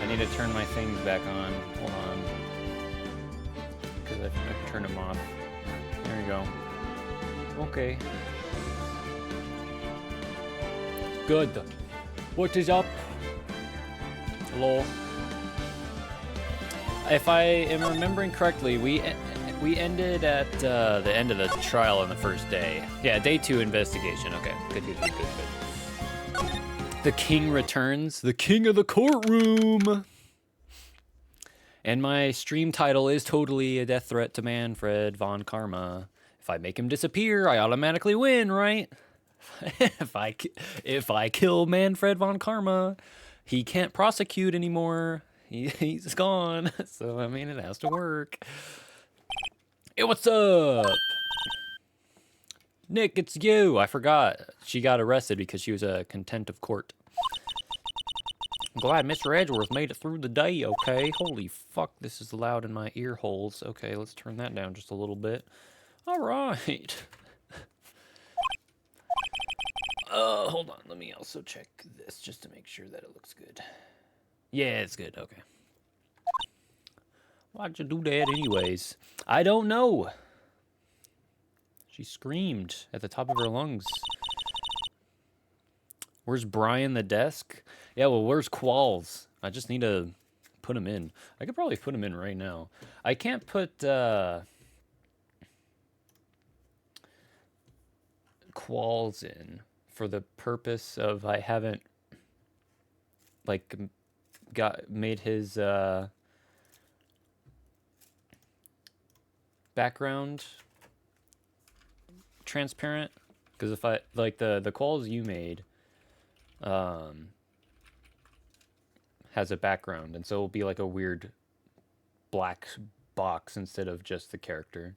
I need to turn my things back on. Hold on. Because I turned them off. There we go. Okay. Good. What is up? Hello. If I am remembering correctly, we ended at the end of the trial on the first day. Yeah, day 2 investigation. Okay, good. The king returns. The king of the courtroom. And my stream title is totally a death threat to Manfred von Karma. If I make him disappear, I automatically win, right? if I kill Manfred von Karma, he can't prosecute anymore. He's gone. So I mean, it has to work. Hey, what's up? Nick, it's you. I forgot. She got arrested because she was a contempt of court. I'm glad Mr. Edgeworth made it through the day, okay? Holy fuck, this is loud in my ear holes. Okay, let's turn that down just a little bit. All right. Hold on. Let me also check this just to make sure that it looks good. Yeah, it's good. Okay. Why'd you do that anyways? I don't know. She screamed at the top of her lungs. Where's Brian the desk? Yeah, well, where's Qualls? I just need to put him in. I could probably put him in right now. I can't put Qualls in for the purpose of I haven't like made his background transparent, because if I like the Qualls you made has a background, and so it'll be like a weird black box instead of just the character.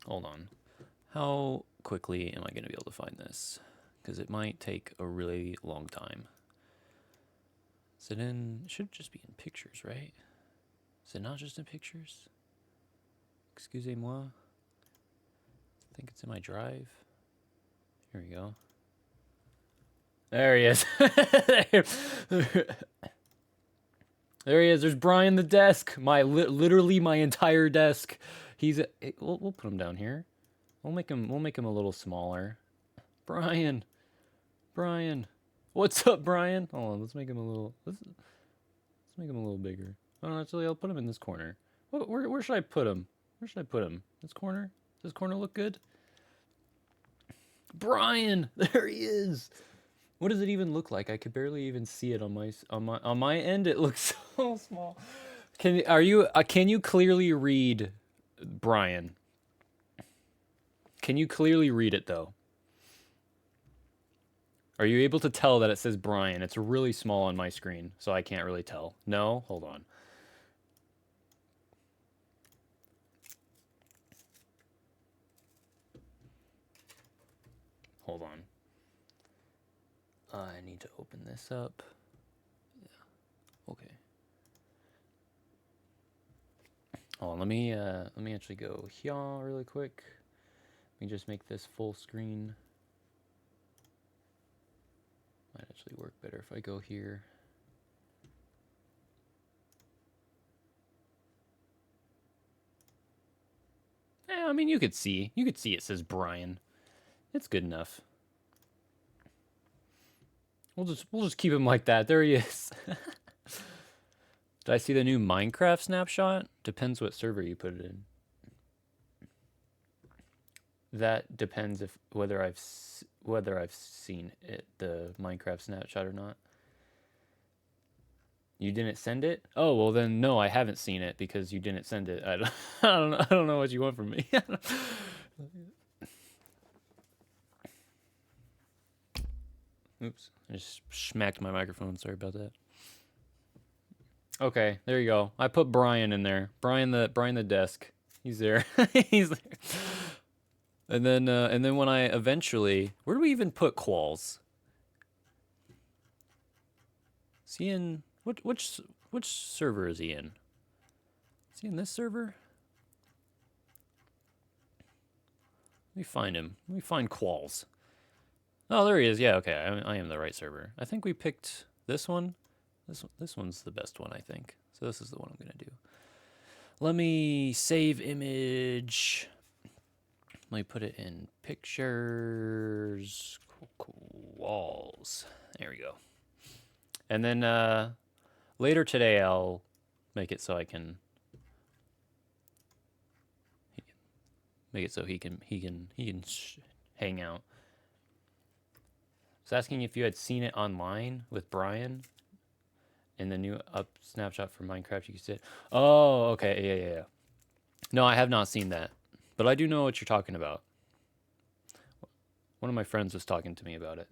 Hold on. How quickly am I going to be able to find this? Because it might take a really long time. Is it in... It should just be in pictures, right? Is it not just in pictures? Excusez-moi. I think it's in my drive. Here we go. There he is. There he is. There's Brian the desk. Literally my entire desk. He's... We'll put him down here. We'll make him a little smaller. Brian. What's up, Brian? Hold on, let's make him a little bigger. Oh, actually, I'll put him in this corner. Where should I put him? This corner? Does this corner look good? Brian, there he is. What does it even look like? I could barely even see it on my end. It looks so small. Can you clearly read Brian? Can you clearly read it, though? Are you able to tell that it says Brian? It's really small on my screen, so I can't really tell. No? Hold on. Hold on. I need to open this up. Yeah. Okay. Hold on, let me actually go here really quick. Let me just make this full screen. Might actually work better if I go here. Yeah, I mean, you could see it says Brian. It's good enough. We'll just keep him like that. There he is. Did I see the new Minecraft snapshot? Depends what server you put it in. That depends whether I've seen it, the Minecraft snapshot, or not. You didn't send it? Oh, well then no, I haven't seen it because you didn't send it. I don't know what you want from me. Oops, I just smacked my microphone. Sorry about that. Okay, there you go. I put Brian in there. Brian the desk. He's there. He's there. And then when I eventually, where do we even put Qualls? Is he in which server is he in? Is he in this server? Let me find him. Let me find Qualls. Oh, there he is. Yeah, okay. I am the right server. I think we picked this one. This one's the best one, I think. So this is the one I'm gonna do. Let me save image. Let me put it in pictures. Cool. Walls. There we go. And then later today I'll make it so I can make it so he can hang out. I was asking if you had seen it online with Brian in the new up snapshot for Minecraft. You can see it. Oh, okay. Yeah. No, I have not seen that, but I do know what you're talking about. One of my friends was talking to me about it,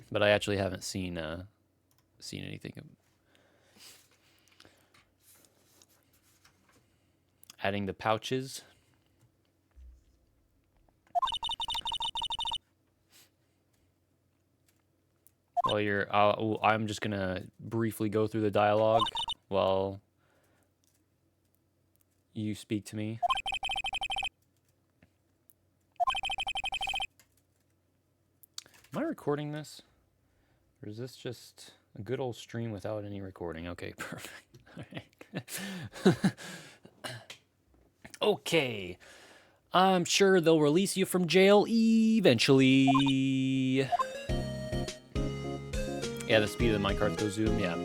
but I actually haven't seen anything. Adding the pouches. While I'm just gonna briefly go through the dialogue while you speak to me. Am I recording this? Or is this just a good old stream without any recording? Okay, perfect. Okay. I'm sure they'll release you from jail eventually. Yeah, the speed of the minecart goes zoom, yeah.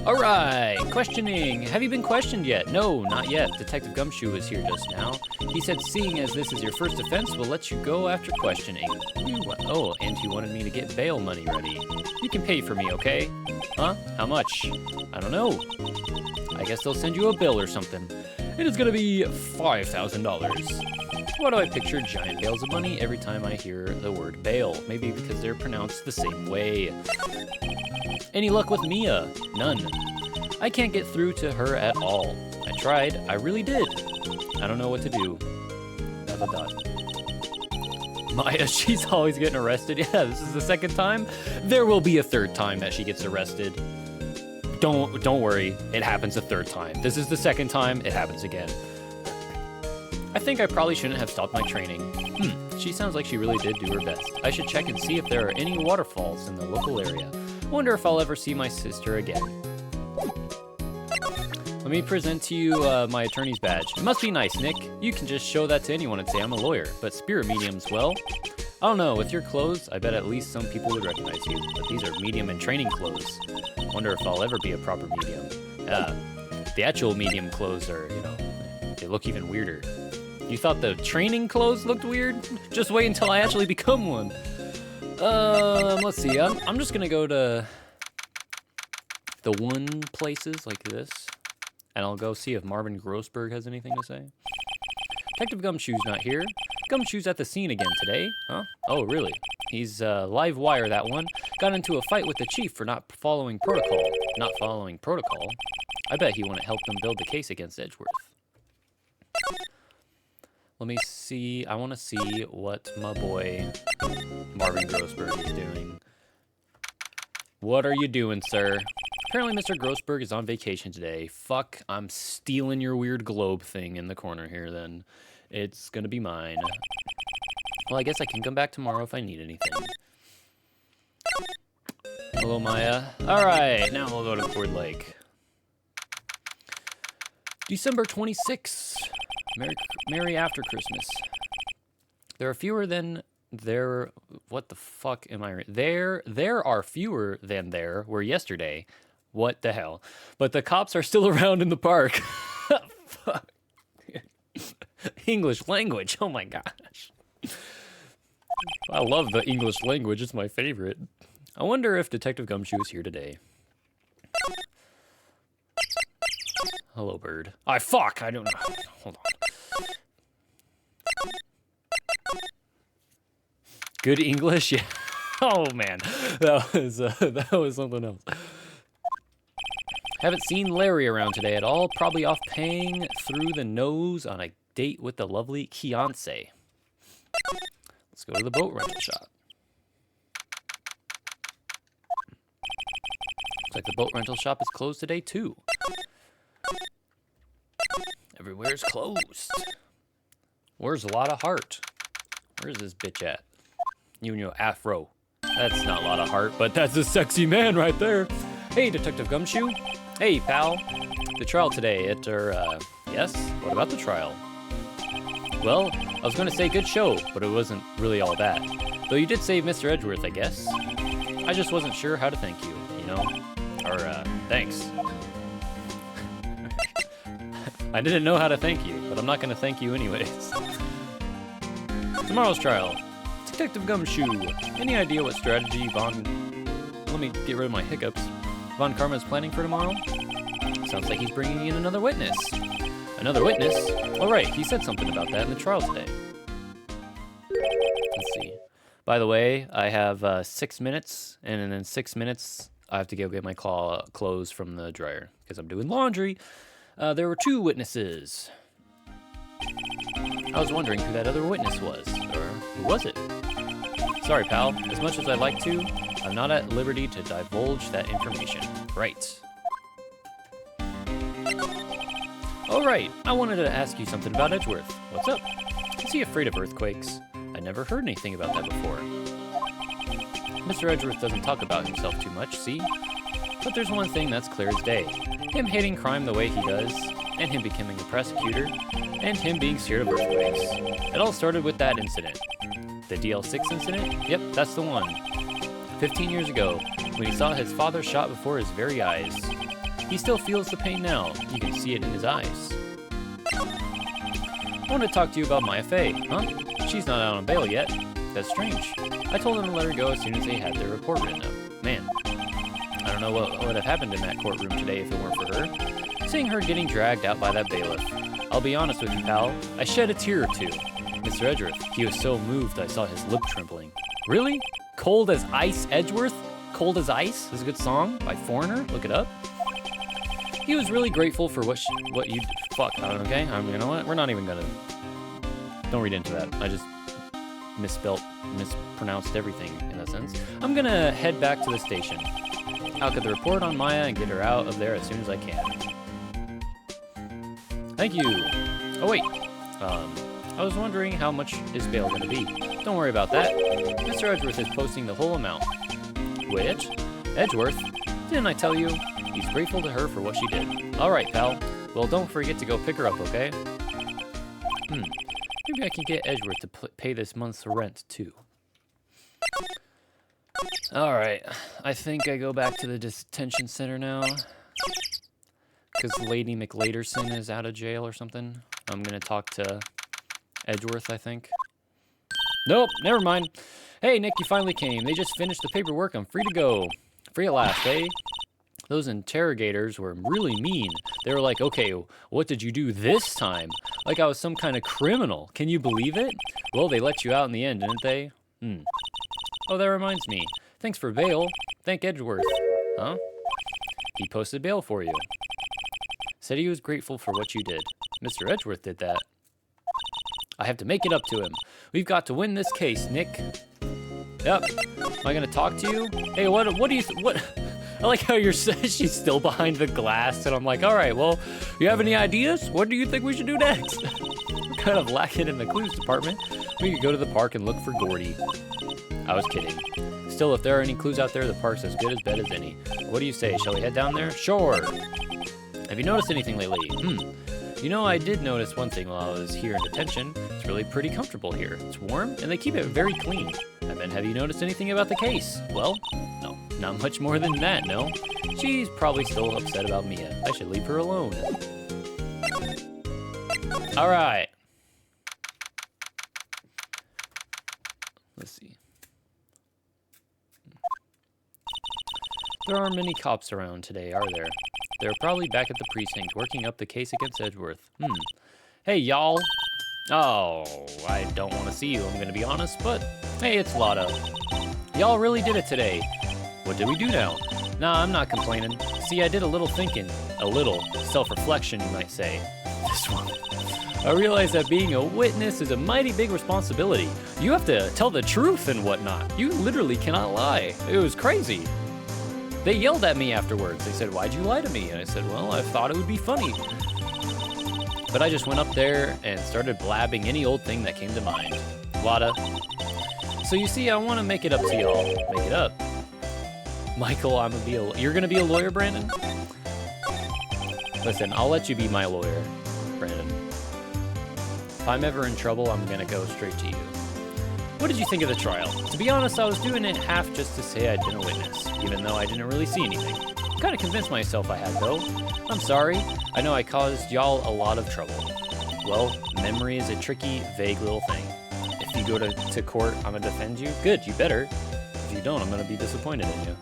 Alright, questioning. Have you been questioned yet? No, not yet. Detective Gumshoe was here just now. He said seeing as this is your first offense, we'll let you go after questioning. Oh, and he wanted me to get bail money ready. You can pay for me, okay? Huh? How much? I don't know. I guess they'll send you a bill or something. It is gonna be $5,000. Why do I picture giant bales of money every time I hear the word bail? Maybe because they're pronounced the same way. Any luck with Mia? None. I can't get through to her at all. I tried. I really did. I don't know what to do. Maya, she's always getting arrested. Yeah, this is the second time. There will be a third time that she gets arrested. Don't worry. It happens a third time. This is the second time. It happens again. I think I probably shouldn't have stopped my training. She sounds like she really did do her best. I should check and see if there are any waterfalls in the local area. Wonder if I'll ever see my sister again. Let me present to you my attorney's badge. It must be nice, Nick. You can just show that to anyone and say I'm a lawyer. But spirit mediums, well, I don't know. With your clothes, I bet at least some people would recognize you. But these are medium and training clothes. Wonder if I'll ever be a proper medium. The actual medium clothes are, they look even weirder. You thought the training clothes looked weird? Just wait until I actually become one. Let's see. I'm just gonna go to the one places like this, and I'll go see if Marvin Grossberg has anything to say. Detective Gumshoe's not here. Gumshoe's at the scene again today, huh? Oh, really? He's live wire, that one. Got into a fight with the chief for not following protocol. Not following protocol? I bet he wouldn't help them build the case against Edgeworth. Let me see. I want to see what my boy Marvin Grossberg is doing. What are you doing, sir? Apparently Mr. Grossberg is on vacation today. Fuck, I'm stealing your weird globe thing in the corner here then. It's gonna be mine. Well, I guess I can come back tomorrow if I need anything. Hello, Maya. Alright, now we'll go to Ford Lake. December 26th. Merry after Christmas. There are fewer than there... What the fuck am I... There are fewer than there were yesterday. What the hell? But the cops are still around in the park. Fuck. English language. Oh my gosh. I love the English language. It's my favorite. I wonder if Detective Gumshoe is here today. Hello, bird. Fuck! I don't know. Hold on. Good English? Yeah. Oh, man. That was something else. Haven't seen Larry around today at all. Probably off paying through the nose on a date with the lovely Kiance. Let's go to the boat rental shop. Looks like the boat rental shop is closed today, too. Everywhere's closed. Where's a lot of heart? Where's this bitch at? You and your afro. That's not a lot of heart, but that's a sexy man right there. Hey, Detective Gumshoe. Hey, pal. The trial today at yes? What about the trial? Well, I was going to say good show, but it wasn't really all that. Though you did save Mr. Edgeworth, I guess. I just wasn't sure how to thank you, you know? Or, thanks. I didn't know how to thank you, but I'm not going to thank you anyways. Tomorrow's trial. Detective Gumshoe. Any idea what strategy let me get rid of my hiccups. Von Karma is planning for tomorrow? Sounds like he's bringing in another witness. Another witness? Oh, right, he said something about that in the trial today. Let's see. By the way, I have 6 minutes, and in 6 minutes, I have to go get my clothes from the dryer, because I'm doing laundry. There were 2 witnesses. I was wondering who that other witness was, or who was it? Sorry, pal. As much as I'd like to, I'm not at liberty to divulge that information. Right. All right, I wanted to ask you something about Edgeworth. What's up? Is he afraid of earthquakes? I never heard anything about that before. Mr. Edgeworth doesn't talk about himself too much, see? But there's one thing that's clear as day. Him hating crime the way he does, and him becoming a prosecutor, and him being scared of earthquakes. It all started with that incident. The DL6 incident? Yep, that's the one. 15 years ago, when he saw his father shot before his very eyes. He still feels the pain now. You can see it in his eyes. I want to talk to you about Maya Fey, huh? She's not out on bail yet. That's strange. I told them to let her go as soon as they had their report written up. Man, I don't know what would have happened in that courtroom today if it weren't for her. Seeing her getting dragged out by that bailiff. I'll be honest with you, pal. I shed a tear or two. Mr. Edgeworth, he was so moved I saw his lip trembling. Really? Cold as Ice Edgeworth? Cold as Ice is a good song by Foreigner. Look it up. He was really grateful for what you... Fuck, okay? You know what? We're not even gonna... Don't read into that. I just mispronounced everything in a sense. I'm gonna head back to the station. I'll get the report on Maya and get her out of there as soon as I can. Thank you. Oh, wait. I was wondering how much is bail gonna be. Don't worry about that. Mr. Edgeworth is posting the whole amount. Which? Edgeworth? Didn't I tell you? He's grateful to her for what she did. All right, pal. Well, don't forget to go pick her up, okay? Maybe I can get Edgeworth to pay this month's rent, too. All right. I think I go back to the detention center now. Because Lady McLaderson is out of jail or something. I'm going to talk to Edgeworth, I think. Nope, never mind. Hey, Nick, you finally came. They just finished the paperwork. I'm free to go. Free at last, eh? Those interrogators were really mean. They were like, okay, what did you do this time? Like I was some kind of criminal. Can you believe it? Well, they let you out in the end, didn't they? Oh, that reminds me. Thanks for bail. Thank Edgeworth. Huh? He posted bail for you. Said he was grateful for what you did. Mr. Edgeworth did that. I have to make it up to him. We've got to win this case, Nick. Yep. Am I gonna talk to you? Hey, what do you, what? I like how she's still behind the glass, and I'm like, all right, well, you have any ideas? What do you think we should do next? We're kind of lacking in the clues department. We could go to the park and look for Gordy. I was kidding. Still, if there are any clues out there, the park's as good as bad as any. What do you say? Shall we head down there? Sure. Have you noticed anything lately? You know, I did notice one thing while I was here in detention. It's really pretty comfortable here. It's warm, and they keep it very clean. And then have you noticed anything about the case? Well, no, not much more than that, no. She's probably still upset about Mia. I should leave her alone. All right. Let's see. There aren't many cops around today, are there? They're probably back at the precinct working up the case against Edgeworth. Hey, y'all. Oh, I don't want to see you, I'm going to be honest, but hey, it's Lotta. Y'all really did it today. What did we do now? Nah, I'm not complaining. See, I did a little thinking. A little self-reflection, you might say. This one. I realized that being a witness is a mighty big responsibility. You have to tell the truth and whatnot. You literally cannot lie. It was crazy. They yelled at me afterwards. They said, why'd you lie to me? And I said, well, I thought it would be funny. But I just went up there and started blabbing any old thing that came to mind. Lotta, So you see, I want to make it up to y'all. Make it up. Michael, you're gonna be a lawyer, Brandon? Listen, I'll let you be my lawyer, Brandon. If I'm ever in trouble, I'm gonna go straight to you. What did you think of the trial? To be honest, I was doing it half just to say I'd been a witness, even though I didn't really see anything. Kind of convinced myself I had, though. I'm sorry. I know I caused y'all a lot of trouble. Well, memory is a tricky, vague little thing. If you go to court, I'm gonna defend you. Good, you better. If you don't, I'm gonna be disappointed in you.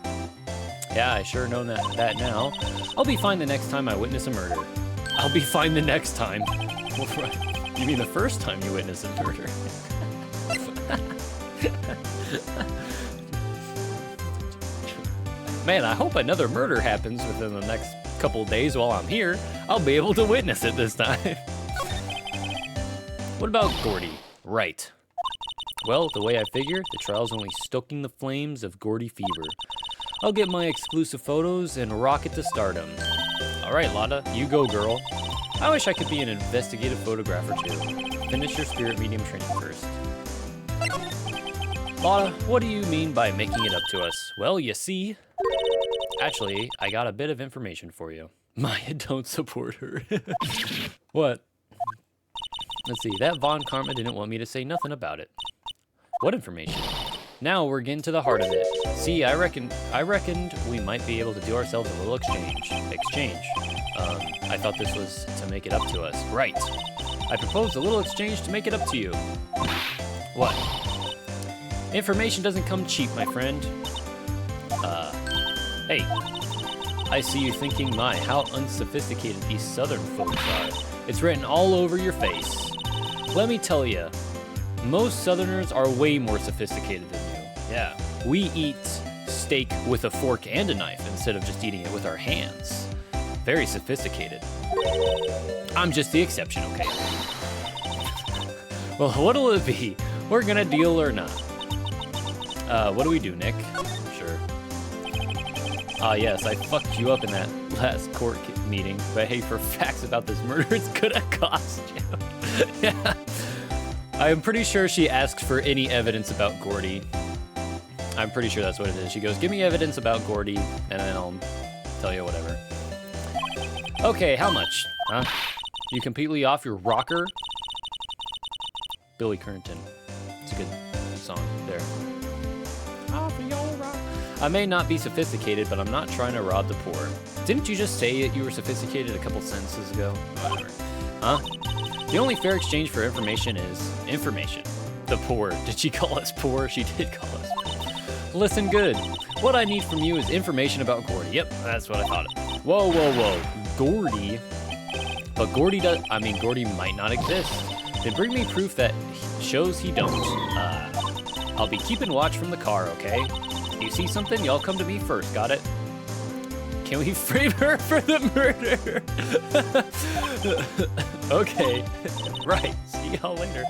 Yeah, I sure know that now. I'll be fine the next time I witness a murder. I'll be fine the next time. You mean the first time you witness a murder? Man, I hope another murder happens within the next couple days while I'm here. I'll be able to witness it this time. What about Gordy? Right. Well, the way I figure, the trial's only stoking the flames of Gordy fever. I'll get my exclusive photos and rocket to stardom. All right, Lotta, you go, girl. I wish I could be an investigative photographer too. Finish your spirit medium training first. Lotta, what do you mean by making it up to us? Well, you see... Actually, I got a bit of information for you. Maya, don't support her. What? Let's see, that Von Karma didn't want me to say nothing about it. What information? Now we're getting to the heart of it. See, I reckoned we might be able to do ourselves a little exchange. I thought this was to make it up to us. Right. I proposed a little exchange to make it up to you. What? Information doesn't come cheap, my friend. Hey. I see you thinking, my, how unsophisticated these southern folks are. It's written all over your face. Let me tell you, most southerners are way more sophisticated than you. Yeah. We eat steak with a fork and a knife instead of just eating it with our hands. Very sophisticated. I'm just the exception, okay? Well, what'll it be? We're gonna deal or not? What do we do, Nick? Sure. Yes, I fucked you up in that last court meeting, but hey, for facts about this murder, it's gonna cost you. Yeah. I'm pretty sure she asks for any evidence about Gordy. I'm pretty sure that's what it is. She goes, give me evidence about Gordy, and then I'll tell you whatever. Okay, how much? Huh? You completely off your rocker? Billy Currington. It's a good song there. Off your rocker. I may not be sophisticated, but I'm not trying to rob the poor. Didn't you just say that you were sophisticated a couple sentences ago? Whatever. Huh? The only fair exchange for information is information. The poor. Did she call us poor? She did call us poor. Listen good. What I need from you is information about Gordy. Yep, that's what I thought. Whoa, whoa, whoa. Gordy? But Gordy Gordy might not exist. Then bring me proof that shows he don't. I'll be keeping watch from the car, okay? If you see something, y'all come to me first, got it? Can we frame her for the murder? Okay, right. See y'all later.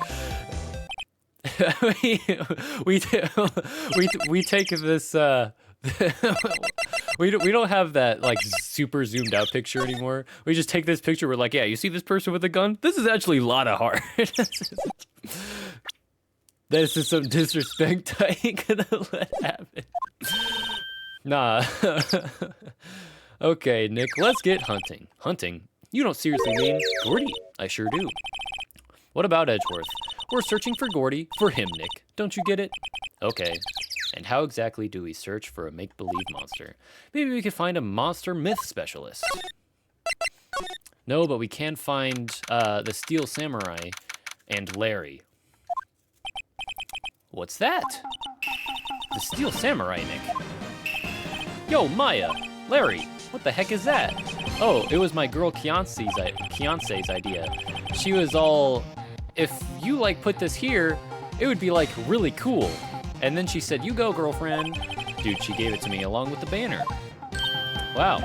we take this. We don't have that like super zoomed out picture anymore. We just take this picture. We're like, yeah, you see this person with a gun? This is actually a lot of heart. This is some disrespect I ain't gonna let happen. Nah. Okay, Nick, let's get hunting. Hunting? You don't seriously mean Gordy? I sure do. What about Edgeworth? We're searching for Gordy. For him, Nick. Don't you get it? Okay. And how exactly do we search for a make-believe monster? Maybe we could find a monster myth specialist. No, but we can find the Steel Samurai and Larry. What's that? The Steel Samurai, Nick. Yo, Maya! Larry! What the heck is that? Oh, it was my girl Fiance's idea. She was all, if you like put this here, it would be like really cool. And then she said, you go, girlfriend. Dude, she gave it to me along with the banner. Wow,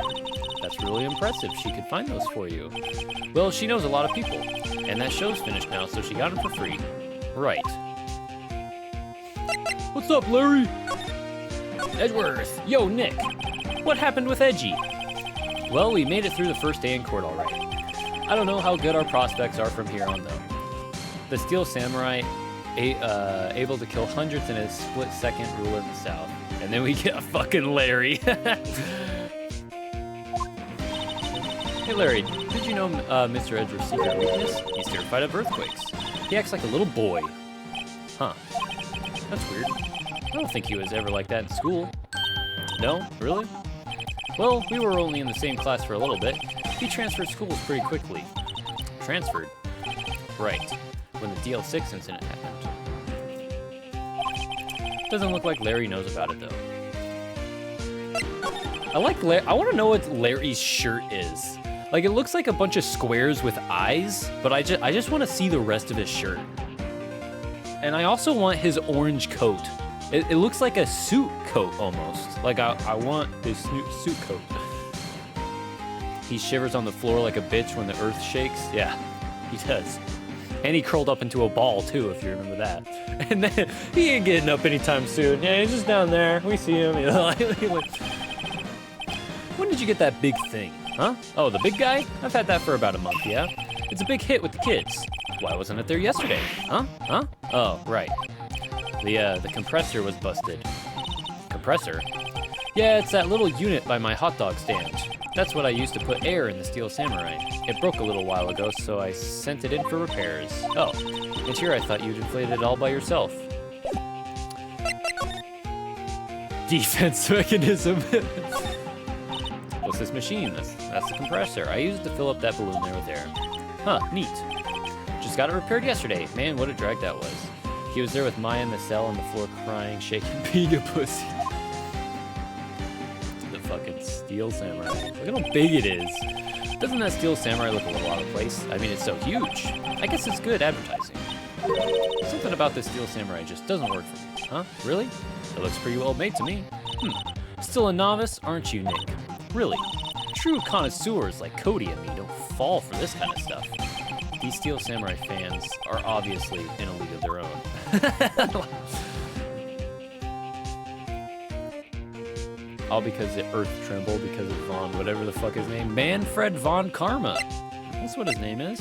that's really impressive. She could find those for you. Well, she knows a lot of people. And that show's finished now, so she got them for free. Right. What's up, Larry? Edgeworth. Yo, Nick. What happened with Edgy? Well, we made it through the first day in court already. I don't know how good our prospects are from here on, though. The Steel Samurai, able to kill hundreds in a split-second rule in the South. And then we get a fucking Larry. Hey Larry, did you know Mr. Edgeworth's secret weakness? He's terrified of earthquakes. He acts like a little boy. Huh. That's weird. I don't think he was ever like that in school. No? Really? Well, we were only in the same class for a little bit. He transferred schools pretty quickly. Transferred? Right. When the DL6 incident happened. Doesn't look like Larry knows about it, though. I want to know what Larry's shirt is. Like, it looks like a bunch of squares with eyes, but I just want to see the rest of his shirt. And I also want his orange coat. It looks like a suit coat, almost. Like, I want his suit coat. He shivers on the floor like a bitch when the earth shakes. Yeah, he does. And he curled up into a ball, too, if you remember that. And then, he ain't getting up anytime soon. Yeah, he's just down there. We see him, you know. When did you get that big thing? Huh? Oh, the big guy? I've had that for about a month, yeah? It's a big hit with the kids. Why wasn't it there yesterday? Huh? Huh? Oh, right. The compressor was busted. Compressor? Yeah, it's that little unit by my hot dog stand. That's what I used to put air in the Steel Samurai. It broke a little while ago, so I sent it in for repairs. Oh, and here I thought you'd inflated it all by yourself. Defense mechanism. What's this machine? That's the compressor. I used it to fill up that balloon there with air. Huh, neat. Just got it repaired yesterday. Man, what a drag that was. He was there with Maya in the cell on the floor crying, shaking, being a pussy. The fucking Steel Samurai. Look at how big it is. Doesn't that Steel Samurai look a little out of place? I mean, it's so huge. I guess it's good advertising. Something about this Steel Samurai just doesn't work for me. Huh? Really? It looks pretty well made to me. Still a novice, aren't you, Nick? Really? True connoisseurs like Cody and me don't fall for this kind of stuff. These Steel Samurai fans are obviously in a league of their own. All because the earth trembled because of Von, whatever the fuck his name. Manfred von Karma. That's what his name is.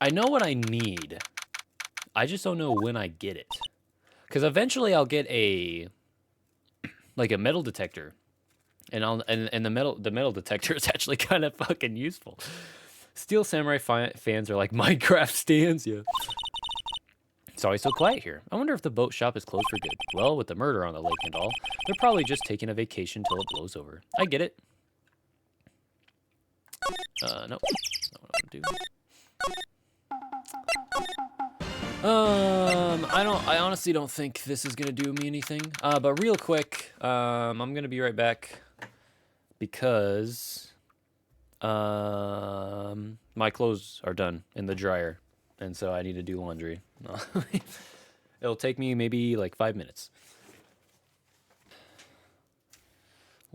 I know what I need. I just don't know when I get it. Because eventually I'll get a metal detector. And the metal detector is actually kind of fucking useful. Steel Samurai fans are like Minecraft stands, yeah. It's always so quiet here. I wonder if the boat shop is closed for good. Well, with the murder on the lake and all, they're probably just taking a vacation till it blows over. I get it. No. That's not what I want to do. I honestly don't think this is gonna do me anything. But real quick, I'm gonna be right back because my clothes are done in the dryer, and so I need to do laundry. It'll take me maybe like 5 minutes.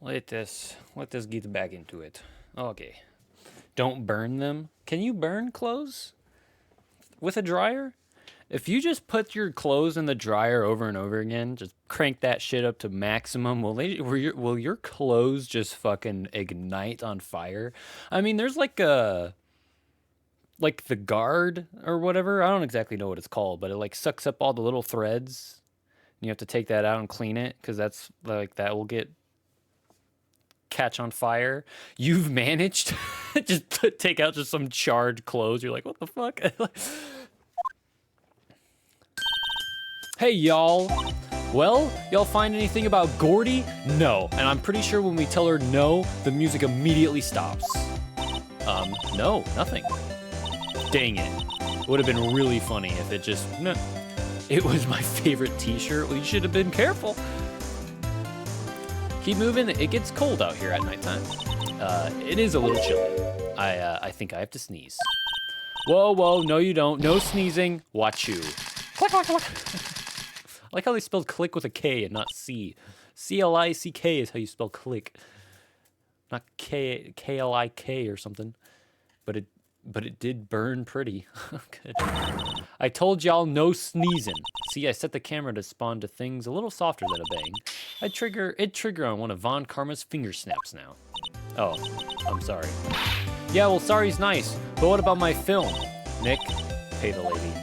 Let us get back into it. Okay. Don't burn them. Can you burn clothes with a dryer? If you just put your clothes in the dryer over and over again, just crank that shit up to maximum, will your clothes just fucking ignite on fire? I mean, there's like the guard or whatever. I don't exactly know what it's called, but it like sucks up all the little threads. And you have to take that out and clean it because that's like that will catch on fire. You've managed just to take out just some charred clothes. You're like, what the fuck? Hey, y'all. Well, y'all find anything about Gordy? No. And I'm pretty sure when we tell her no, the music immediately stops. No, nothing. Dang it. Would have been really funny if it just, no. It was my favorite t-shirt. Well, you should have been careful. Keep moving. It gets cold out here at nighttime. It is a little chilly. I think I have to sneeze. Whoa, no you don't. No sneezing. Watch you. Click, click, click. I like how they spelled click with a K and not C. C-L-I-C-K is how you spell click. Not K-L-I-K or something. But it did burn pretty. Good. I told y'all no sneezing. See, I set the camera to spawn to things a little softer than a bang. It'd trigger on one of Von Karma's finger snaps now. Oh, I'm sorry. Yeah, well, sorry's nice, but what about my film? Nick, pay the lady.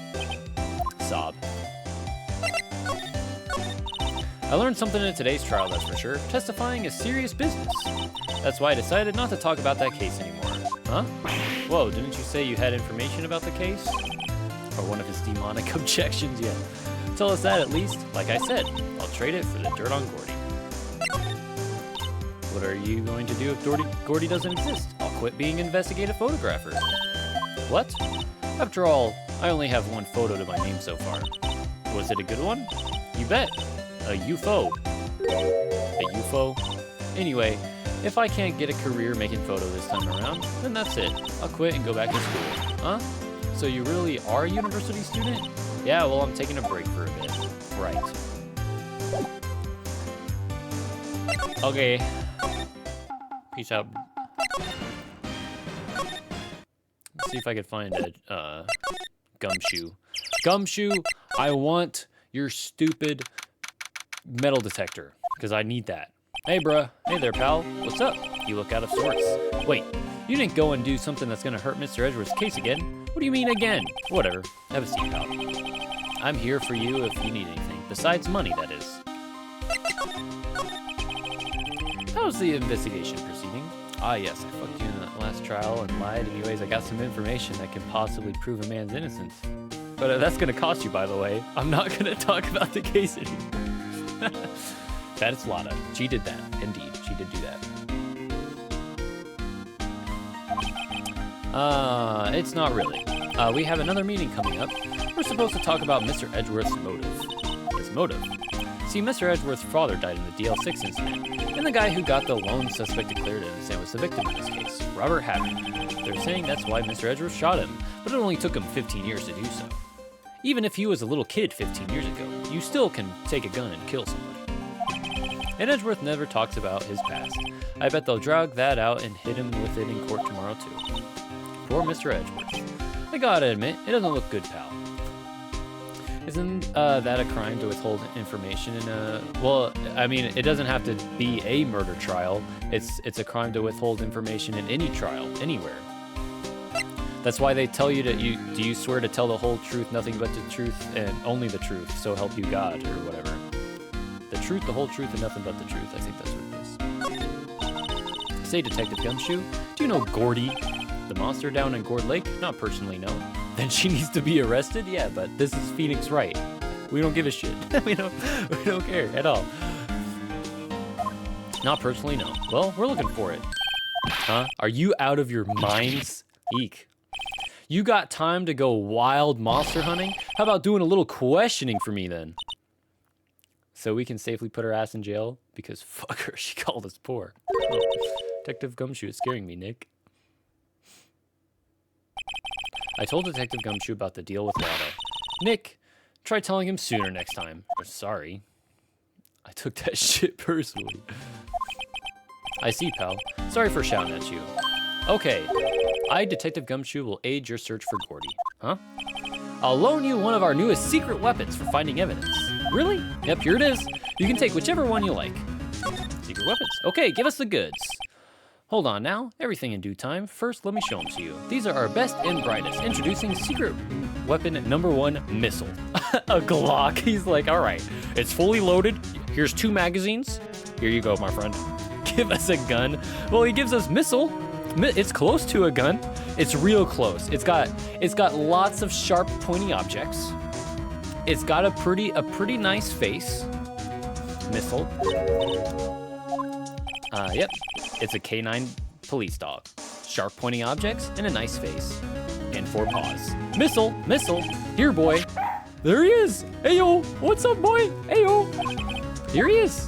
Sob. I learned something in today's trial, that's for sure. Testifying is serious business. That's why I decided not to talk about that case anymore. Huh? Whoa, didn't you say you had information about the case? Or one of his demonic objections? Yeah. Tell us that at least. Like I said, I'll trade it for the dirt on Gordy. What are you going to do if Gordy doesn't exist? I'll quit being an investigative photographer. What? After all, I only have one photo to my name so far. Was it a good one? You bet. A UFO. A UFO? Anyway, if I can't get a career making photo this time around, then that's it. I'll quit and go back to school. Huh? So you really are a university student? Yeah, well, I'm taking a break for a bit. Right. Okay. Peace out. Let's see if I could find a gumshoe. Gumshoe, I want your stupid metal detector, because I need that. Hey, bruh. Hey there, pal. What's up? You look out of sorts. Wait, you didn't go and do something that's gonna hurt Mr. Edgeworth's case again? What do you mean again? Whatever. Have a seat, pal. I'm here for you if you need anything. Besides money, that is. How's the investigation proceeding? Ah, yes, I fucked you in that last trial and lied. Anyways, I got some information that can possibly prove a man's innocence. But that's gonna cost you, by the way. I'm not gonna talk about the case anymore. That's Lana. She did that. Indeed, she did do that. It's not really. We have another meeting coming up. We're supposed to talk about Mr. Edgeworth's motive. His motive? See, Mr. Edgeworth's father died in the DL6 incident, and the guy who got the lone suspect declared innocent was the victim in this case, Robert Haddon. They're saying that's why Mr. Edgeworth shot him, but it only took him 15 years to do so. Even if he was a little kid 15 years ago, you still can take a gun and kill somebody. And Edgeworth never talks about his past. I bet they'll drag that out and hit him with it in court tomorrow too. Poor Mr. Edgeworth. I gotta admit, it doesn't look good, pal. Isn't that a crime to withhold information in a... Well, I mean, it doesn't have to be a murder trial. It's a crime to withhold information in any trial, anywhere. That's why they tell you that do you swear to tell the whole truth, nothing but the truth, and only the truth, so help you God, or whatever. The truth, the whole truth, and nothing but the truth. I think that's what it is. Say, Detective Gumshoe, do you know Gordy, the monster down in Gourd Lake? Not personally, no. Then she needs to be arrested? Yeah, but this is Phoenix Wright. We don't give a shit. we don't care at all. Not personally, no. Well, we're looking for it. Huh? Are you out of your minds? Eek. You got time to go wild monster hunting? How about doing a little questioning for me then? So we can safely put her ass in jail? Because fuck her, she called us poor. Oh, Detective Gumshoe is scaring me, Nick. I told Detective Gumshoe about the deal with Lotto. Nick, try telling him sooner next time. Or sorry. I took that shit personally. I see, pal. Sorry for shouting at you. Okay. I, Detective Gumshoe, will aid your search for Gordy. Huh? I'll loan you one of our newest secret weapons for finding evidence. Really? Yep, here it is. You can take whichever one you like. Secret weapons. Okay, give us the goods. Hold on now. Everything in due time. First, let me show them to you. These are our best and brightest. Introducing secret weapon number 1, missile. A Glock. He's like, all right, it's fully loaded. Here's 2 magazines. Here you go, my friend. Give us a gun. Well, he gives us missile. It's close to a gun. It's real close. It's got lots of sharp, pointy objects. It's got a pretty nice face. Missile. Yep. It's a canine police dog. Sharp, pointy objects and a nice face. And 4 paws. Missile. Here, boy. There he is. Ayo. What's up, boy? Ayo. Here he is.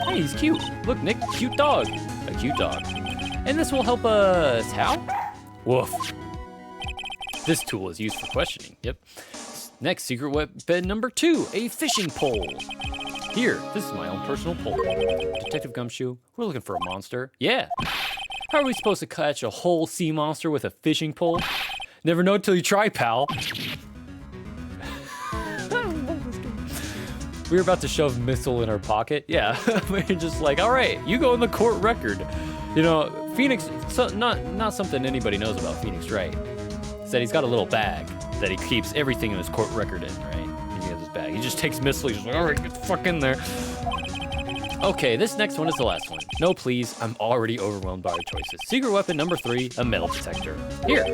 Hey, he's cute. Look, Nick, cute dog. A cute dog. And this will help us how? Woof. This tool is used for questioning. Yep. Next, secret weapon number 2, a fishing pole. Here, this is my own personal pole. Detective Gumshoe, we're looking for a monster. Yeah. How are we supposed to catch a whole sea monster with a fishing pole? Never know till you try, pal. We were about to shove missile in our pocket. Yeah, we're just like, all right, you go in the court record. You know, Phoenix, so not something anybody knows about Phoenix Wright. Is that he's got a little bag that he keeps everything in his court record in, right? He has his bag. He just takes Missile, he's just like, all right, get the fuck in there. Okay, this next one is the last one. No, please, I'm already overwhelmed by our choices. Secret weapon number 3, a metal detector. Here,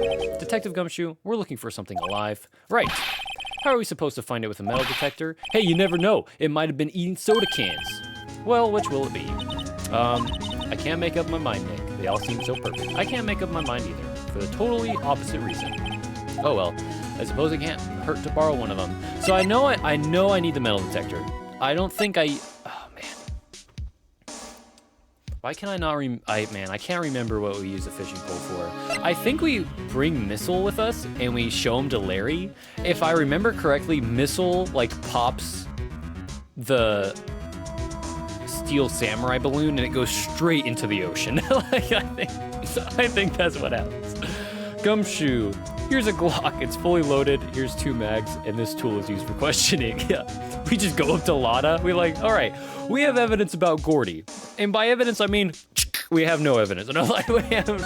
Detective Gumshoe, we're looking for something alive. Right. How are we supposed to find it with a metal detector? Hey, you never know. It might have been eating soda cans. Well, which will it be? I can't make up my mind, Nick. They all seem so perfect. I can't make up my mind either, for the totally opposite reason. Oh well, I suppose it can't hurt to borrow one of them. So I know I need the metal detector. I don't think I... Oh, man. Why can I not... I can't remember what we use the fishing pole for. I think we bring Missile with us, and we show him to Larry. If I remember correctly, Missile, like, pops the steel samurai balloon, and it goes straight into the ocean. Like, I think that's what happens. Gumshoe. Here's a Glock, it's fully loaded, here's 2 mags, and this tool is used for questioning. Yeah, we just go up to Lotta, we're like, all right, we have evidence about Gordy. And by evidence, I mean, we have no evidence. And I'm like, can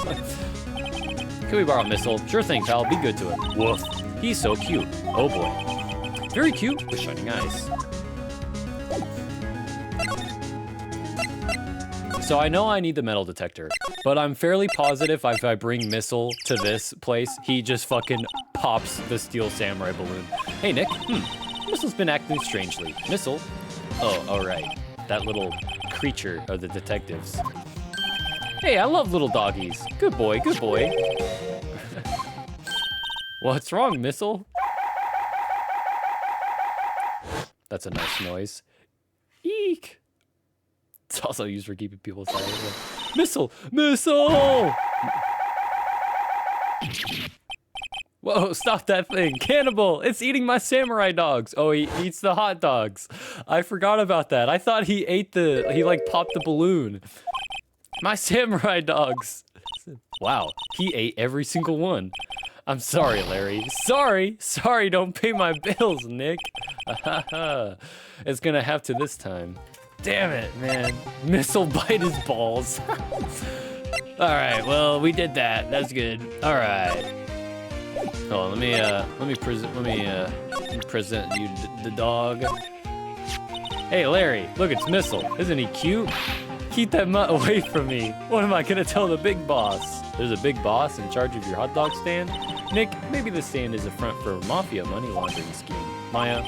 we borrow a Missile? Sure thing, pal, be good to him. Woof, he's so cute. Oh boy. Very cute, with shining eyes. So I know I need the metal detector, but I'm fairly positive if I bring Missile to this place, he just fucking pops the steel samurai balloon. Hey, Nick. Missile's been acting strangely. Missile? Oh, all right. That little creature of the detectives. Hey, I love little doggies. Good boy, good boy. What's wrong, Missile? That's a nice noise. Eek. It's also used for keeping people silent. Missile! Missile! Whoa, stop that thing. Cannibal! It's eating my samurai dogs. Oh, he eats the hot dogs. I forgot about that. I thought he ate he like popped the balloon. My samurai dogs. Wow, he ate every single one. I'm sorry, Larry. Sorry, don't pay my bills, Nick. It's gonna have to this time. Damn it, man. Missile bite his balls. All right, well, we did that. That's good. All right. Oh, let me present you the dog. Hey, Larry, look, it's Missile. Isn't he cute? Keep that mutt away from me. What am I gonna tell the big boss? There's a big boss in charge of your hot dog stand? Nick, maybe the stand is a front for a mafia money laundering scheme. Maya,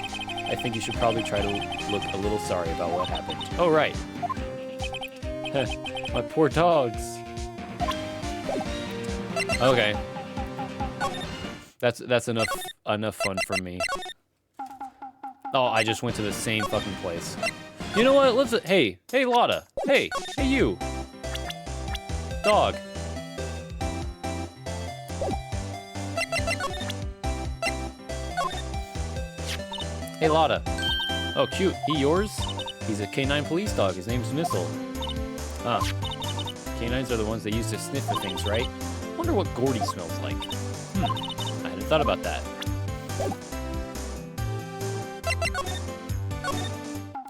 I think you should probably try to look a little sorry about what happened. Oh, right. My poor dogs. Okay. That's enough fun for me. Oh, I just went to the same fucking place. You know what? Hey, Lotta. Hey, you. Dog. Hey, Lotta. Oh, cute. He yours? He's a canine police dog. His name's Missile. Ah. Canines are the ones they use to sniff for things, right? Wonder what Gordy smells like. I hadn't thought about that.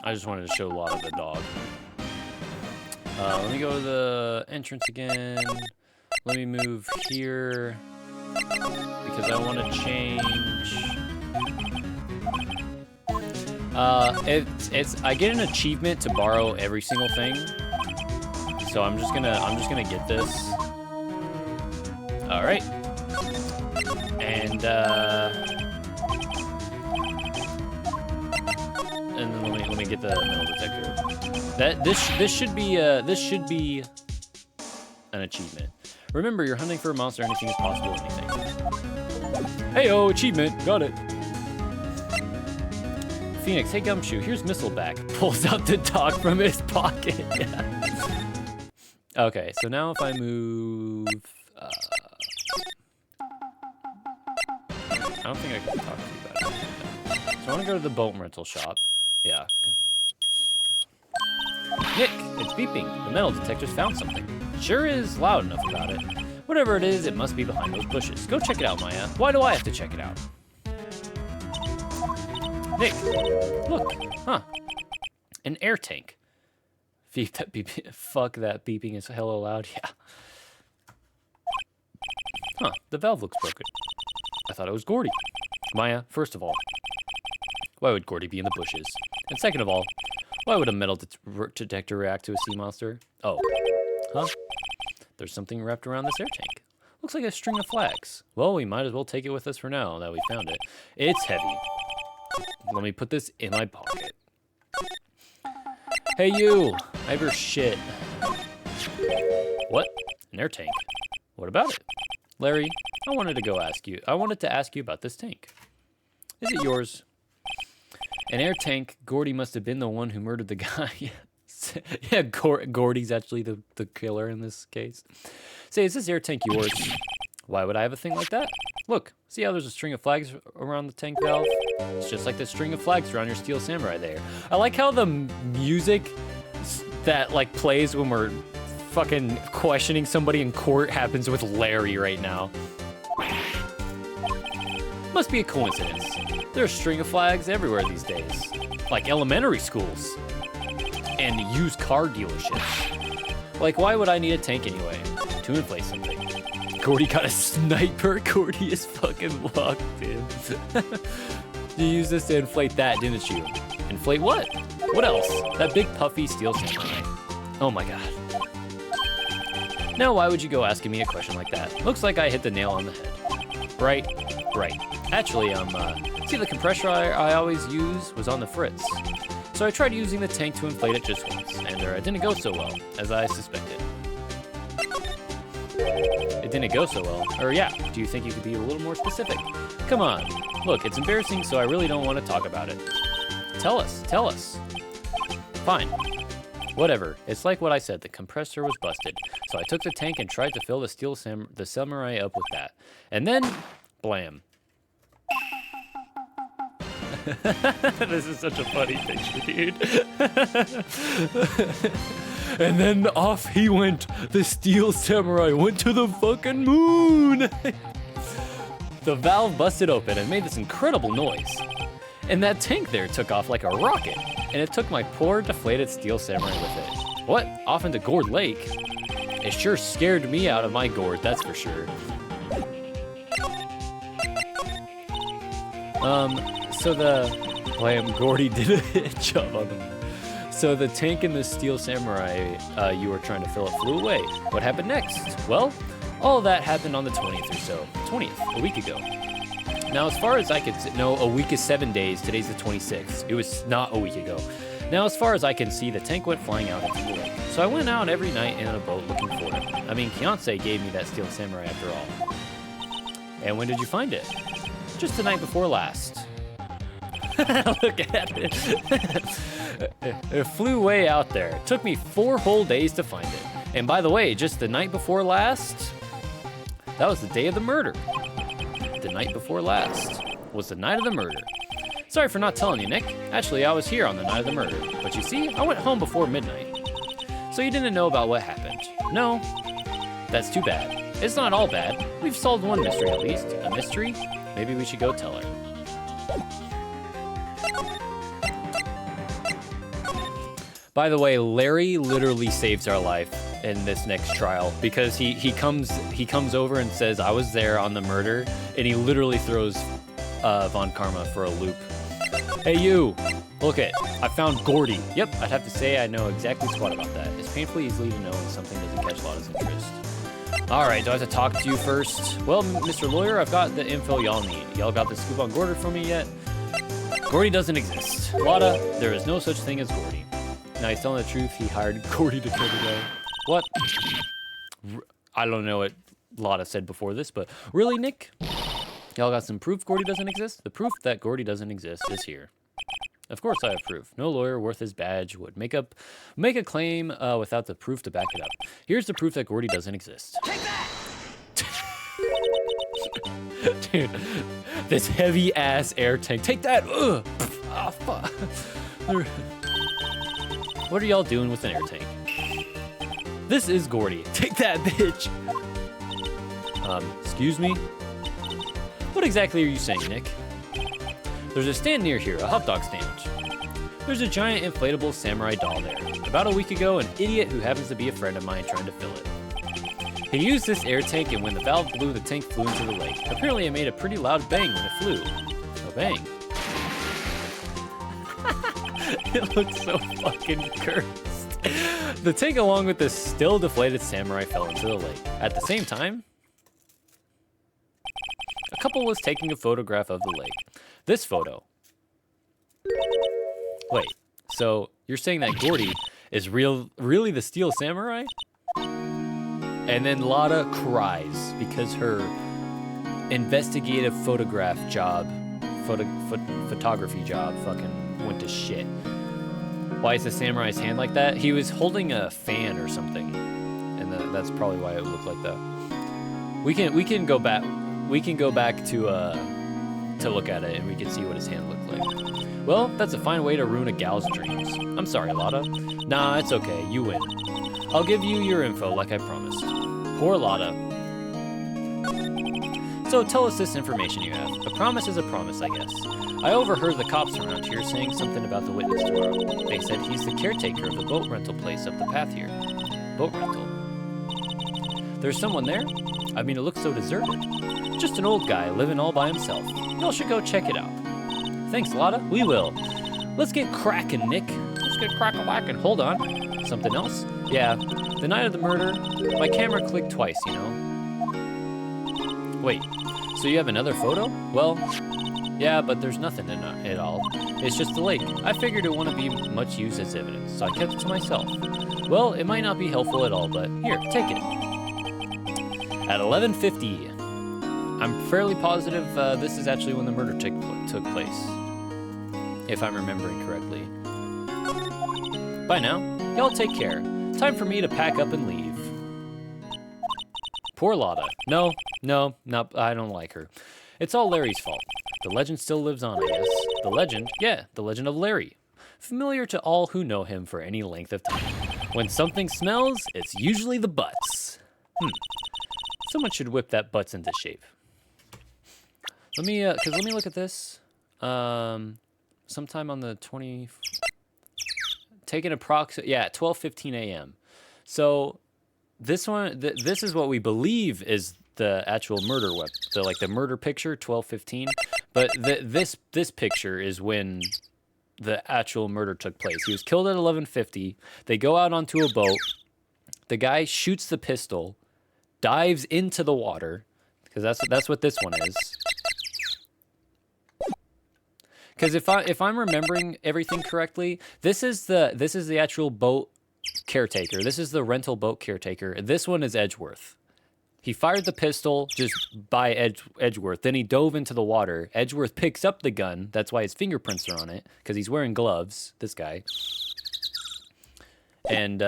I just wanted to show Lotta the dog. Let me go to the entrance again. Let me move here because I want to change. I get an achievement to borrow every single thing, so I'm just gonna get this. All right, and then let me get the metal detector. This should be an achievement. Remember, you're hunting for a monster. Anything is possible. Anything. Hey-oh, achievement. Got it. Phoenix, hey Gumshoe, here's Missile back. Pulls out the dog from his pocket. Yeah. Okay, so now if I move... I don't think I can talk to you about it. So I want to go to the boat rental shop. Yeah. Nick, it's beeping. The metal detector's found something. Sure is loud enough about it. Whatever it is, it must be behind those bushes. Go check it out, Maya. Why do I have to check it out? Nick, look, huh? An air tank. Beep that beep. Fuck that beeping is hella loud. Yeah. Huh, the valve looks broken. I thought it was Gordy. Maya, first of all, why would Gordy be in the bushes? And second of all, why would a metal detector react to a sea monster? Oh, huh? There's something wrapped around this air tank. Looks like a string of flags. Well, we might as well take it with us for now that we found it. It's heavy. Let me put this in my pocket. Hey, you! I have your shit. What? An air tank? What about it? Larry, I wanted to ask you about this tank. Is it yours? An air tank? Gordy must have been the one who murdered the guy. Yeah, Gordy's actually the killer in this case. Say, is this air tank yours? Why would I have a thing like that? Look, see how there's a string of flags around the tank valve? It's just like the string of flags around your steel samurai there. I like how the music that like plays when we're fucking questioning somebody in court happens with Larry right now. Must be a coincidence. There's a string of flags everywhere these days. Like elementary schools. And used car dealerships. Like, why would I need a tank anyway? To inflate something. Gordy got a sniper. Gordy is fucking locked in. You used this to inflate that, didn't you? Inflate what? What else? That big puffy steel samurai. Oh my god. Now why would you go asking me a question like that? Looks like I hit the nail on the head. Right? Right. Actually, see the compressor I always use was on the fritz. So I tried using the tank to inflate it just once, and it didn't go so well, as I suspected. It didn't go so well. Or yeah, do you think you could be a little more specific? Come on. Look, it's embarrassing, so I really don't want to talk about it. Tell us. Fine. Whatever. It's like what I said, the compressor was busted. So I took the tank and tried to fill the samurai up with that. And then, blam. This is such a funny picture, dude. And then off he went. The steel samurai went to the fucking moon. The valve busted open and made this incredible noise. And that tank there took off like a rocket. And it took my poor deflated steel samurai with it. What? Off into Gourd Lake? It sure scared me out of my gourd, that's for sure. So Gordy did a hit job on them. So the tank and the steel samurai you were trying to fill it flew away. What happened next? Well, all that happened on the 20th or so. 20th, a week ago. Now, as far as I could know, a week is 7 days. Today's the 26th. It was not a week ago. Now, as far as I can see, the tank went flying out into the lake. So I went out every night in a boat looking for it. I mean, Fiancé gave me that steel samurai after all. And when did you find it? Just the night before last. Look at it. It flew way out there. It took me 4 whole days to find it. And by the way, just the night before last, that was the day of the murder. The night before last was the night of the murder. Sorry for not telling you, Nick. Actually, I was here on the night of the murder. But you see, I went home before midnight. So you didn't know about what happened. No, that's too bad. It's not all bad. We've solved one mystery at least. A mystery? Maybe we should go tell her. By the way, Larry literally saves our life in this next trial because he comes over and says, I was there on the murder, and he literally throws Von Karma for a loop. Hey you, look it, I found Gordy. Yep, I'd have to say I know exactly squat about that. It's painfully easy to know when something doesn't catch Lotta's interest. Alright, do I have to talk to you first? Well, Mr. Lawyer, I've got the info y'all need. Y'all got the scoop on Gordy for me yet? Gordy doesn't exist. Lotta, there is no such thing as Gordy. Now he's telling the truth, he hired Gordy to kill the guy. What? I don't know what Lotta said before this, but really, Nick? Y'all got some proof Gordy doesn't exist? The proof that Gordy doesn't exist is here. Of course I have proof. No lawyer worth his badge would make a claim without the proof to back it up. Here's the proof that Gordy doesn't exist. Take that! Dude, this heavy-ass air tank. Take that! Ugh! Ah, fuck. What are y'all doing with an air tank? This is Gordy. Take that, bitch! Excuse me? What exactly are you saying, Nick? There's a stand near here, a hot dog stand. There's a giant inflatable samurai doll there. About a week ago, an idiot who happens to be a friend of mine trying to fill it. He used this air tank, and when the valve blew, the tank flew into the lake. Apparently, it made a pretty loud bang when it flew. A bang. It looks so fucking cursed. The tank, along with the still deflated samurai, fell into the lake. At the same time, a couple was taking a photograph of the lake. This photo. Wait, so you're saying that Gordy is really the steel samurai? And then Lotta cries because her investigative photography job fucking went to shit. Why is the samurai's hand like that? He was holding a fan or something, and that's probably why it looked like that. We can go back to look at it, and we can see what his hand looked like. Well, that's a fine way to ruin a gal's dreams. I'm sorry, Lotta. Nah, it's okay. You win. I'll give you your info like I promised. Poor Lotta. So tell us this information you have. A promise is a promise, I guess. I overheard the cops around here saying something about the witness tomorrow. They said he's the caretaker of the boat rental place up the path here. Boat rental. There's someone there? I mean, it looks so deserted. Just an old guy living all by himself. Y'all should go check it out. Thanks, Lotta. We will. Let's get cracking, Nick. Let's get crack-a-lackin'. Hold on. Something else? Yeah. The night of the murder, my camera clicked twice, you know? Wait. So you have another photo? Well, yeah, but there's nothing in it all. It's just the lake. I figured it wouldn't be much use as evidence, so I kept it to myself. Well, it might not be helpful at all, but here, take it. At 11:50. I'm fairly positive this is actually when the murder took place. If I'm remembering correctly. Bye now. Y'all take care. Time for me to pack up and leave. Poor Lotta. No, I don't like her. It's all Larry's fault. The legend still lives on, I guess. The legend? Yeah, the legend of Larry. Familiar to all who know him for any length of time. When something smells, it's usually the butts. Someone should whip that butts into shape. Let me look at this. Sometime on the 20... Take an approximate... Yeah, 12:15 a.m. So, this one... this is what we believe is the actual murder weapon. The murder picture, 12:15. But this picture is when the actual murder took place. He was killed at 11:50. They go out onto a boat. The guy shoots the pistol, dives into the water, because that's what this one is. Because if I'm remembering everything correctly, this is the actual boat caretaker. This is the rental boat caretaker. This one is Edgeworth. He fired the pistol just by Edgeworth. Then he dove into the water. Edgeworth picks up the gun. That's why his fingerprints are on it, because he's wearing gloves, this guy. And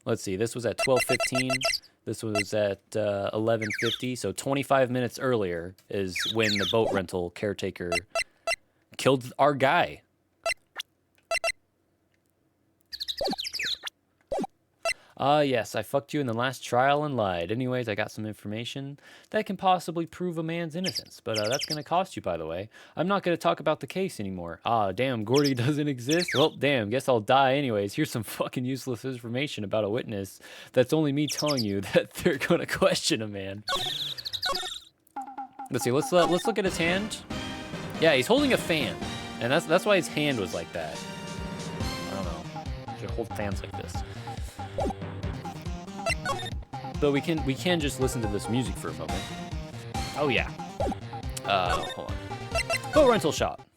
let's see, this was at 12:15. This was at 11:50. So 25 minutes earlier is when the boat rental caretaker killed our guy. Yes, I fucked you in the last trial and lied. Anyways, I got some information that can possibly prove a man's innocence, but that's gonna cost you, by the way. I'm not gonna talk about the case anymore. Damn, Gordy doesn't exist? Well, damn, guess I'll die anyways. Here's some fucking useless information about a witness that's only me telling you that they're gonna question a man. Let's see, let's look at his hand. Yeah, he's holding a fan, and that's why his hand was like that. I don't know. You should hold fans like this. But we can just listen to this music for a moment. Oh yeah. Hold on. Boat rental shop.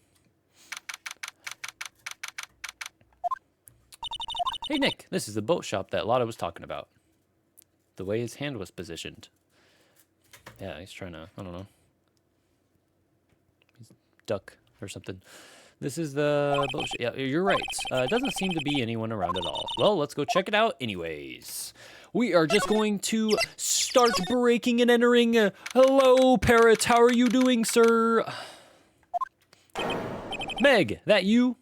Hey Nick, this is the boat shop that Lotta was talking about. The way his hand was positioned. Yeah, he's trying to, I don't know. He's duck or something. This is the boat shop. Yeah, you're right. It doesn't seem to be anyone around at all. Well, let's go check it out anyways. We are just going to start breaking and entering. Hello, Parrot. How are you doing, sir? Meg, that you?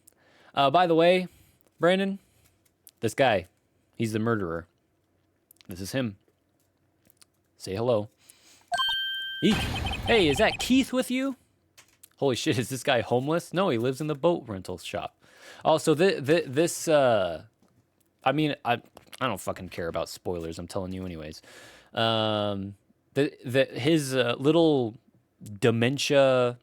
By the way, Brandon, this guy, he's the murderer. This is him. Say hello. Eek. Hey, is that Keith with you? Holy shit, is this guy homeless? No, he lives in the boat rental shop. Also, this I mean, I don't fucking care about spoilers. I'm telling you anyways. His little dementia,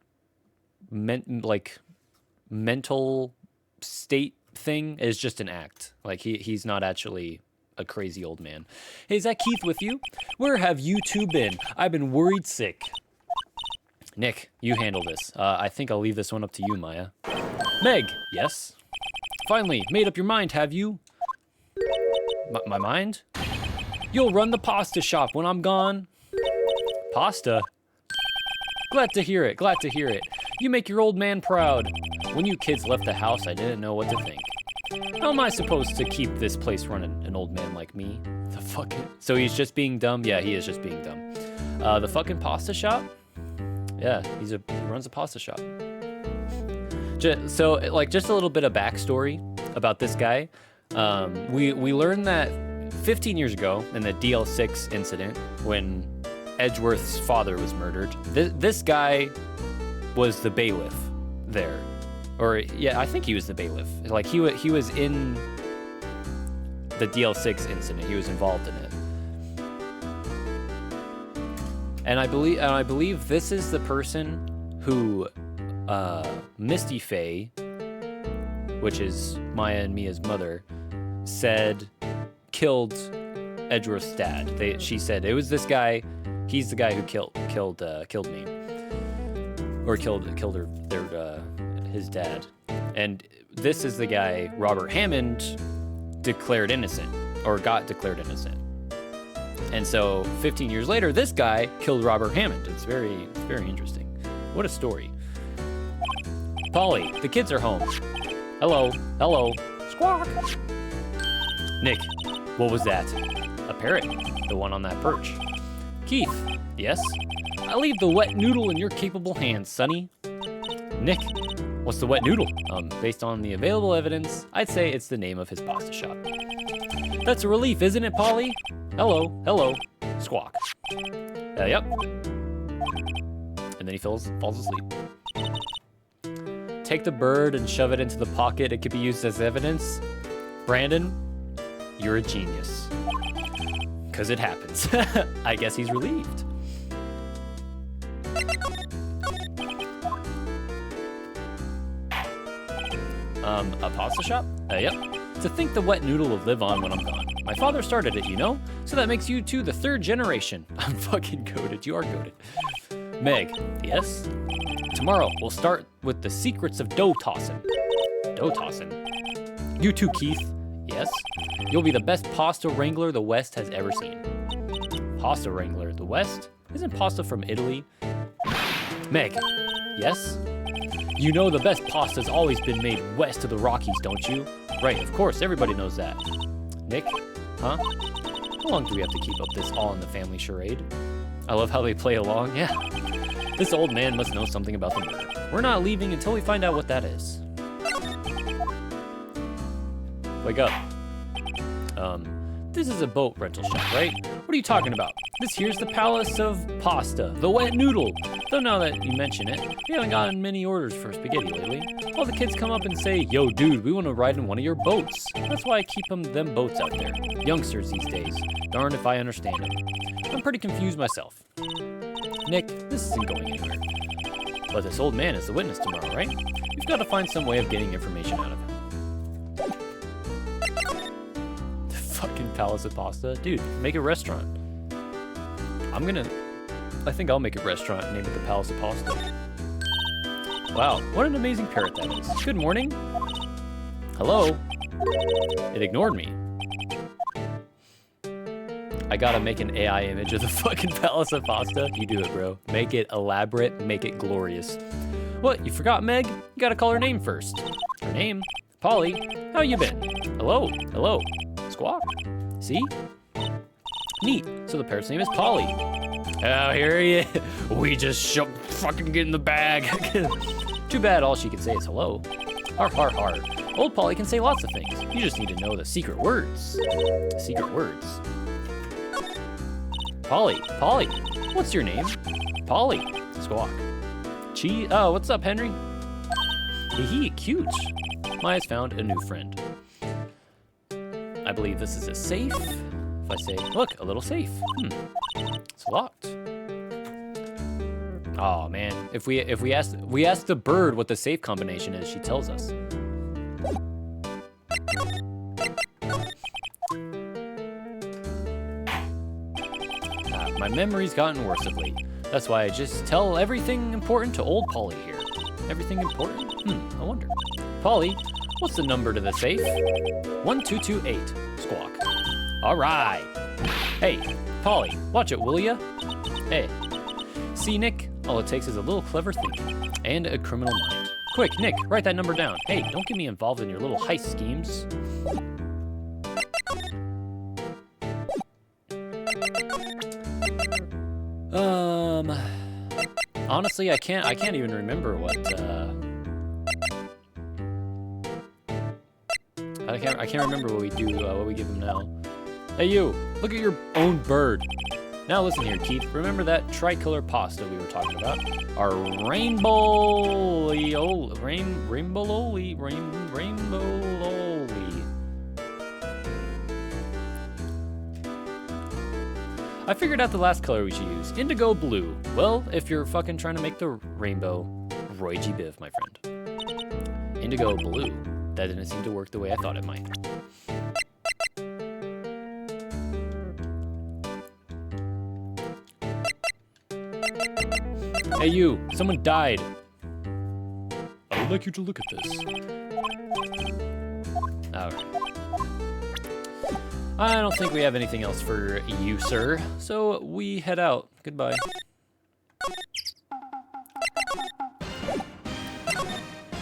mental state thing is just an act. Like he's not actually a crazy old man. Hey, is that Keith with you? Where have you two been? I've been worried sick. Nick, you handle this. I think I'll leave this one up to you, Maya. Meg, yes? Finally, made up your mind, have you? My mind? You'll run the pasta shop when I'm gone. Pasta? Glad to hear it, glad to hear it. You make your old man proud. When you kids left the house, I didn't know what to think. How am I supposed to keep this place running, an old man like me? The fucking... So he's just being dumb? Yeah, he is just being dumb. The fucking pasta shop? Yeah, he runs a pasta shop. So, like, just a little bit of backstory about this guy. We learned that 15 years ago in the DL6 incident, when Edgeworth's father was murdered, this guy was the bailiff there. Or, yeah, I think he was the bailiff. Like, he was in the DL6 incident. He was involved in it. And I believe this is the person who Misty Faye, which is Maya and Mia's mother, said killed Edgeworth's dad. She said it was this guy. He's the guy who killed me, or killed his dad. And this is the guy Robert Hammond declared innocent, or got declared innocent. And so 15 years later, this guy killed Robert Hammond. It's very interesting. What a story. Polly, the kids are home. Hello, hello. Squawk. Nick, what was that? A parrot, the one on that perch. Keith, yes? I leave the wet noodle in your capable hands, Sonny. Nick, what's the wet noodle? Based on the available evidence, I'd say it's the name of his pasta shop. That's a relief, isn't it, Polly? Hello, hello. Squawk. Yep. And then he falls asleep. Take the bird and shove it into the pocket. It could be used as evidence. Brandon, you're a genius. Because it happens. I guess he's relieved. A pasta shop? Yep. To think the wet noodle will live on when I'm gone. My father started it, you know? So that makes you two the third generation. I'm fucking goated. You are goated. Meg, yes? Tomorrow, we'll start with the secrets of dough tossing. Dough tossing? You too, Keith. Yes? You'll be the best pasta wrangler the West has ever seen. Pasta wrangler, the West? Isn't pasta from Italy? Meg, yes? You know the best pasta's always been made west of the Rockies, don't you? Right, of course, everybody knows that. Nick? Huh? How long do we have to keep up this all-in-the-family charade? I love how they play along, yeah. This old man must know something about the murder. We're not leaving until we find out what that is. Wake up. This is a boat rental shop, right? What are you talking about? This here's the Palace of Pasta, the wet noodle. Though now that you mention it, we haven't gotten many orders for spaghetti lately. All the kids come up and say, yo dude, we want to ride in one of your boats. That's why I keep them boats out there. Youngsters these days. Darned if I understand it. I'm pretty confused myself. Nick, this isn't going anywhere. But this old man is the witness tomorrow, right? We've got to find some way of getting information out of him. The fucking Palace of Pasta? Dude, make a restaurant. I think I'll make a restaurant and name it the Palace of Pasta. Wow, what an amazing parrot that is. Good morning. Hello. It ignored me. I gotta make an AI image of the fucking Palace of Pasta. You do it, bro. Make it elaborate, make it glorious. What, you forgot Meg? You gotta call her name first. Her name? Polly. How you been? Hello, hello. Squawk. See? Neat. So the parrot's name is Polly. Oh, here he is. We just fucking get in the bag. Too bad all she can say is hello. Har, har, har. Old Polly can say lots of things. You just need to know the secret words. Secret words. Polly, Polly. What's your name? Polly. Squawk. Oh, what's up, Henry? Hee, cute. Maya's found a new friend. I believe this is a safe. If I say, look, a little safe. It's locked. Oh man, if we ask the bird what the safe combination is, she tells us. My memory's gotten worse of late. That's why I just tell everything important to old Polly here. Everything important? I wonder. Polly, what's the number to the safe? 1228. Squawk. All right. Hey, Polly, watch it, will ya? Hey. See, Nick, all it takes is a little clever thinking and a criminal mind. Quick, Nick, write that number down. Hey, don't get me involved in your little heist schemes. Honestly, I can't even remember what, I can't remember what we do, what we give him now. Hey you, look at your own bird. Now listen here, Keith, remember that tricolor pasta we were talking about? Our rainbow I figured out the last color we should use. Indigo blue. Well, if you're fucking trying to make the rainbow, Roy G. Biv, my friend. Indigo blue. That didn't seem to work the way I thought it might. Hey you, someone died. I would like you to look at this. Alright. I don't think we have anything else for you, sir. So we head out. Goodbye.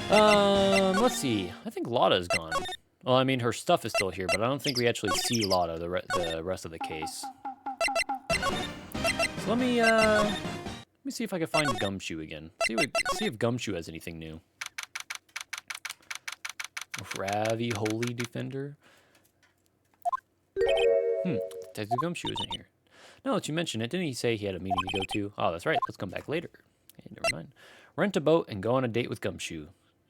Let's see. I think Lotta's gone. Well, I mean, her stuff is still here, but I don't think we actually see Lotta the rest of the case. So let me see if I can find Gumshoe again. See if Gumshoe has anything new. Ravi Holy Defender. Detective Gumshoe isn't here. Now that you mention it, didn't he say he had a meeting to go to? Oh, that's right. Let's come back later. Okay, never mind. Rent a boat and go on a date with Gumshoe.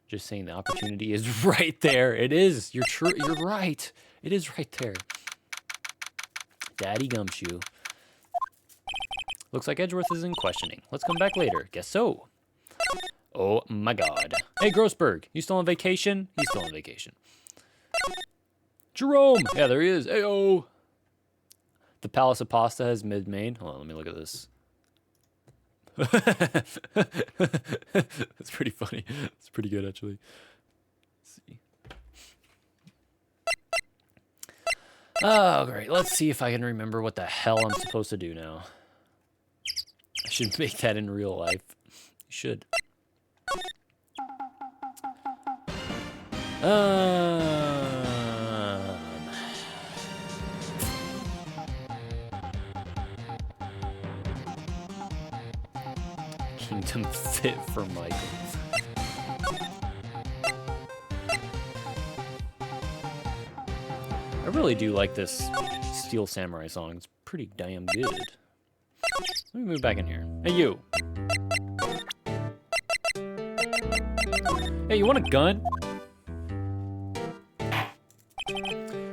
Just saying the opportunity is right there. It is. You're true. You're right. It is right there. Daddy Gumshoe. Looks like Edgeworth is in questioning. Let's come back later. Guess so. Oh my god. Hey, Grossberg. You still on vacation? He's still on vacation. Jerome! Yeah, there he is. Ayo! The Palace of Pasta has mid-main. Hold on, let me look at this. That's pretty funny. It's pretty good, actually. Let's see. Oh, great. Let's see if I can remember what the hell I'm supposed to do now. I should make that in real life. You should. Kingdom fit for Michael. I really do like this Steel Samurai song. It's pretty damn good. Let me move back in here. Hey, you. Hey, you want a gun?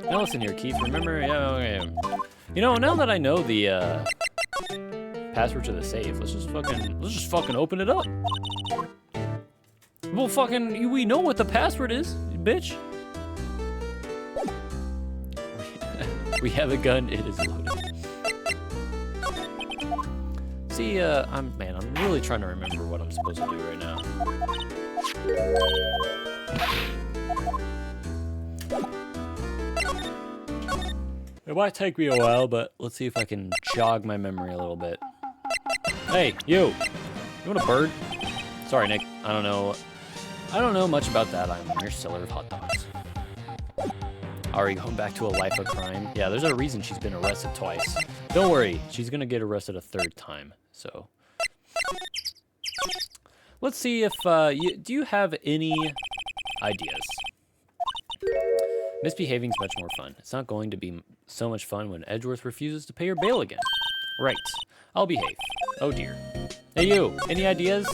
Now listen here, Keith. Remember? Yeah, okay. You know, now that I know the password to the safe, let's just fucking open it up. Well, fucking, we know what the password is, bitch. We have a gun. It is loaded. See, I'm really trying to remember what I'm supposed to do right now. It might take me a while, but let's see if I can jog my memory a little bit. Hey, you! You want a bird? Sorry, Nick. I don't know much about that. I'm a mere seller of hot dogs. Are you going back to a life of crime? Yeah, there's a reason she's been arrested twice. Don't worry, she's gonna get arrested a third time. So, let's see if do you have any ideas? Misbehaving's much more fun. It's not going to be so much fun when Edgeworth refuses to pay her bail again. Right. I'll behave. Oh dear. Hey you, any ideas?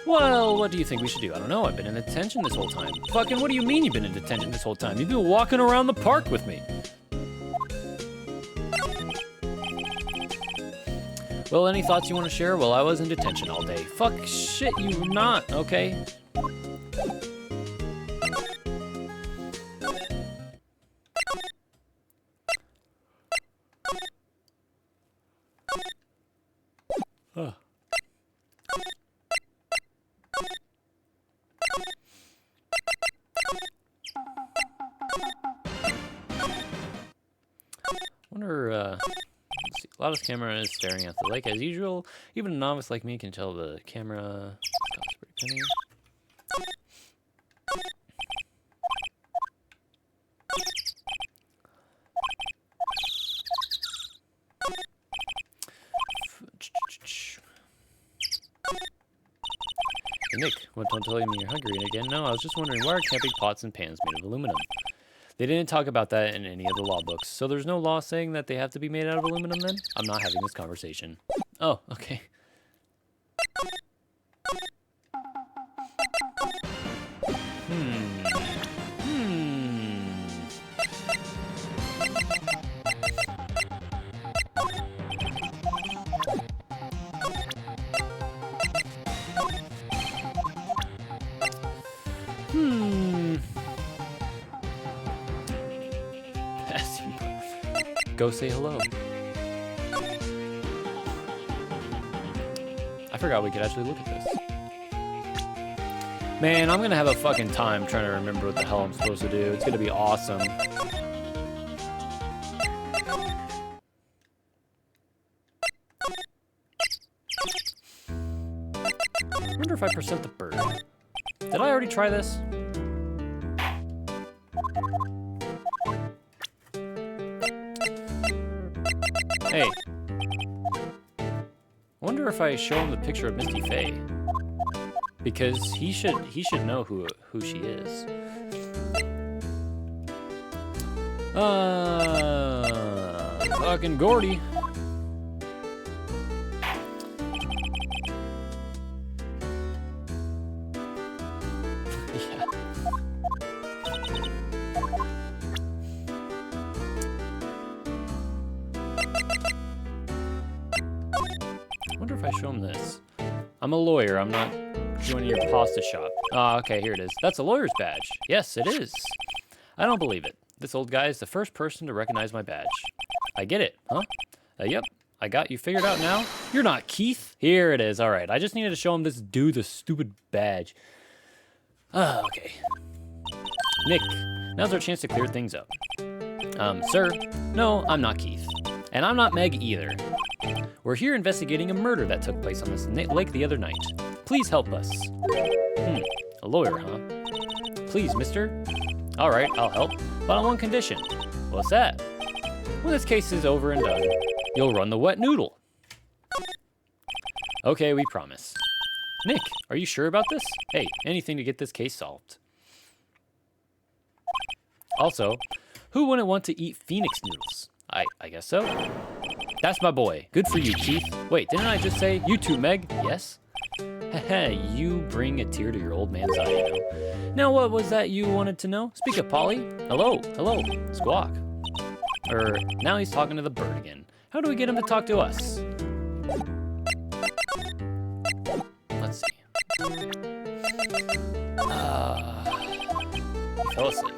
Well, what do you think we should do? I don't know. I've been in detention this whole time. Fucking what do you mean you've been in detention this whole time? You've been walking around the park with me. Well, any thoughts you want to share? Well, I was in detention all day. Fuck shit, you not, okay? Huh. Wonder, let's see. Lotta's camera is staring at the lake as usual. Even a novice like me can tell the camera costs a pretty penny. Hey Nick, what don't tell me you're hungry again? No, I was just wondering, why are camping pots and pans made of aluminum? They didn't talk about that in any of the law books, so there's no law saying that they have to be made out of aluminum then? I'm not having this conversation. Oh, okay. Go say hello. I forgot we could actually look at this. Man, I'm gonna have a fucking time trying to remember what the hell I'm supposed to do. It's gonna be awesome. I wonder if I percent the bird. Did I already try this? Hey. I wonder if I show him the picture of Misty Faye. Because he should know who she is. Fucking Gordy. Show him this. I'm a lawyer. I'm not joining your pasta shop. Ah, okay, here it is. That's a lawyer's badge. Yes, it is. I don't believe it. This old guy is the first person to recognize my badge. I get it, huh? Yep. I got you figured out now. You're not Keith. Here it is. All right. I just needed to show him this dude the stupid badge. Ah, okay. Nick, now's our chance to clear things up. Sir, no, I'm not Keith. And I'm not Meg either. We're here investigating a murder that took place on this lake the other night. Please help us. A lawyer, huh? Please, mister. All right, I'll help, but on one condition. What's that? When this case is over and done, you'll run the wet noodle. Okay, we promise. Nick, are you sure about this? Hey, anything to get this case solved. Also, who wouldn't want to eat Phoenix noodles? I guess so. That's my boy. Good for you, Keith. Wait, didn't I just say you too, Meg? Yes? Heh, you bring a tear to your old man's eye, you know. Now, what was that you wanted to know? Speak up, Polly. Hello, squawk. Now he's talking to the bird again. How do we get him to talk to us? Let's see. He fell asleep.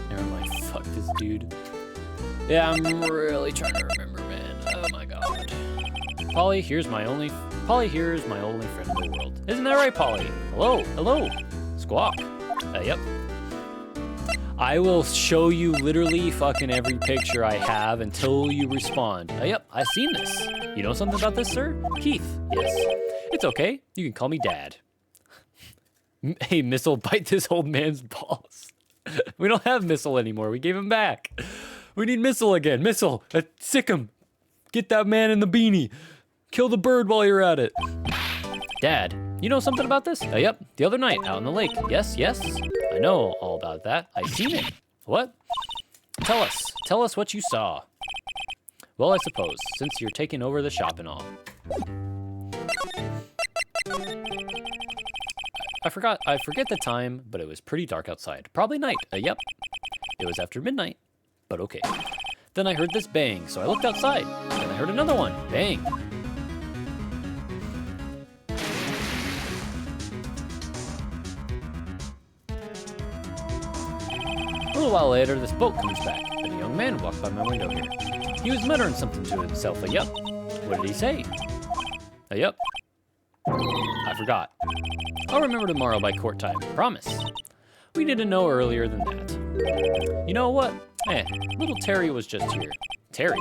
Never mind, fuck this dude. Yeah, I'm really trying to remember, man. Oh my god. Polly, here's my only friend in the world. Isn't that right, Polly? Hello. Squawk. Yep. I will show you literally fucking every picture I have until you respond. Yep, I've seen this. You know something about this, sir? Keith. Yes. It's okay. You can call me Dad. Hey, Missile, bite this old man's balls. We don't have Missile anymore. We gave him back. We need Missile again. Missile, sick him. Get that man in the beanie. Kill the bird while you're at it. Dad, you know something about this? Yep, the other night out in the lake. Yes. I know all about that. I seen it. What? Tell us what you saw. Well, I suppose, since you're taking over the shop and all. I forget the time, but it was pretty dark outside. Probably night. Yep. It was after midnight, but okay. Then I heard this bang, so I looked outside. Then I heard another one. Bang. A little while later, this boat comes back, and a young man walked by my window here. He was muttering something to himself. Yup. What did he say? Yup. I forgot. I'll remember tomorrow by court time. Promise. We didn't know earlier than that. You know what? Little Terry was just here. Terry?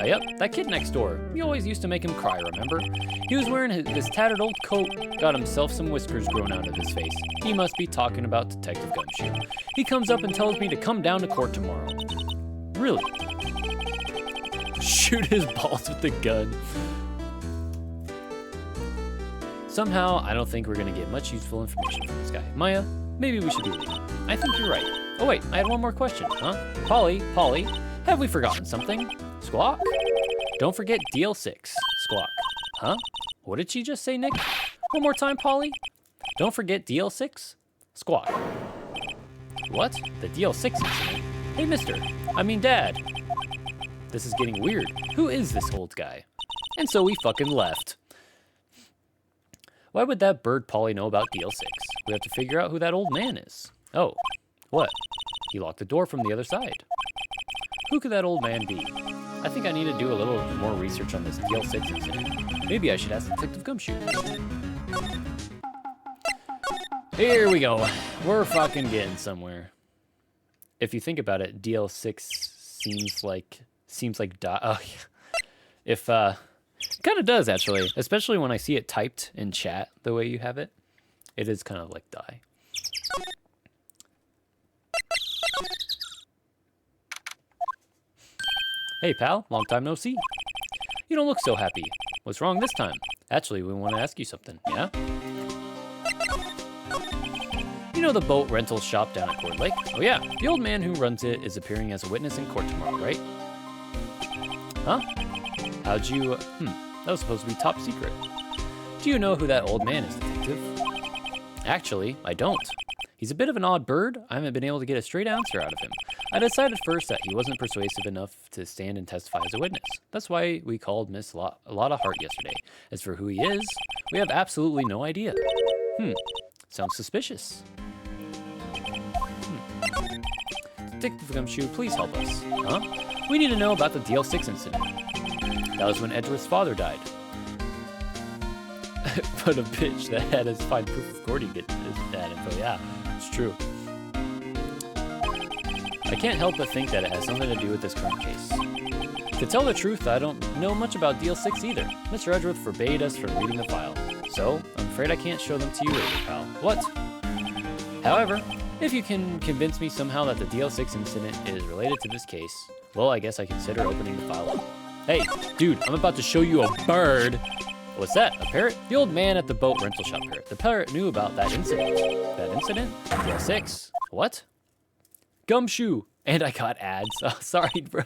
Yep, that kid next door. We always used to make him cry, remember? He was wearing this tattered old coat, got himself some whiskers grown out of his face. He must be talking about Detective Gumshoe. He comes up and tells me to come down to court tomorrow. Really? Shoot his balls with the gun. Somehow, I don't think we're gonna get much useful information from this guy. Maya, maybe we should be leaving. I think you're right. Oh wait, I had one more question, huh? Polly, have we forgotten something? Squawk? Don't forget DL6. Squawk. Huh? What did she just say, Nick? One more time, Polly? Don't forget DL6? Squawk. What? The DL6 incident? Hey, Dad. This is getting weird. Who is this old guy? And so we fucking left. Why would that bird Polly know about DL6? We have to figure out who that old man is. Oh, what? He locked the door from the other side. Who could that old man be? I think I need to do a little more research on this DL6 incident. Maybe I should ask Detective Gumshoe. Here we go. We're fucking getting somewhere. If you think about it, DL6 seems like oh yeah. If it kind of does actually, especially when I see it typed in chat the way you have it. It is kind of like die. Hey pal, long time no see. You don't look so happy. What's wrong this time? Actually, we want to ask you something, yeah? You know the boat rental shop down at Court Lake? Oh yeah, the old man who runs it is appearing as a witness in court tomorrow, right? Huh? How'd you, that was supposed to be top secret. Do you know who that old man is, Detective? Actually, I don't. He's a bit of an odd bird. I haven't been able to get a straight answer out of him. I decided first that he wasn't persuasive enough to stand and testify as a witness. That's why we called Miss Lotta Hart yesterday. As for who he is, we have absolutely no idea. Sounds suspicious. Detective Gumshoe, please help us. Huh? We need to know about the DL6 incident. That was when Edgeworth's father died. But a bitch that had us find proof of Gordy get that info. Yeah, it's true. I can't help but think that it has something to do with this current case. To tell the truth, I don't know much about DL6 either. Mr. Edgeworth forbade us from reading the file. So, I'm afraid I can't show them to you later, pal. What? However, if you can convince me somehow that the DL6 incident is related to this case, well, I guess I consider opening the file up. Hey, dude, I'm about to show you a bird. What's that? A parrot? The old man at the boat rental shop parrot. The parrot knew about that incident. That incident? DL6. What? Gumshoe. And I got ads. Oh, sorry, bro.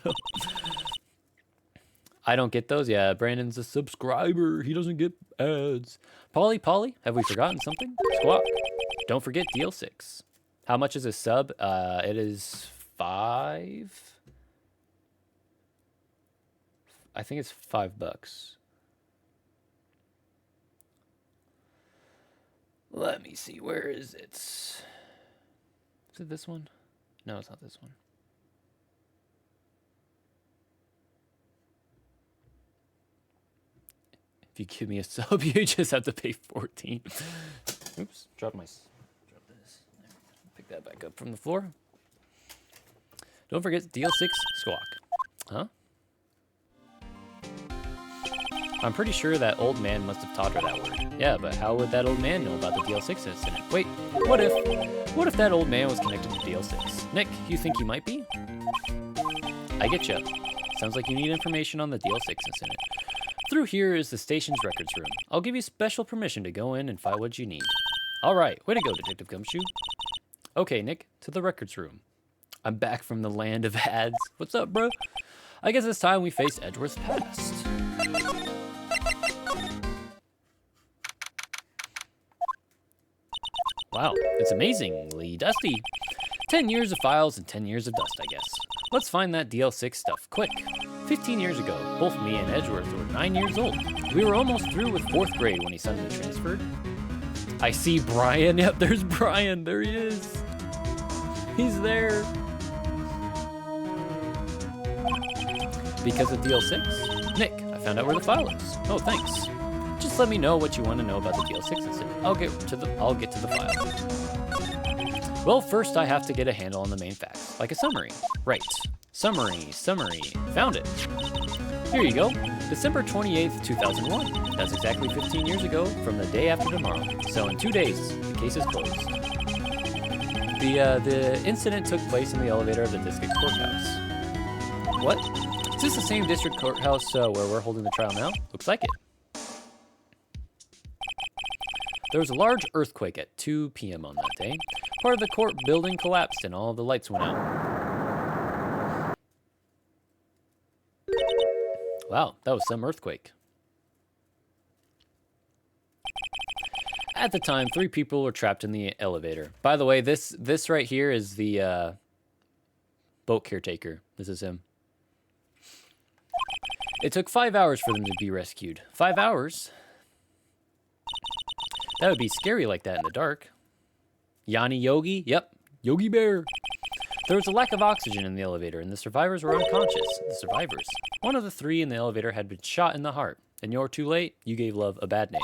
I don't get those. Yeah, Brandon's a subscriber. He doesn't get ads. Polly, have we forgotten something? Squawk. Don't forget DL6. How much is a sub? It is 5. I think it's $5. Let me see. Where is it? Is it this one? No, it's not this one. If you give me a sub, you just have to pay 14. Oops, drop this. Pick that back up from the floor. Don't forget DL6 Squawk. Huh? I'm pretty sure that old man must have taught her that word. Yeah, but how would that old man know about the DL6 incident? Wait, what if that old man was connected to DL6? Nick, you think he might be? I get you. Sounds like you need information on the DL6 incident. Through here is the station's records room. I'll give you special permission to go in and find what you need. All right, way to go, Detective Gumshoe. Okay, Nick, to the records room. I'm back from the land of ads. What's up, bro? I guess it's time we face Edgeworth's past. Wow, it's amazingly dusty. 10 years of files and 10 years of dust, I guess. Let's find that DL6 stuff, quick. 15 years ago, both me and Edgeworth were 9 years old. We were almost through with 4th grade when he suddenly transferred. I see Brian. Yep, there's Brian. There he is. He's there. Because of DL6? Nick, I found out where the file is. Oh, thanks. Just let me know what you want to know about the DL6 incident. I'll get to the file. Well, first I have to get a handle on the main facts, like a summary. Right. Summary. Found it. Here you go. December 28th, 2001. That's exactly 15 years ago from the day after tomorrow. So in 2 days, the case is closed. The incident took place in the elevator of the district courthouse. What? Is this the same district courthouse where we're holding the trial now? Looks like it. There was a large earthquake at 2 p.m. on that day. Part of the court building collapsed and all of the lights went out. Wow, that was some earthquake. At the time, 3 people were trapped in the elevator. By the way, this right here is the boat caretaker. This is him. It took 5 hours for them to be rescued. 5 hours? That would be scary like that in the dark. Yanni Yogi? Yep, Yogi Bear. There was a lack of oxygen in the elevator, and the survivors were unconscious. The survivors. One of the 3 in the elevator had been shot in the heart. And you're too late. You gave love a bad name.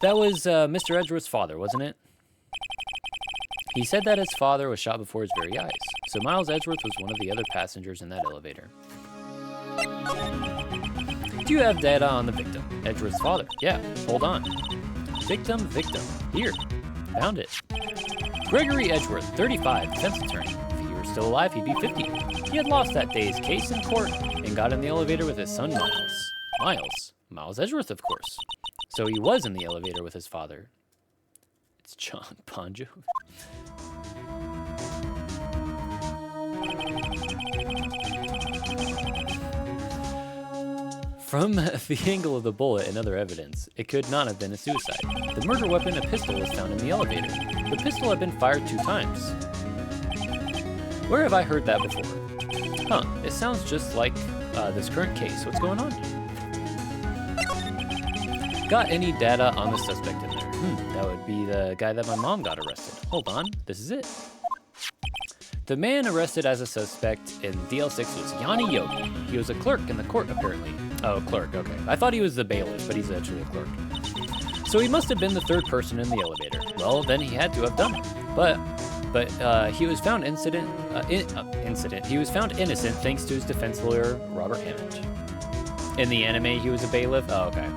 That was Mr. Edgeworth's father, wasn't it? He said that his father was shot before his very eyes. So Miles Edgeworth was one of the other passengers in that elevator. Do you have data on the victim? Edgeworth's father. Yeah, hold on. Victim. Here. Found it. Gregory Edgeworth, 35, defense attorney. If he were still alive, he'd be 50. He had lost that day's case in court and got in the elevator with his son, Miles. Miles Edgeworth, of course. So he was in the elevator with his father. It's John Bon Jovi. From the angle of the bullet and other evidence, it could not have been a suicide. The murder weapon, a pistol, was found in the elevator. The pistol had been fired 2 times. Where have I heard that before? Huh, it sounds just like this current case. What's going on? Got any data on the suspect in there? That would be the guy that my mom got arrested. Hold on, this is it. The man arrested as a suspect in DL6 was Yanni Yogi. He was a clerk in the court, apparently. Oh, clerk, okay. I thought he was the bailiff, but he's actually a clerk. So he must have been the 3rd person in the elevator. Well, then he had to have done it. But he was found He was found innocent thanks to his defense lawyer, Robert Hammond. In the anime, he was a bailiff? Oh, okay.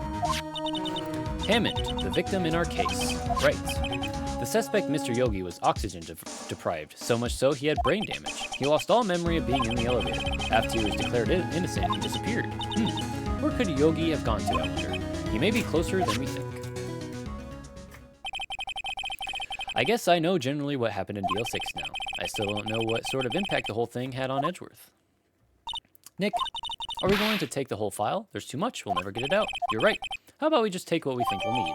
Hammond, the victim in our case. Right. The suspect, Mr. Yogi, was oxygen deprived, so much so he had brain damage. He lost all memory of being in the elevator. After he was declared innocent, he disappeared. Where could Yogi have gone to, I wonder? He may be closer than we think. I guess I know generally what happened in DL6 now. I still don't know what sort of impact the whole thing had on Edgeworth. Nick, are we going to take the whole file? There's too much, we'll never get it out. You're right. How about we just take what we think we'll need?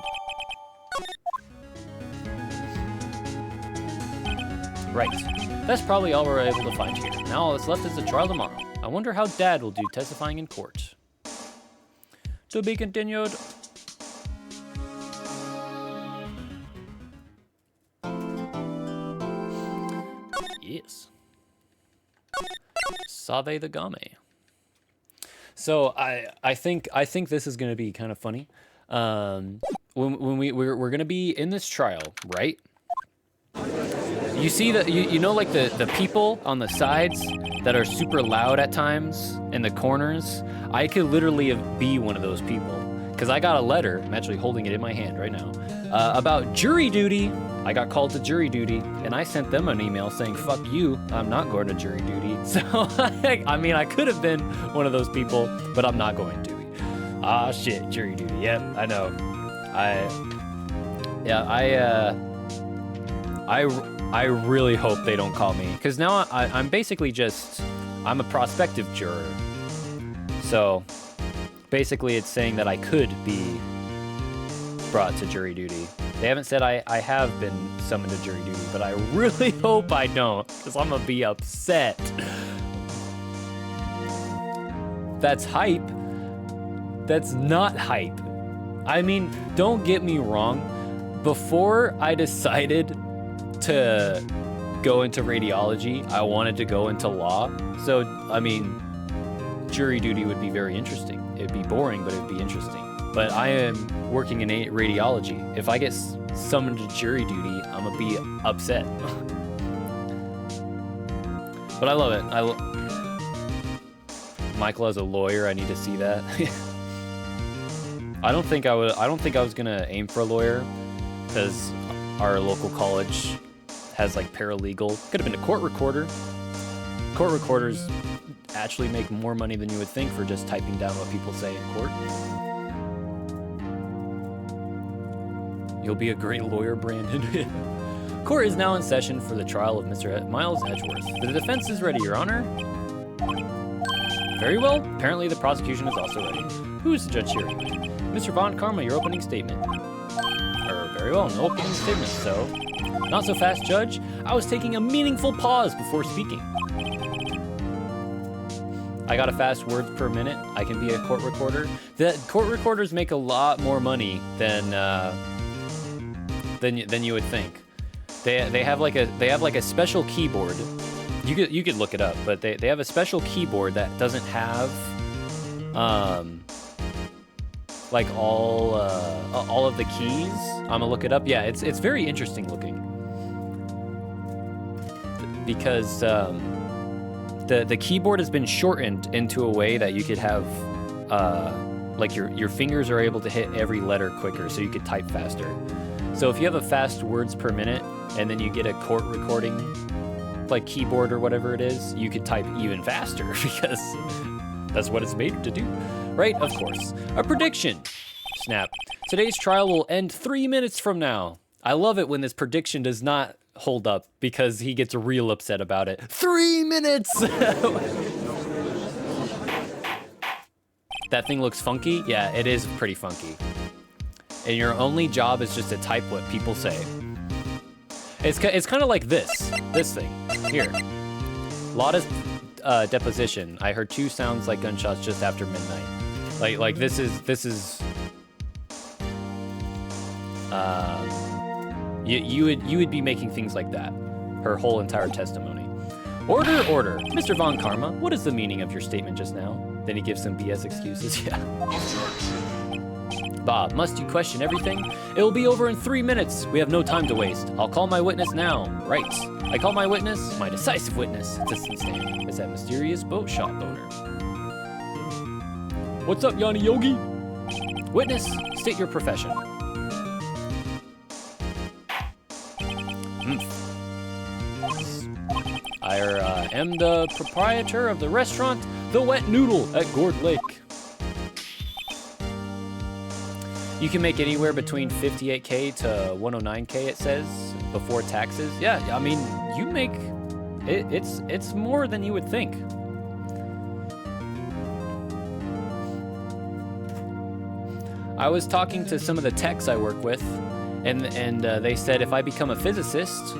Right. That's probably all we're able to find here. Now all that's left is the trial tomorrow. I wonder how Dad will do testifying in court. To be continued. Yes. Save the game. So I think this is gonna be kind of funny. When we're gonna be in this trial, right? You see that you know, like the people on the sides that are super loud at times in the corners. I could literally be one of those people because I got a letter. I'm actually holding it in my hand right now about jury duty. I got called to jury duty, and I sent them an email saying, "Fuck you, I'm not going to jury duty." So I mean, I could have been one of those people, but I'm not going to. Ah, shit, jury duty. Yep, I know. I really hope they don't call me, because now I'm basically I'm a prospective juror. So basically it's saying that I could be brought to jury duty They haven't said I have been summoned to jury duty, but I really hope I don't, because I'm gonna be upset. That's hype. That's not hype. I mean, don't get me wrong. Before I decided to go into radiology, I wanted to go into law. So, I mean, jury duty would be very interesting. It'd be boring, but it'd be interesting. But I am working in radiology. If I get summoned to jury duty, I'm gonna be upset. But I love it. Michael as a lawyer, I need to see that. I don't think I was gonna aim for a lawyer, because our local college has like paralegal. Could have been a court recorder. Court recorders actually make more money than you would think for just typing down what people say in court. You'll be a great lawyer, Brandon. Court is now in session for the trial of Mr. Miles Edgeworth. The defense is ready, Your Honor. Very well. Apparently the prosecution is also ready. Who is the judge here? Mr. Von Karma, your opening statement. Very well, no opening statement, so. Not so fast, Judge. I was taking a meaningful pause before speaking. I got a fast words per minute. I can be a court recorder. The court recorders make a lot more money than you would think. They have like a special keyboard. You could look it up, but they have a special keyboard that doesn't have like all of the keys. I'm gonna look it up. Yeah, it's very interesting looking because the keyboard has been shortened into a way that you could have like your fingers are able to hit every letter quicker, so you could type faster. So if you have a fast words per minute and then you get a court recording like keyboard or whatever it is, you could type even faster because that's what it's made to do. Right? Of course. A prediction. Snap. Today's trial will end 3 minutes from now. I love it when this prediction does not hold up because he gets real upset about it. 3 minutes! That thing looks funky? Yeah, it is pretty funky. And your only job is just to type what people say. It's kind of like this thing, here. Lotta's deposition. I heard 2 sounds like gunshots just after midnight. Like this is you would be making things like that. Her whole entire testimony. Order. Mr. Von Karma, what is the meaning of your statement just now? Then he gives some BS excuses. Yeah. Bob, must you question everything? It will be over in 3 minutes. We have no time to waste. I'll call my witness now. Right. I call my witness, my decisive witness. Assistant stand. Is that mysterious boat shop owner. What's up, Yanni Yogi? Witness, state your profession. I am the proprietor of the restaurant, The Wet Noodle at Gourd Lake. You can make anywhere between 58K to 109K, it says, before taxes. Yeah, I mean, you make it's more than you would think. I was talking to some of the techs I work with, and they said if I become a physicist,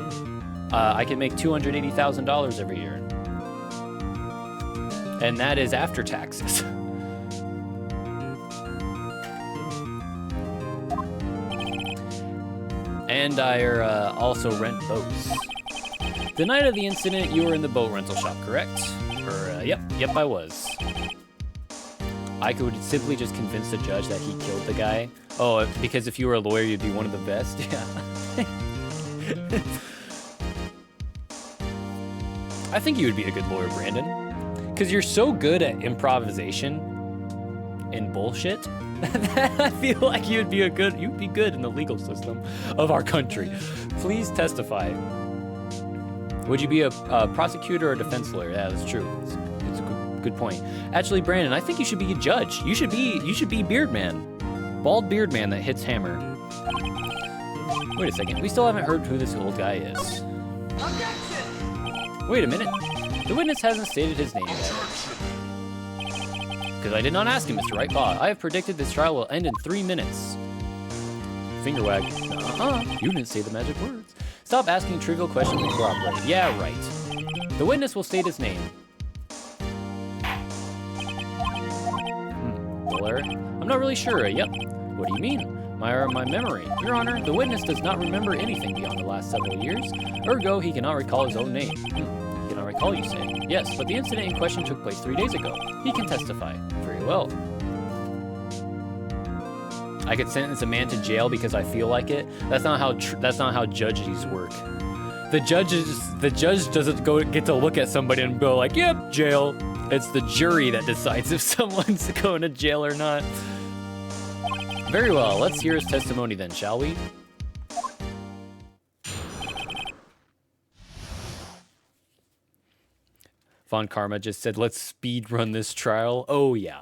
I can make $280,000 every year. And that is after taxes. And I also rent boats. The night of the incident, you were in the boat rental shop, correct? Yep, I was. I could simply just convince the judge that he killed the guy. Oh, because if you were a lawyer, you'd be one of the best? Yeah. I think you would be a good lawyer, Brandon. Because you're so good at improvisation and bullshit. I feel like you'd be good in the legal system of our country. Please testify. Would you be a prosecutor or a defense lawyer? Yeah, that's true. It's a good point. Actually, Brandon, I think you should be a judge. You should be Beard Man. Bald Beard Man that hits hammer. Wait a second. We still haven't heard who this old guy is. Objection! Wait a minute. The witness hasn't stated his name yet. Because I did not ask him, Mr. Wright. I have predicted this trial will end in 3 minutes. finger wag. You didn't say the magic words. Stop asking trivial questions and cooperate. Yeah, right. The witness will state his name. Blair? I'm not really sure. Yep. What do you mean? My memory. Your Honor, the witness does not remember anything beyond the last several years. Ergo, he cannot recall his own name. He cannot recall, you say? Yes, but the incident in question took place 3 days ago. He can testify. Very well. I could sentence a man to jail because I feel like it. That's not how judges work. The judge doesn't get to look at somebody and go like, "Yep, jail." It's the jury that decides if someone's going to jail or not. Very well. Let's hear his testimony then, shall we? Von Karma just said, "Let's speed run this trial." Oh yeah.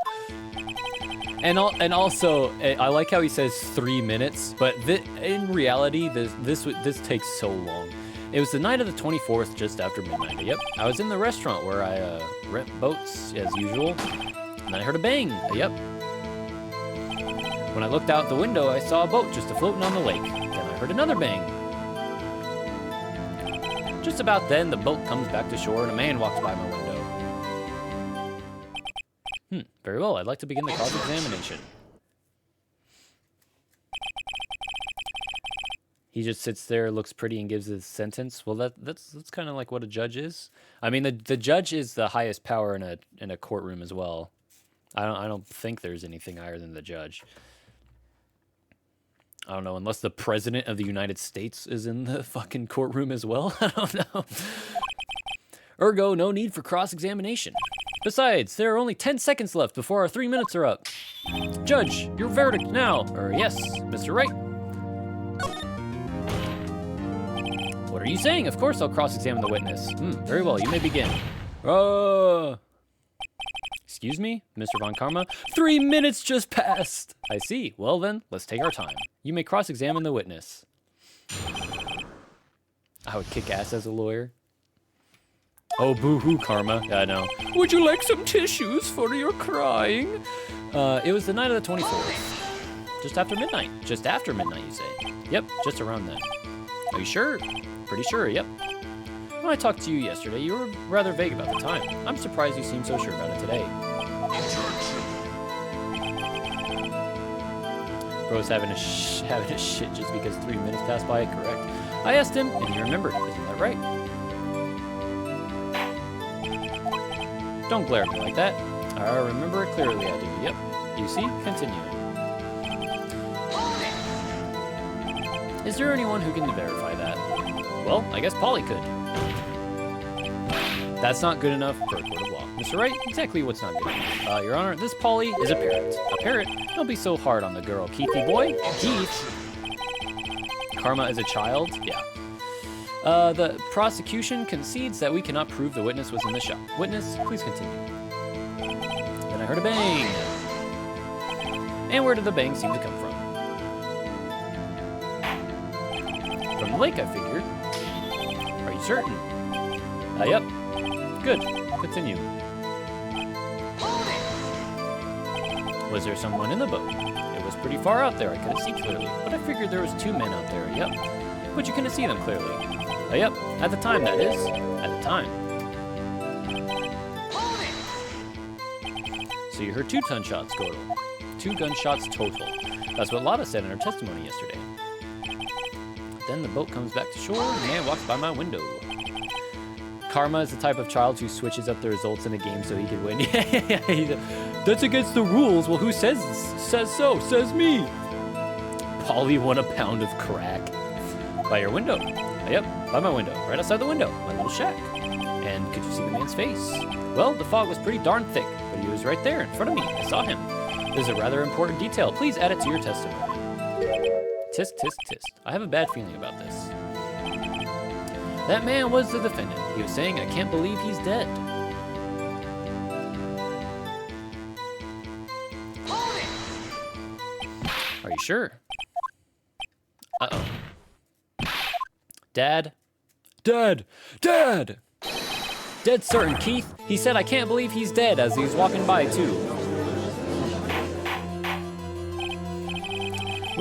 And also, I like how he says 3 minutes, but in reality, this takes so long. It was the night of the 24th, just after midnight. Yep, I was in the restaurant where I rent boats as usual, and then I heard a bang. Yep. When I looked out the window, I saw a boat just floating on the lake. Then I heard another bang. Just about then, the boat comes back to shore, and a man walks by my window. Very well. I'd like to begin the cross-examination. He just sits there, looks pretty, and gives his sentence. Well, that's kind of like what a judge is. I mean, the judge is the highest power in a courtroom as well. I don't think there's anything higher than the judge. I don't know, unless the president of the United States is in the fucking courtroom as well. I don't know. Ergo, no need for cross-examination. Besides, there are only 10 seconds left before our 3 minutes are up. Judge, your verdict now. Yes, Mr. Wright. What are you saying? Of course I'll cross-examine the witness. Very well, you may begin. Excuse me, Mr. Von Karma? 3 minutes just passed. I see. Well then, let's take our time. You may cross-examine the witness. I would kick ass as a lawyer. Oh, boo-hoo, Karma. Yeah, I know. Would you like some tissues for your crying? It was the night of the 24th. Just after midnight. Just after midnight, you say? Yep, just around then. Are you sure? Pretty sure, yep. When I talked to you yesterday, you were rather vague about the time. I'm surprised you seem so sure about it today. Bro's having a shit just because 3 minutes passed by, correct? I asked him, and he remembered. Isn't that right? Don't glare at me like that. I remember it clearly, I do. Yep. You see? Continue. Is there anyone who can verify that? Well, I guess Polly could. That's not good enough for a court of law. Mr. Wright, exactly what's not good enough? Your Honor, this Polly is a parrot. A parrot? Don't be so hard on the girl, Keithy boy. Keith? Karma is a child? Yeah. The prosecution concedes that we cannot prove the witness was in the shop. Witness, please continue. Then I heard a bang. And where did the bang seem to come from? From the lake, I figured. Are you certain? Yep. Good. Continue. Was there someone in the boat? It was pretty far out there. I couldn't see clearly, but I figured there was 2 men out there. Yep. But you couldn't see them clearly. Yep. At the time, that is. At the time. So you heard 2 gunshots total. 2 gunshots total. That's what Lotta said in her testimony yesterday. Then the boat comes back to shore and a man walks by my window. Karma is the type of child who switches up the results in a game so he can win. That's against the rules. Well, who says so? Says me. Polly won a pound of crack. By your window. Yep, by my window. Right outside the window. My little shack. And could you see the man's face? Well, the fog was pretty darn thick, but he was right there in front of me. I saw him. There's a rather important detail. Please add it to your testimony. Tisk, tisk, tisk. I have a bad feeling about this. That man was the defendant. He was saying, I can't believe he's dead. Are you sure? Uh-oh. Dad? Dad! Dad! Dead certain, Keith. He said, I can't believe he's dead as he was walking by, too.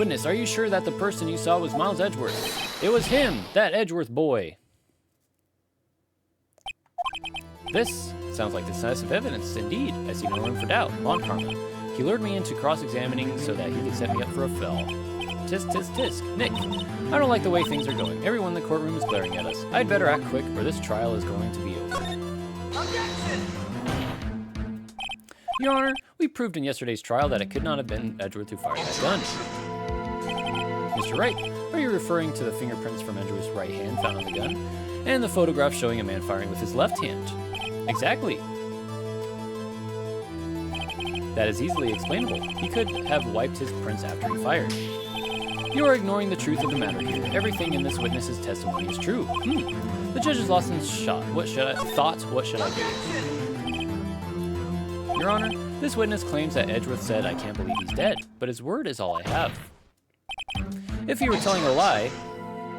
Witness, are you sure that the person you saw was Miles Edgeworth? It was him, that Edgeworth boy. This sounds like decisive evidence, indeed. I see no room for doubt. Von Karma. He lured me into cross-examining so that he could set me up for a fell. Tisk, tisk, tisk. Nick, I don't like the way things are going. Everyone in the courtroom is glaring at us. I'd better act quick, or this trial is going to be over. Objection! Your Honor, we proved in yesterday's trial that it could not have been Edgeworth who fired that gun. Mr. Wright, are you referring to the fingerprints from Edgeworth's right hand found on the gun, and the photograph showing a man firing with his left hand? Exactly. That is easily explainable. He could have wiped his prints after he fired. You are ignoring the truth of the matter here. Everything in this witness's testimony is true. The judge is lost in shock. What should I do? Your Honor, this witness claims that Edgeworth said, I can't believe he's dead, but his word is all I have. If he were telling a lie,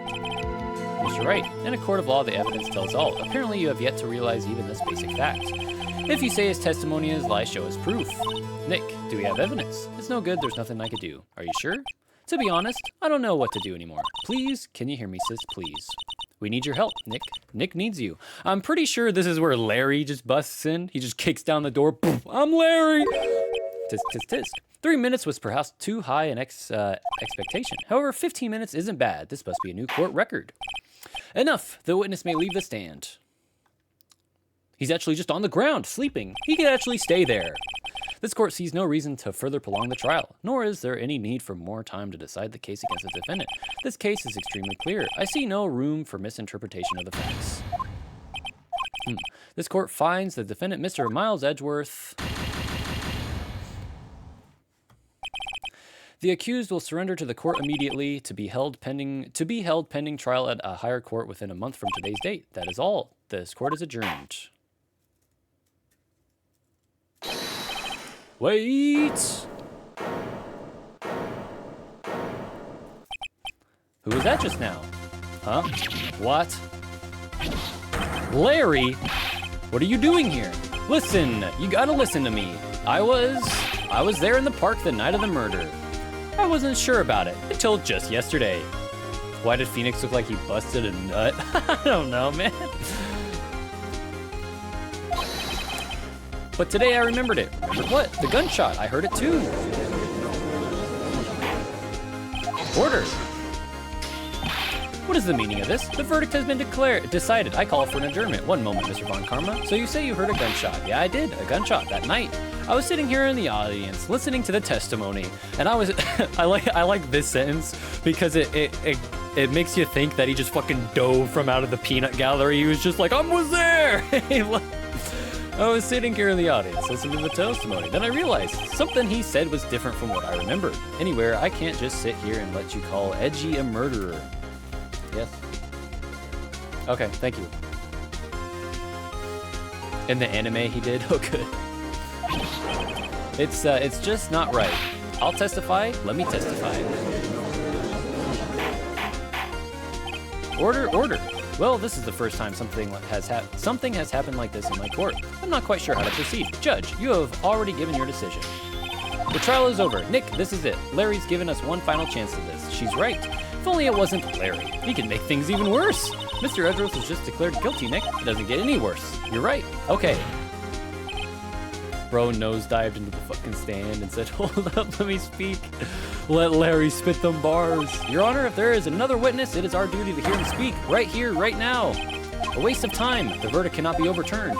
Mr. Wright, in a court of law, the evidence tells all. Apparently, you have yet to realize even this basic fact. If you say his testimony is lie, show us proof. Nick, do we have evidence? It's no good, there's nothing I could do. Are you sure? To be honest, I don't know what to do anymore. Please, can you hear me, sis, please? We need your help, Nick. Nick needs you. I'm pretty sure this is where Larry just busts in. He just kicks down the door. Poof, I'm Larry! Tisk, tisk, tisk. 3 minutes was perhaps too high an expectation. However, 15 minutes isn't bad. This must be a new court record. Enough. The witness may leave the stand. He's actually just on the ground, sleeping. He can actually stay there. This court sees no reason to further prolong the trial, nor is there any need for more time to decide the case against the defendant. This case is extremely clear. I see no room for misinterpretation of the facts. This court finds the defendant, Mr. Miles Edgeworth. The accused will surrender to the court immediately to be held pending trial at a higher court within a month from today's date. That is all. This court is adjourned. Wait! Who was that just now? Huh? What? Larry? What are you doing here? Listen, you gotta listen to me. I was there in the park the night of the murder. I wasn't sure about it until just yesterday. Why did Phoenix look like he busted a nut? I don't know, man. But today I remembered it. Remembered what? The gunshot. I heard it too. Order. What is the meaning of this? The verdict has been decided. I call for an adjournment. One moment, Mr. Von Karma. So you say you heard a gunshot. Yeah, I did. A gunshot that night. I was sitting here in the audience, listening to the testimony, and I was, I like this sentence because it makes you think that he just fucking dove from out of the peanut gallery. He was just like, I was there. I was sitting here in the audience, listening to the testimony. Then I realized something he said was different from what I remembered. Anywhere, I can't just sit here and let you call Edgy a murderer. Yes. Okay, thank you. In the anime he did? Oh, good. It's just not right. I'll testify. Let me testify. Order, order. Well, this is the first time something has happened like this in my court. I'm not quite sure how to proceed. Judge, you have already given your decision. The trial is over. Nick, this is it. Larry's given us one final chance at this. She's right. If only it wasn't Larry. He can make things even worse. Mr. Edgeworth was just declared guilty, Nick. It doesn't get any worse. You're right. Okay. Bro nosedived into the fucking stand and said, hold up, let me speak. Let Larry spit them bars. Your Honor, if there is another witness, it is our duty to hear him speak. Right here, right now. A waste of time. The verdict cannot be overturned.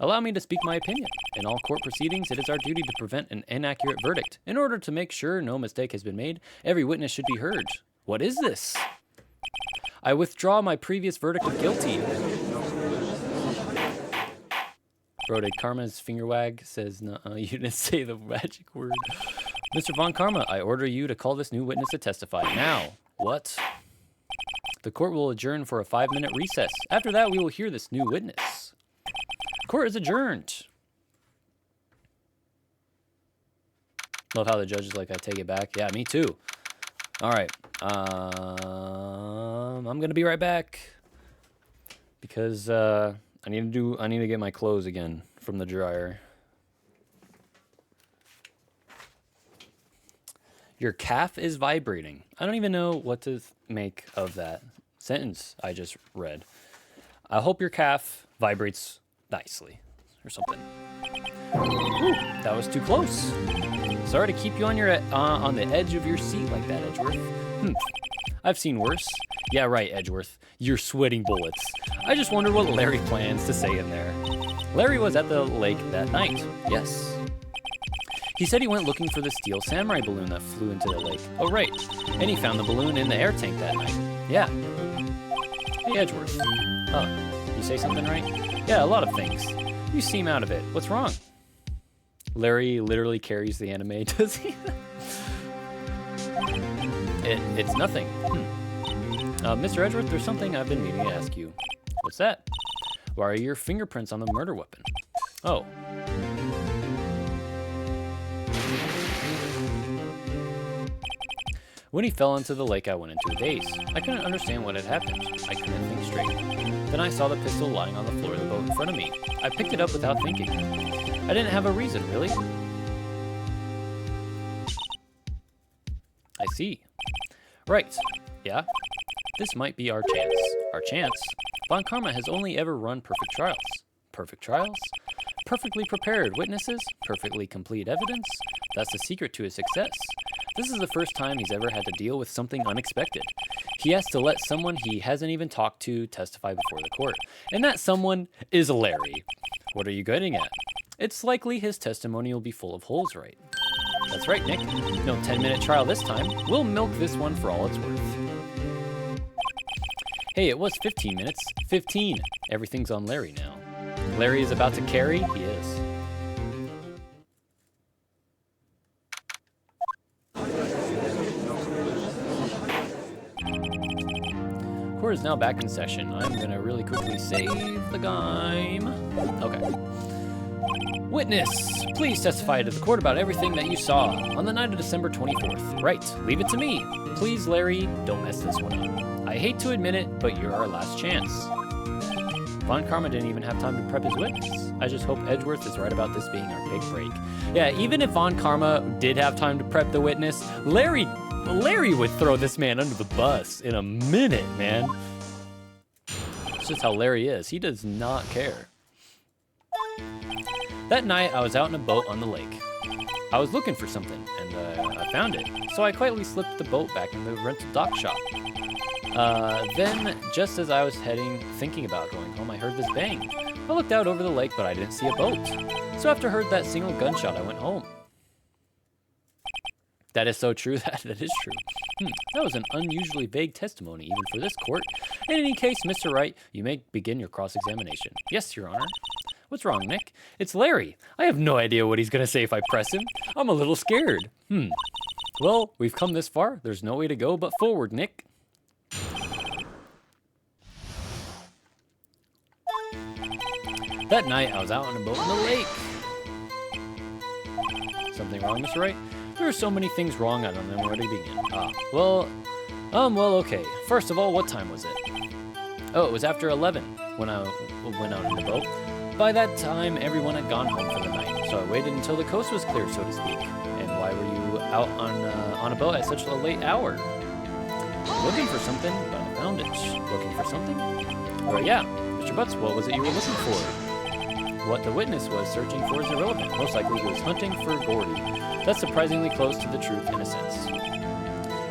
Allow me to speak my opinion. In all court proceedings, it is our duty to prevent an inaccurate verdict. In order to make sure no mistake has been made, every witness should be heard. What is this? I withdraw my previous verdict of guilty. Bro, did Karma's finger wag says, no, you didn't say the magic word. Mr. Von Karma, I order you to call this new witness to testify now. What? The court will adjourn for a 5-minute recess. After that, we will hear this new witness. Court is adjourned. Love how the judge is like, I take it back. Yeah, me too. All right. I'm going to be right back because I need to get my clothes again from the dryer. Your calf is vibrating. I don't even know what to make of that sentence I just read. I hope your calf vibrates nicely or something. Ooh, that was too close. Sorry to keep you on your on the edge of your seat like that, Edgeworth. I've seen worse. Yeah, right, Edgeworth. You're sweating bullets. I just wonder what Larry plans to say in there. Larry was at the lake that night. Yes. He said he went looking for the steel samurai balloon that flew into the lake. Oh, right. And he found the balloon in the air tank that night. Yeah. Hey, Edgeworth. Huh. You say something right? Yeah, a lot of things. You seem out of it. What's wrong? Larry literally carries the anime, does he? It's nothing. Mr. Edgeworth, there's something I've been meaning to ask you. What's that? Why are your fingerprints on the murder weapon? Oh. When he fell into the lake, I went into a daze. I couldn't understand what had happened. I couldn't think straight. Then I saw the pistol lying on the floor of the boat in front of me. I picked it up without thinking. I didn't have a reason, really. I see. Right. Yeah? This might be our chance. Our chance? Von Karma has only ever run perfect trials. Perfect trials? Perfectly prepared witnesses? Perfectly complete evidence? That's the secret to his success. This is the first time he's ever had to deal with something unexpected. He has to let someone he hasn't even talked to testify before the court. And that someone is Larry. What are you getting at? It's likely his testimony will be full of holes, right? That's right, Nick. No 10-minute trial this time. We'll milk this one for all it's worth. Hey, it was 15 minutes. 15. Everything's on Larry now. Larry is about to carry? He is. Court is now back in session. I'm gonna really quickly save the game. Okay. Witness, please testify to the court about everything that you saw on the night of December 24th. Right, leave it to me. Please, Larry, don't mess this one up. I hate to admit it, but you're our last chance. Von Karma didn't even have time to prep his witness. I just hope Edgeworth is right about this being our big break. Yeah, even if Von Karma did have time to prep the witness, Larry would throw this man under the bus in a minute, man. It's just how Larry is. He does not care. That night, I was out in a boat on the lake. I was looking for something, and I found it. So I quietly slipped the boat back in the rental dock shop. Then, just as I was thinking about going home, I heard this bang. I looked out over the lake, but I didn't see a boat. So after I heard that single gunshot, I went home. That is so true. That is true. That was an unusually vague testimony, even for this court. In any case, Mr. Wright, you may begin your cross-examination. Yes, Your Honor. What's wrong, Nick? It's Larry. I have no idea what he's going to say if I press him. I'm a little scared. Well, we've come this far. There's no way to go but forward, Nick. That night, I was out on a boat on the lake. Something wrong, Mr. Wright? There are so many things wrong, I don't know where to begin. Well, okay. First of all, what time was it? Oh, it was after 11 when I went out on the boat. By that time, everyone had gone home for the night, so I waited until the coast was clear, so to speak. And why were you out on a boat at such a late hour? Looking for something, but I found it. Looking for something? Well, yeah. Mr. Butts, what was it you were looking for? What the witness was searching for is irrelevant. Most likely he was hunting for Gordy. That's surprisingly close to the truth in a sense.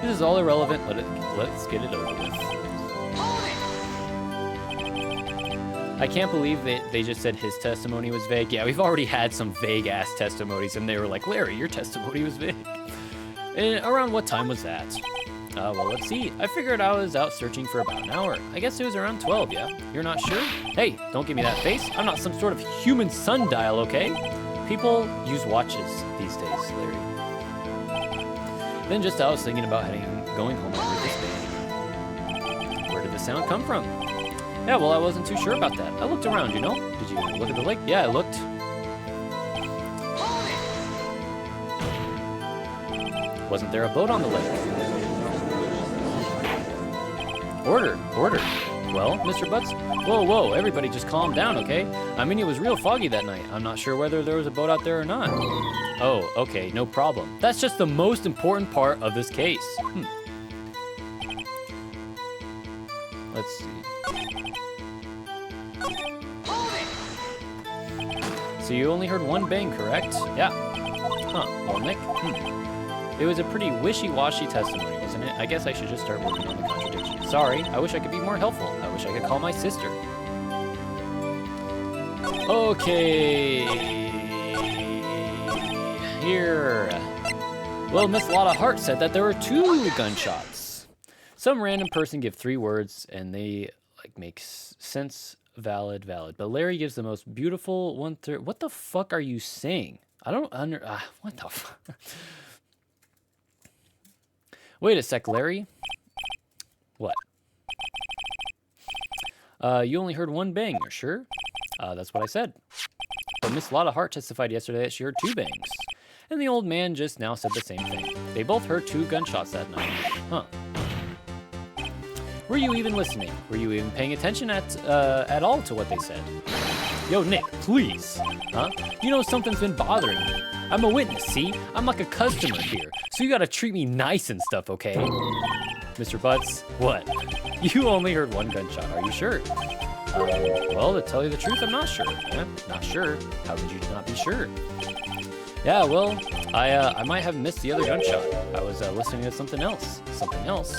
This is all irrelevant. Let's get it over with. I can't believe they just said his testimony was vague. Yeah, we've already had some vague-ass testimonies, and they were like, Larry, your testimony was vague. And around what time was that? Well, let's see. I figured I was out searching for about an hour. I guess it was around 12, yeah? You're not sure? Hey, don't give me that face. I'm not some sort of human sundial, okay? People use watches these days, Larry. Then just I was thinking about going home after this day. Where did the sound come from? Yeah, well, I wasn't too sure about that. I looked around, you know? Did you look at the lake? Yeah, I looked. Wasn't there a boat on the lake? Order. Well, Mr. Butts? Whoa, everybody just calm down, okay? I mean, it was real foggy that night. I'm not sure whether there was a boat out there or not. Oh, okay, no problem. That's just the most important part of this case. Let's see. So you only heard one bang, correct? Yeah. Huh, well, Nick, It was a pretty wishy-washy testimony, wasn't it? I guess I should just start working on the contradiction. Sorry, I wish I could be more helpful. I wish I could call my sister. Okay. Here. Well, Miss Lotta Hart said that there were 2 gunshots. Some random person give 3 words, and they, like, make sense, valid. But Larry gives the most beautiful 1/3. What the fuck are you saying? I don't what the fuck? Wait a sec, Larry. What? You only heard 1 bang, you're sure? That's what I said. But Miss Lotta Hart testified yesterday that she heard 2 bangs. And the old man just now said the same thing. They both heard 2 gunshots that night. Huh. Were you even listening? Were you even paying attention at all to what they said? Yo, Nick, please. Huh? You know something's been bothering me. I'm a witness, see? I'm like a customer here, so you gotta treat me nice and stuff, okay? Mr. Butts, what? You only heard 1 gunshot, are you sure? Well, to tell you the truth, I'm not sure. Not sure? How could you not be sure? Yeah, well, I might have missed the other gunshot. I was listening to something else. Something else?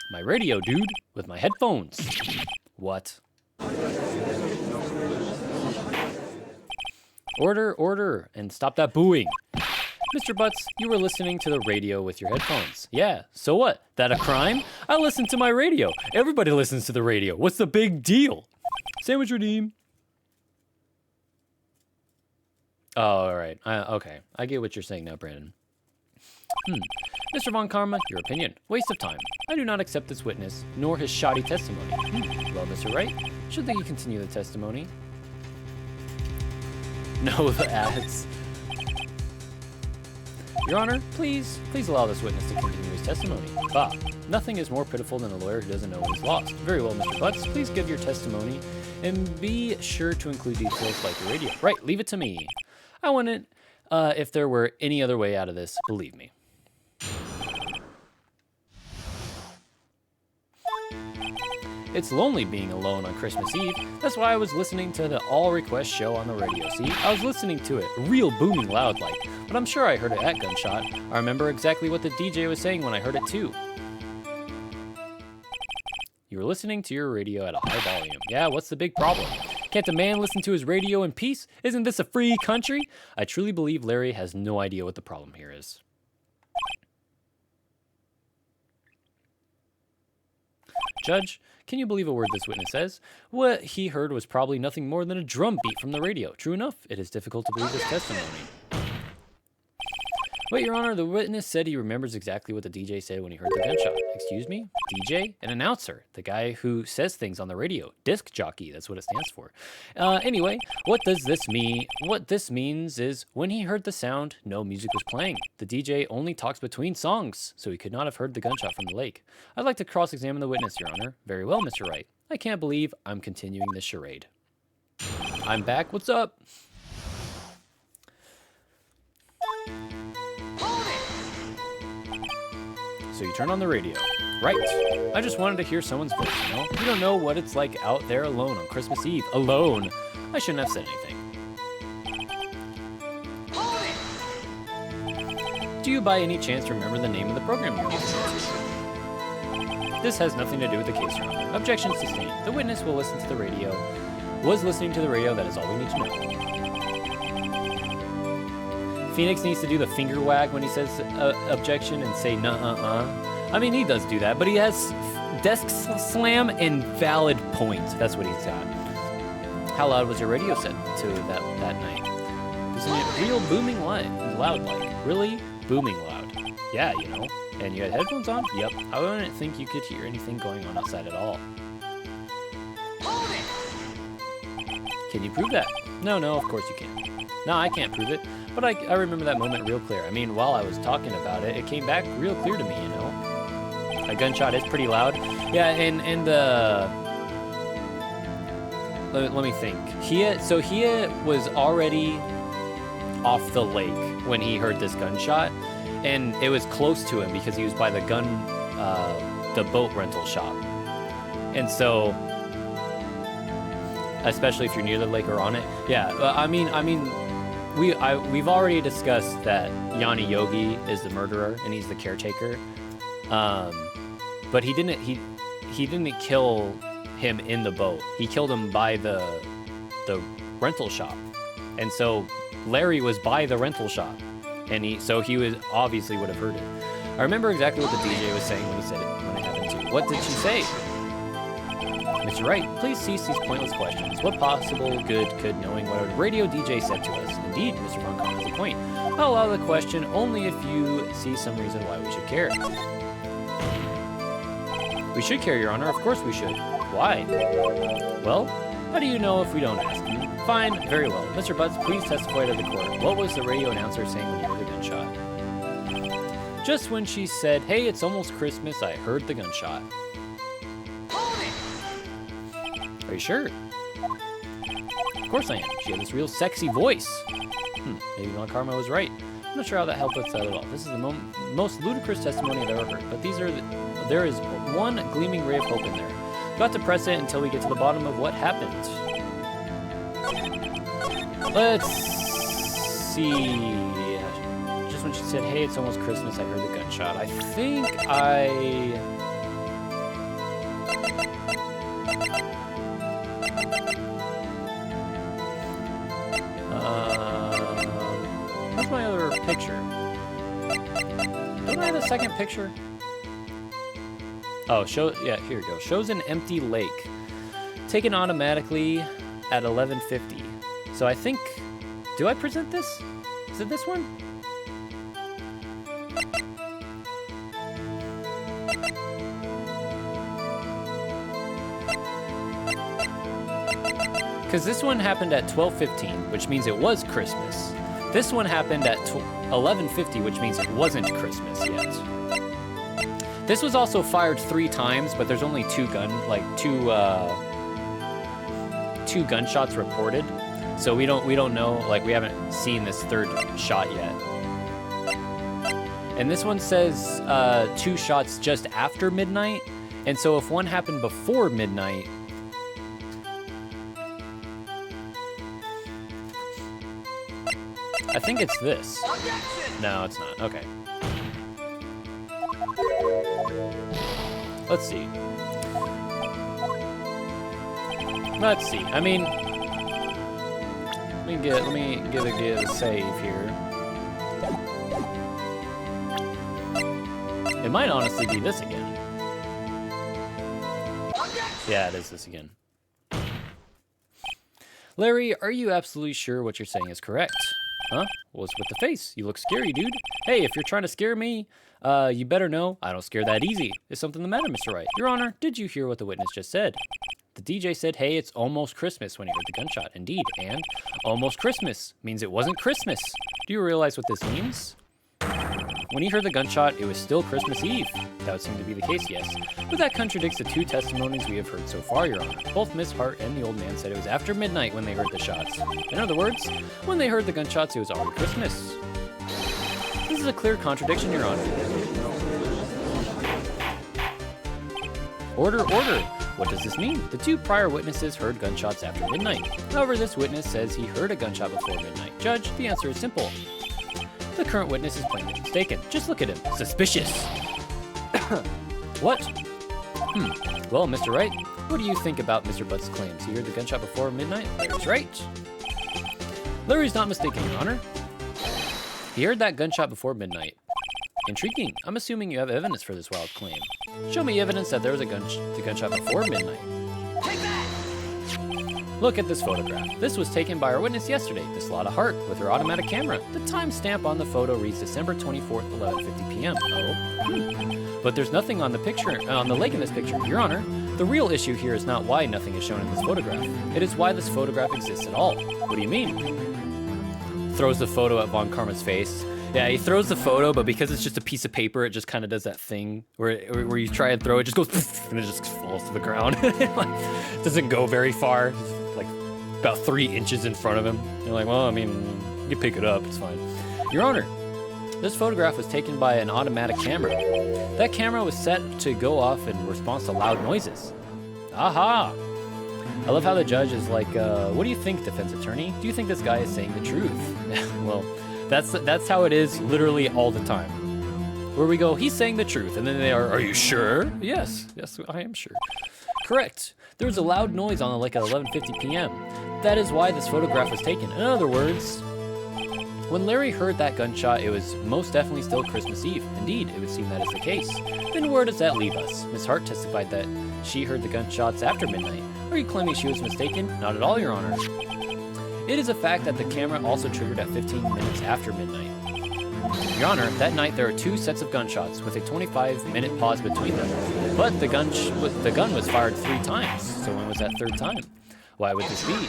My radio, dude, with my headphones. What? Order, and stop that booing. Mr. Butts, you were listening to the radio with your headphones. Yeah, so what? That a crime? I listen to my radio. Everybody listens to the radio. What's the big deal? Sandwich redeem. Oh, all right. Okay, I get what you're saying now, Brandon. Mr. Von Karma, your opinion. Waste of time. I do not accept this witness, nor his shoddy testimony. Well, Mr. Wright, should you continue the testimony? No, the ads. Your Honor, please allow this witness to continue his testimony. Bah, nothing is more pitiful than a lawyer who doesn't know when he's lost. Very well, Mr. Butts, please give your testimony, and be sure to include details like the radio. Right, leave it to me. I want it, if there were any other way out of this, believe me. It's lonely being alone on Christmas Eve. That's why I was listening to the All Request show on the radio. See, I was listening to it, real booming loud like, but I'm sure I heard it at gunshot. I remember exactly what the DJ was saying when I heard it too. You were listening to your radio at a high volume. Yeah, what's the big problem? Can't a man listen to his radio in peace? Isn't this a free country? I truly believe Larry has no idea what the problem here is. Judge, can you believe a word this witness says? What he heard was probably nothing more than a drum beat from the radio. True enough, it is difficult to believe his testimony. Wait, Your Honor, the witness said he remembers exactly what the DJ said when he heard the gunshot. Excuse me? DJ? An announcer. The guy who says things on the radio. Disc jockey, that's what it stands for. Anyway, what does this mean? What this means is when he heard the sound, no music was playing. The DJ only talks between songs, so he could not have heard the gunshot from the lake. I'd like to cross-examine the witness, Your Honor. Very well, Mr. Wright. I can't believe I'm continuing this charade. I'm back. What's up? So you turn on the radio. Right. I just wanted to hear someone's voice, you know? You don't know what it's like out there alone on Christmas Eve. Alone. I shouldn't have said anything. Do you by any chance remember the name of the program you're listening to? This has nothing to do with the case, Your Honor. Objection sustained. The witness will listen to the radio. Was listening to the radio, that is all we need to know. Phoenix needs to do the finger wag when he says objection and say nuh-uh-uh. I mean, he does do that, but he has desk slam and valid point. That's what he's got. How loud was your radio set to that night? Isn't it real booming loud like? Really booming loud. Yeah, you know. And you had headphones on? Yep. I wouldn't think you could hear anything going on outside at all. Can you prove that? No, of course you can't. No, I can't prove it. But I remember that moment real clear. I mean, while I was talking about it, it came back real clear to me, you know? A gunshot is pretty loud. Yeah, and let me think. He was already off the lake when he heard this gunshot, and it was close to him because he was by the boat rental shop. And so, especially if you're near the lake or on it, yeah. We've already discussed that Yanni Yogi is the murderer and he's the caretaker. But he didn't kill him in the boat. He killed him by the rental shop. And so Larry was by the rental shop, and he was obviously would have heard it. I remember exactly what the DJ was saying when he said it, when it happened to you. What did she say? Mr. Wright, please cease these pointless questions. What possible good could knowing what a radio DJ said to us? Indeed, Mr. Von Kahn has a point. I'll allow the question only if you see some reason why we should care. We should care, Your Honor. Of course we should. Why? Well, how do you know if we don't ask you? Fine, very well. Mr. Butts, please testify to the court. What was the radio announcer saying when you heard the gunshot? Just when she said, hey, it's almost Christmas, I heard the gunshot. Are you sure? Of course I am. She had this real sexy voice. Maybe Von Karma was right. I'm not sure how that helped us out at all. This is the most ludicrous testimony I've ever heard, but there is one gleaming ray of hope in there. Got to press it until we get to the bottom of what happened. Let's see. Just when she said, hey, it's almost Christmas, I heard the gunshot. I think where's my other picture? Don't I have a second picture? Oh, yeah, here we go. Shows an empty lake. Taken automatically at 11:50. So I think, do I present this? Is it this one? Because this one happened at 12:15, which means it was Christmas. This one happened at 11:50, which means it wasn't Christmas yet. This was also fired 3 times, but there's only two gunshots reported. So we don't know, like we haven't seen this third shot yet. And this one says 2 shots just after midnight. And so if one happened before midnight, I think it's this. No, it's not. Okay. Let's see. I mean, let me get a save here. It might honestly be this again. Yeah, it is this again. Larry, are you absolutely sure what you're saying is correct? Huh? What's with the face? You look scary, dude. Hey, if you're trying to scare me, you better know I don't scare that easy. Is something the matter, Mr. Wright? Your Honor, did you hear what the witness just said? The DJ said, hey, it's almost Christmas when he heard the gunshot. Indeed, and almost Christmas means it wasn't Christmas. Do you realize what this means? When he heard the gunshot, it was still Christmas Eve. That would seem to be the case, yes. But that contradicts the 2 testimonies we have heard so far, Your Honor. Both Miss Hart and the old man said it was after midnight when they heard the shots. In other words, when they heard the gunshots, it was already Christmas. This is a clear contradiction, Your Honor. Order, order! What does this mean? The 2 prior witnesses heard gunshots after midnight. However, this witness says he heard a gunshot before midnight. Judge, the answer is simple. The current witness is plainly mistaken. Just look at him. Suspicious. What? Well, Mr. Wright, what do you think about Mr. Butt's claims? He heard the gunshot before midnight? Larry's right. Larry's not mistaken, Your Honor. He heard that gunshot before midnight. Intriguing. I'm assuming you have evidence for this wild claim. Show me evidence that there was the gunshot before midnight. Take that! Look at this photograph. This was taken by our witness yesterday, Miss Lotta Hart, with her automatic camera. The timestamp on the photo reads December 24th, 11:50 p.m. Oh. But there's nothing on the picture, on the lake in this picture. Your Honor, the real issue here is not why nothing is shown in this photograph. It is why this photograph exists at all. What do you mean? Throws the photo at Von Karma's face. Yeah, he throws the photo, but because it's just a piece of paper, it just kind of does that thing where you try and throw it, just goes, and it just falls to the ground. It doesn't go very far. Like about 3 inches in front of him. They're like, well, I mean, you can pick it up, it's fine. Your Honor, this photograph was taken by an automatic camera. That camera was set to go off in response to loud noises. Aha! I love how the judge is like, what do you think, defense attorney? Do you think this guy is saying the truth? Well, that's how it is literally all the time. Where we go, he's saying the truth, and then they are you sure? Yes, I am sure. Correct. There was a loud noise on the lake at 11:50 p.m. That is why this photograph was taken. In other words, when Larry heard that gunshot, it was most definitely still Christmas Eve. Indeed, it would seem that is the case. Then where does that leave us? Miss Hart testified that she heard the gunshots after midnight. Are you claiming she was mistaken? Not at all, Your Honor. It is a fact that the camera also triggered at 15 minutes after midnight. Your Honor, that night there are 2 sets of gunshots with a 25-minute pause between them. But the gun was fired 3 times. So when was that 3rd time? Why would this be?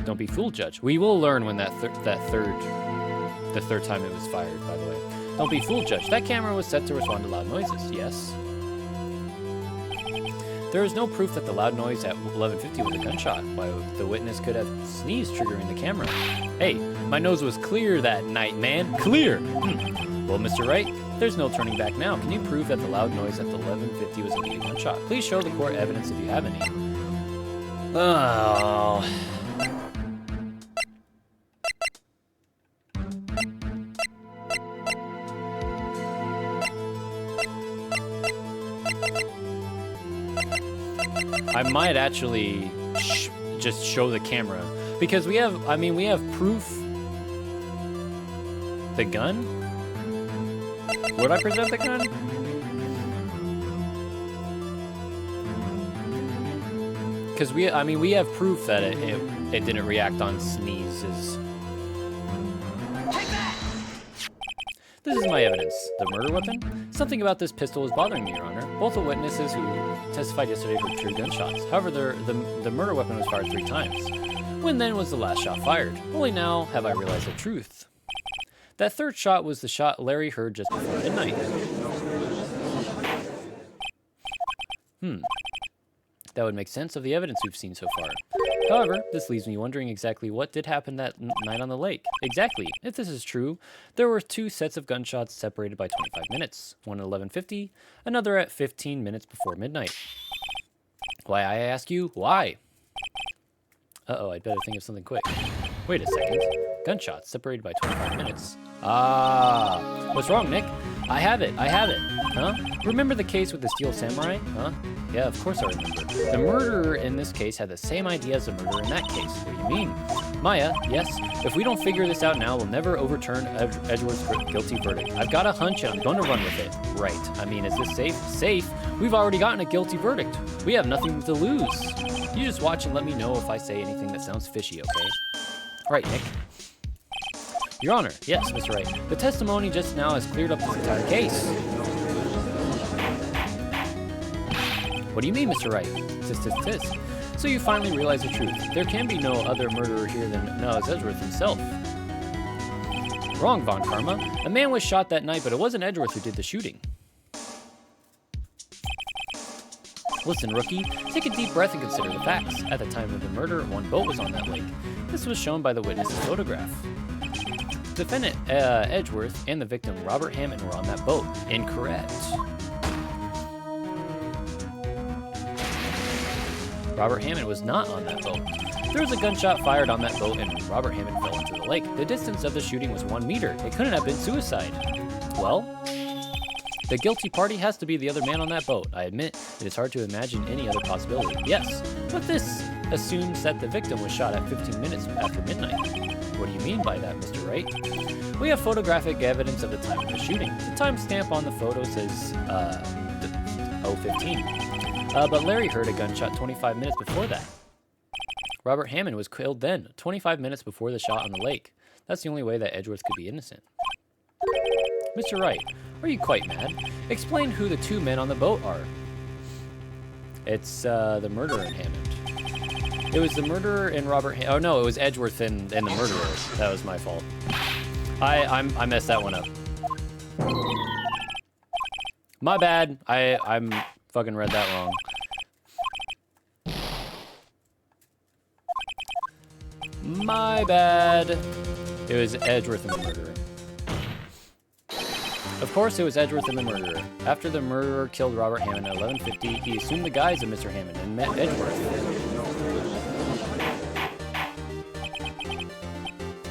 Don't be fooled, Judge. We will learn when the third time it was fired, by the way. Don't be fooled, Judge. That camera was set to respond to loud noises, yes? There is no proof that the loud noise at 11:50 was a gunshot. Why the witness could have sneezed triggering the camera. Hey, my nose was clear that night, man. Clear! Well, Mr. Wright, there's no turning back now. Can you prove that the loud noise at the 11:50 was indeed a gunshot? Please show the court evidence if you have any. Oh... I might actually just show the camera because we have proof. The gun? Would I present the gun? Because we have proof that it didn't react on sneezes. This is my evidence. The murder weapon? Something about this pistol is bothering me, Your Honor. Both the witnesses who testified yesterday heard true gunshots. However, the murder weapon was fired 3 times. When then was the last shot fired? Only now have I realized the truth. That 3rd shot was the shot Larry heard just before midnight. That would make sense of the evidence we've seen so far. However, this leaves me wondering exactly what did happen that night on the lake. Exactly. If this is true, there were 2 sets of gunshots separated by 25 minutes. One at 11:50, another at 15 minutes before midnight. Why, I ask you, why? Uh-oh, I'd better think of something quick. Wait a second. Gunshots separated by 25 minutes. Ah, what's wrong, Nick? I have it. Huh? Remember the case with the Steel Samurai? Huh? Yeah, of course I remember. The murderer in this case had the same idea as the murderer in that case. What do you mean? Maya, yes, if we don't figure this out now, we'll never overturn Edgeworth's guilty verdict. I've got a hunch and I'm going to run with it. Right. I mean, is this safe? Safe? We've already gotten a guilty verdict. We have nothing to lose. You just watch and let me know if I say anything that sounds fishy, okay? Right, Nick. Your Honor, yes, Mr. Wright. The testimony just now has cleared up this entire case. What do you mean, Mr. Wright? Tisk. So you finally realize the truth. There can be no other murderer here than Niles Edgeworth himself. Wrong, Von Karma. A man was shot that night, but it wasn't Edgeworth who did the shooting. Listen, rookie, take a deep breath and consider the facts. At the time of the murder, 1 boat was on that lake. This was shown by the witness's photograph. Defendant Edgeworth and the victim Robert Hammond were on that boat. Incorrect. Robert Hammond was not on that boat. There was a gunshot fired on that boat and Robert Hammond fell into the lake. The distance of the shooting was 1 meter. It couldn't have been suicide. Well, the guilty party has to be the other man on that boat. I admit, it is hard to imagine any other possibility. Yes, but this assumes that the victim was shot at 15 minutes after midnight. What do you mean by that, Mr. Wright? We have photographic evidence of the time of the shooting. The timestamp on the photo says 0:15. But Larry heard a gunshot 25 minutes before that. Robert Hammond was killed then, 25 minutes before the shot on the lake. That's the only way that Edgeworth could be innocent. Mr. Wright, are you quite mad? Explain who the 2 men on the boat are. It's the murderer and Hammond. It was the murderer and Robert Oh no, it was Edgeworth and the murderer. That was my fault. I messed that one up. My bad. I'm fucking read that wrong. My bad. It was Edgeworth and the murderer. Of course, it was Edgeworth and the murderer. After the murderer killed Robert Hammond at 11:50, he assumed the guise of Mr. Hammond and met Edgeworth.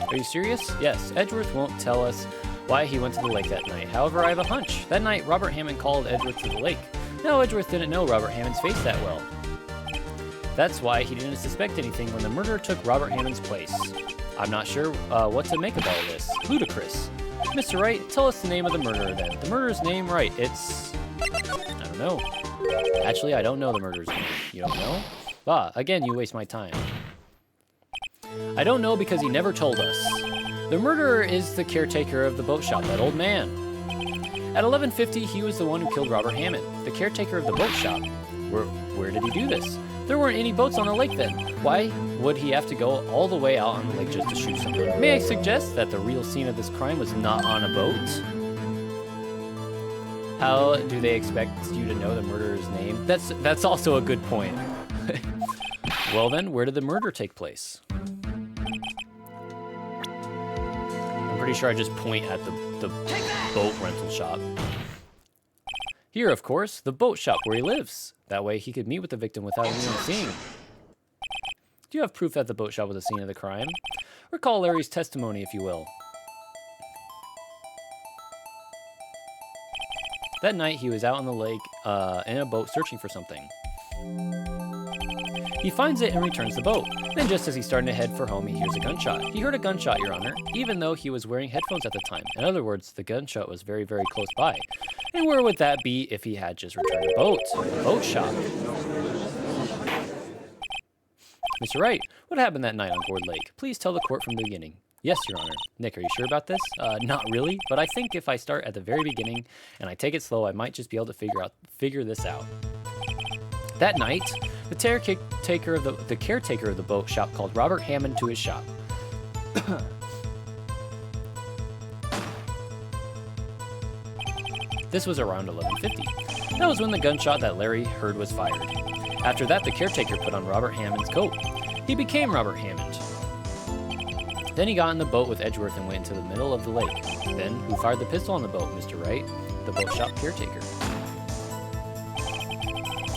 Are you serious? Yes, Edgeworth won't tell us why he went to the lake that night. However, I have a hunch. That night, Robert Hammond called Edgeworth to the lake. No, Edgeworth didn't know Robert Hammond's face that well. That's why he didn't suspect anything when the murderer took Robert Hammond's place. I'm not sure what to make of all this. Ludicrous. Mr. Wright, tell us the name of the murderer then. The murderer's name, Wright, it's... I don't know. Actually, I don't know the murderer's name. You don't know? Ah, again, you waste my time. I don't know because he never told us. The murderer is the caretaker of the boat shop, that old man. At 11:50, he was the one who killed Robert Hammond, the caretaker of the boat shop. Where did he do this? There weren't any boats on the lake then. Why would he have to go all the way out on the lake just to shoot someone? May I suggest that the real scene of this crime was not on a boat? How do they expect you to know the murderer's name? That's also a good point. Well then, where did the murder take place? I'm pretty sure I just point at the boat rental shop. Here, of course, the boat shop where he lives. That way he could meet with the victim without anyone seeing. Do you have proof that the boat shop was the scene of the crime? Recall Larry's testimony, if you will. That night, he was out on the lake in a boat searching for something. He finds it and returns the boat. Then just as he's starting to head for home, he hears a gunshot. He heard a gunshot, Your Honor, even though he was wearing headphones at the time. In other words, the gunshot was very, very close by. And where would that be if he had just returned the boat? The boat shop. Mr. Wright, what happened that night on Gourd Lake? Please tell the court from the beginning. Yes, Your Honor. Nick, are you sure about this? Not really, but I think if I start at the very beginning and I take it slow, I might just be able to figure this out. That night, the caretaker of the boat shop called Robert Hammond to his shop. This was around 11:50. That was when the gunshot that Larry heard was fired. After that, the caretaker put on Robert Hammond's coat. He became Robert Hammond. Then he got in the boat with Edgeworth and went into the middle of the lake. Then, who fired the pistol on the boat, Mr. Wright? The boat shop caretaker.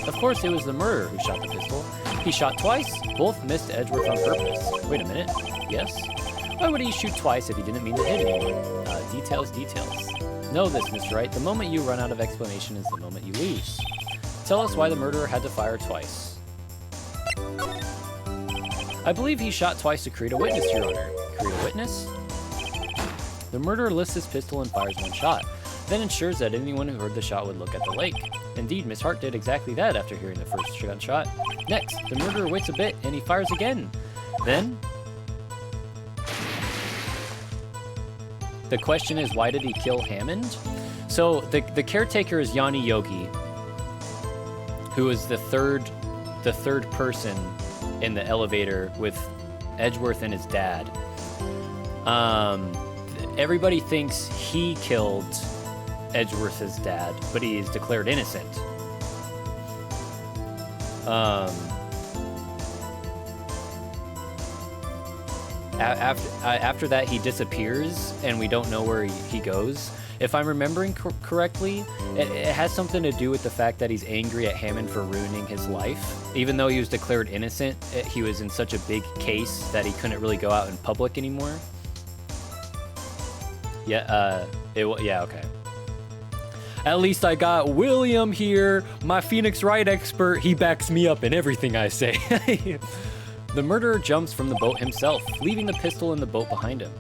Of course, it was the murderer who shot the pistol. He shot twice. Both missed Edgeworth on purpose. Wait a minute. Yes? Why would he shoot twice if he didn't mean to hit anyone? Details. Know this, Mr. Wright. The moment you run out of explanation is the moment you lose. Tell us why the murderer had to fire twice. I believe he shot twice to create a witness, Your Honor. Create a witness? The murderer lifts his pistol and fires one shot, then ensures that anyone who heard the shot would look at the lake. Indeed, Miss Hart did exactly that after hearing the first gunshot. Next, the murderer waits a bit and he fires again. Then... the question is, why did he kill Hammond? So, the caretaker is Yanni Yogi, who is the third person in the elevator with Edgeworth and his dad. Everybody thinks he killed Edgeworth's dad, but he is declared innocent. After that, he disappears, and we don't know where he goes. If I'm remembering correctly, it has something to do with the fact that he's angry at Hammond for ruining his life. Even though he was declared innocent, he was in such a big case that he couldn't really go out in public anymore. Yeah, yeah, okay. At least I got William here, my Phoenix Wright expert. He backs me up in everything I say. The murderer jumps from the boat himself, leaving the pistol in the boat behind him.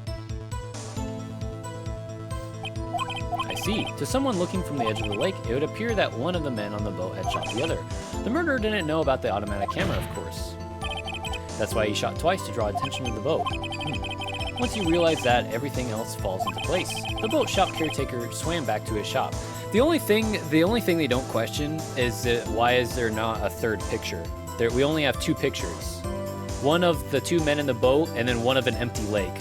I see. To someone looking from the edge of the lake, it would appear that one of the men on the boat had shot the other. The murderer didn't know about the automatic camera, of course. That's why he shot twice to draw attention to the boat. Once you realize that, everything else falls into place. The boat shop caretaker swam back to his shop. The only thing they don't question is that why is there not a third picture? We only have two pictures. One of the two men in the boat, and then one of an empty lake.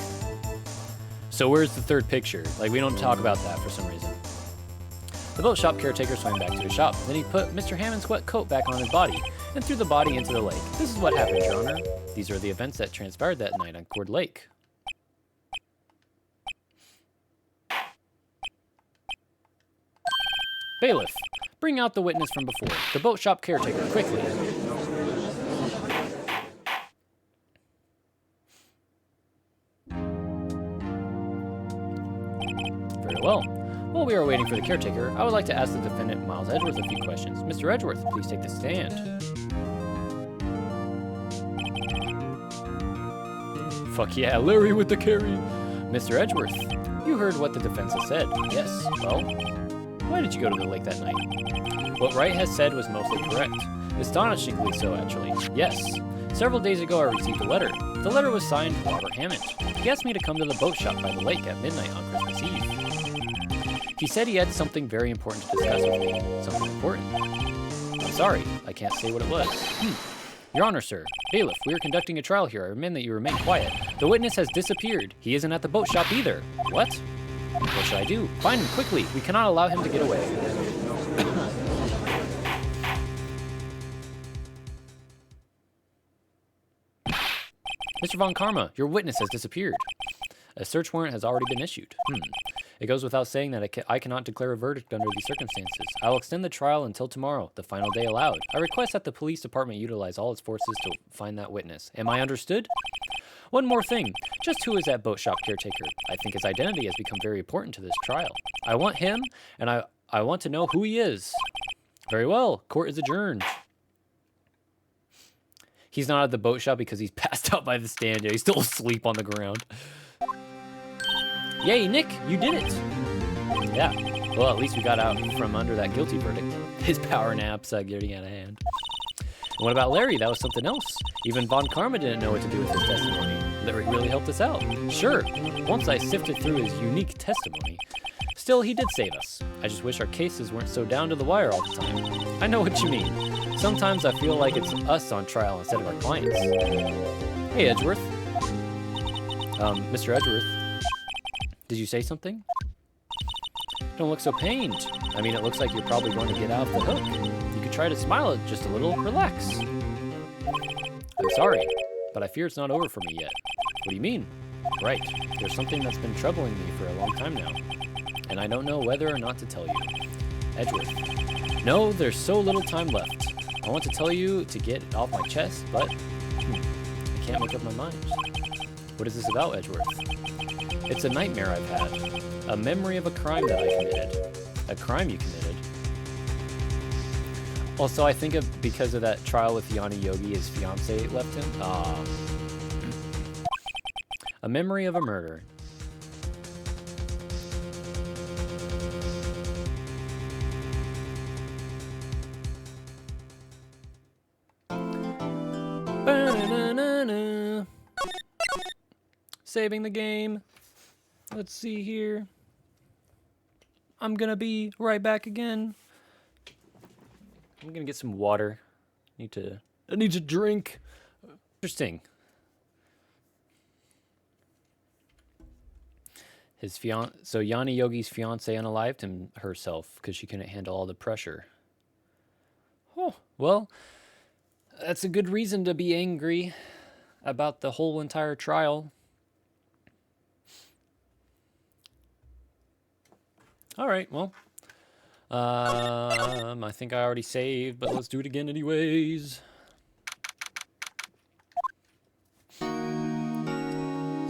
So where's the third picture? Like, we don't talk about that for some reason. The boat shop caretaker swam back to his shop. Then he put Mr. Hammond's wet coat back on his body and threw the body into the lake. This is what happened, Your Honor. These are the events that transpired that night on Cord Lake. Bailiff, bring out the witness from before. The boat shop caretaker, quickly. Very well. While we are waiting for the caretaker, I would like to ask the defendant, Miles Edgeworth, a few questions. Mr. Edgeworth, please take the stand. Fuck yeah, Larry with the carry. Mr. Edgeworth, you heard what the defense has said. Yes, well, why did you go to the lake that night? What Wright has said was mostly correct. Astonishingly so, actually. Yes. Several days ago, I received a letter. The letter was signed Robert Hammond. He asked me to come to the boat shop by the lake at midnight on Christmas Eve. He said he had something very important to discuss with me. Something important. I'm sorry, I can't say what it was. Your Honor, sir. Bailiff, we are conducting a trial here. I recommend that you remain quiet. The witness has disappeared. He isn't at the boat shop either. What? What should I do? Find him quickly. We cannot allow him to get away. Mr. Von Karma, your witness has disappeared. A search warrant has already been issued. It goes without saying that I cannot declare a verdict under these circumstances. I will extend the trial until tomorrow, the final day allowed. I request that the police department utilize all its forces to find that witness. Am I understood? One more thing. Just who is that boat shop caretaker? I think his identity has become very important to this trial. I want him, and I want to know who he is. Very well. Court is adjourned. He's not at the boat shop because he's passed out by the stand. He's still asleep on the ground. Yay, Nick, you did it. Yeah, well, at least we got out from under that guilty verdict. His power naps getting out of hand. And what about Larry? That was something else. Even Von Karma didn't know what to do with his testimony. Larry really helped us out. Sure, once I sifted through his unique testimony. Still, he did save us. I just wish our cases weren't so down to the wire all the time. I know what you mean. Sometimes I feel like it's us on trial instead of our clients. Hey, Edgeworth. Mr. Edgeworth. Did you say something? Don't look so pained. I mean, it looks like you're probably going to get out of the hook. You could try to smile just a little. Relax. I'm sorry, but I fear it's not over for me yet. What do you mean? Right. There's something that's been troubling me for a long time now, and I don't know whether or not to tell you. Edgeworth. No, there's so little time left. I want to tell you to get it off my chest, but I can't make up my mind. What is this about, Edgeworth? It's a nightmare I've had. A memory of a crime that I committed. A crime you committed. Also, I think because of that trial with Yanni Yogi, his fiancée left him. A memory of a murder. Ba-na-na-na-na. Saving the game. Let's see here. I'm gonna be right back again. I'm gonna get some water. I need to drink. Interesting. So Yanni Yogi's fiancée unalived herself because she couldn't handle all the pressure. Oh, well, that's a good reason to be angry about the whole entire trial. All right, well, I think I already saved, but let's do it again anyways.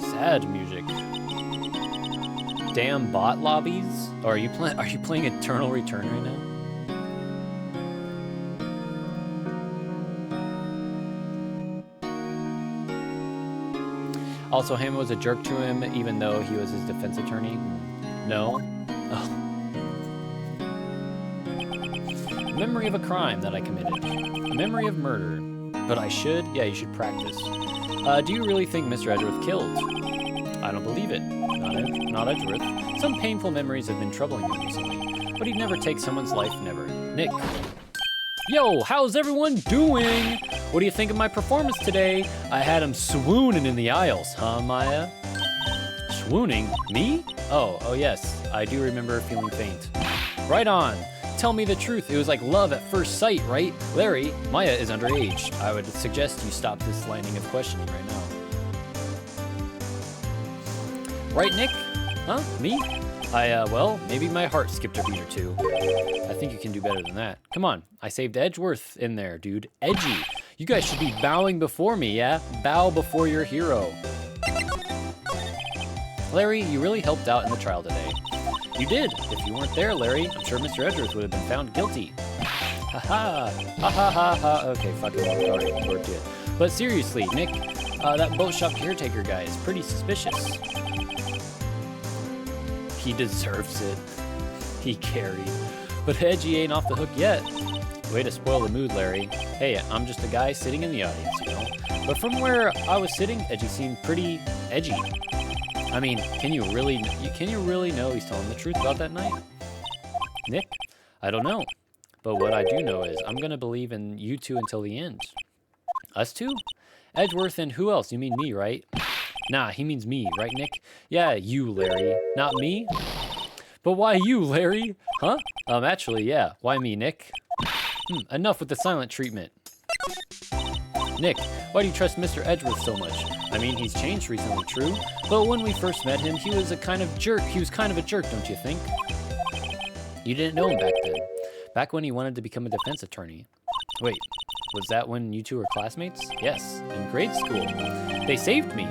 Sad music. Damn bot lobbies? Or are you playing Eternal Return right now? Also, Hammond was a jerk to him, even though he was his defense attorney. No. Oh. Memory of a crime that I committed. A memory of murder. But I should? Yeah, you should practice. Do you really think Mr. Edgeworth killed? I don't believe it. Not Edgeworth. Some painful memories have been troubling him recently. But he'd never take someone's life, never. Nick. Yo, how's everyone doing? What do you think of my performance today? I had him swooning in the aisles, huh, Maya? Swooning? Me? Oh yes. I do remember feeling faint. Right on. Tell me the truth. It was like love at first sight, right? Larry, Maya is underage. I would suggest you stop this lining of questioning right now. Right, Nick? Huh? Me? Well, maybe my heart skipped a beat or two. I think you can do better than that. Come on, I saved Edgeworth in there, dude. Edgy. You guys should be bowing before me, yeah? Bow before your hero. Larry, you really helped out in the trial today. You did. If you weren't there, Larry, I'm sure Mr. Edgeworth would have been found guilty. Ha ha. Ha ha ha ha. Okay, fuck it. Alright, worked it. But seriously, Nick, that boat shop caretaker guy is pretty suspicious. He deserves it. He carried. But Edgy ain't off the hook yet. Way to spoil the mood, Larry. Hey, I'm just a guy sitting in the audience, you know? But from where I was sitting, Edgy seemed pretty edgy. I mean, can you really know he's telling the truth about that night? Nick? I don't know. But what I do know is I'm gonna believe in you two until the end. Us two? Edgeworth and who else? You mean me, right? Nah, he means me, right, Nick? Yeah, you, Larry. Not me? But why you, Larry? Huh? Actually, yeah. Why me, Nick? Enough with the silent treatment. Nick, why do you trust Mr. Edgeworth so much? I mean, he's changed recently, true. But when we first met him, he was a kind of jerk. He was kind of a jerk, don't you think? You didn't know him back then. Back when he wanted to become a defense attorney. Wait, was that when you two were classmates? Yes, in grade school. They saved me.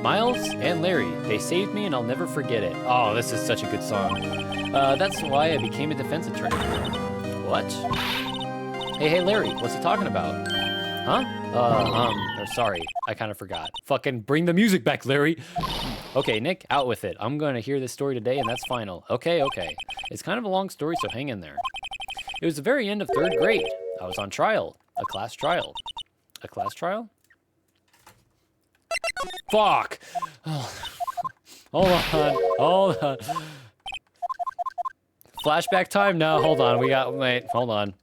Miles and Larry, they saved me and I'll never forget it. Oh, this is such a good song. That's why I became a defense attorney. What? Hey, Larry, what's he talking about? Huh? Sorry, I kind of forgot. Fucking bring the music back, Larry. Okay, Nick, out with it. I'm gonna hear this story today and that's final. Okay. It's kind of a long story, so hang in there. It was the very end of 3rd grade. I was on trial. A class trial. A class trial? Fuck! Oh. Hold on. Flashback time now. Hold on. Wait, hold on.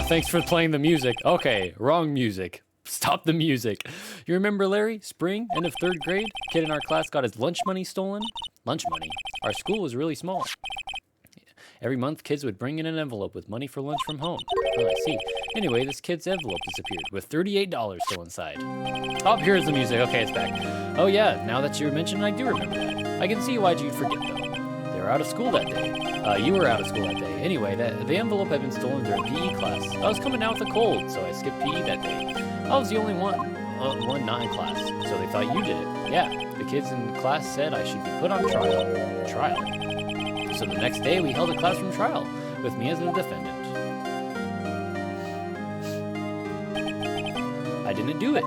Thanks for playing the music. Okay, wrong music. Stop the music. You remember Larry? Spring, end of 3rd grade? Kid in our class got his lunch money stolen. Lunch money? Our school was really small. Every month, kids would bring in an envelope with money for lunch from home. Oh, I see. Anyway, this kid's envelope disappeared with $38 still inside. Oh, here's the music. Okay, it's back. Oh yeah, now that you mention it, I do remember that. I can see why'd you'd forget though. They were out of school that day. You were out of school that day. Anyway, the envelope had been stolen during PE class. I was coming down with a cold, so I skipped PE that day. I was the only one not in class, so they thought you did it. Yeah, the kids in class said I should be put on trial. So the next day, we held a classroom trial, with me as the defendant. I didn't do it.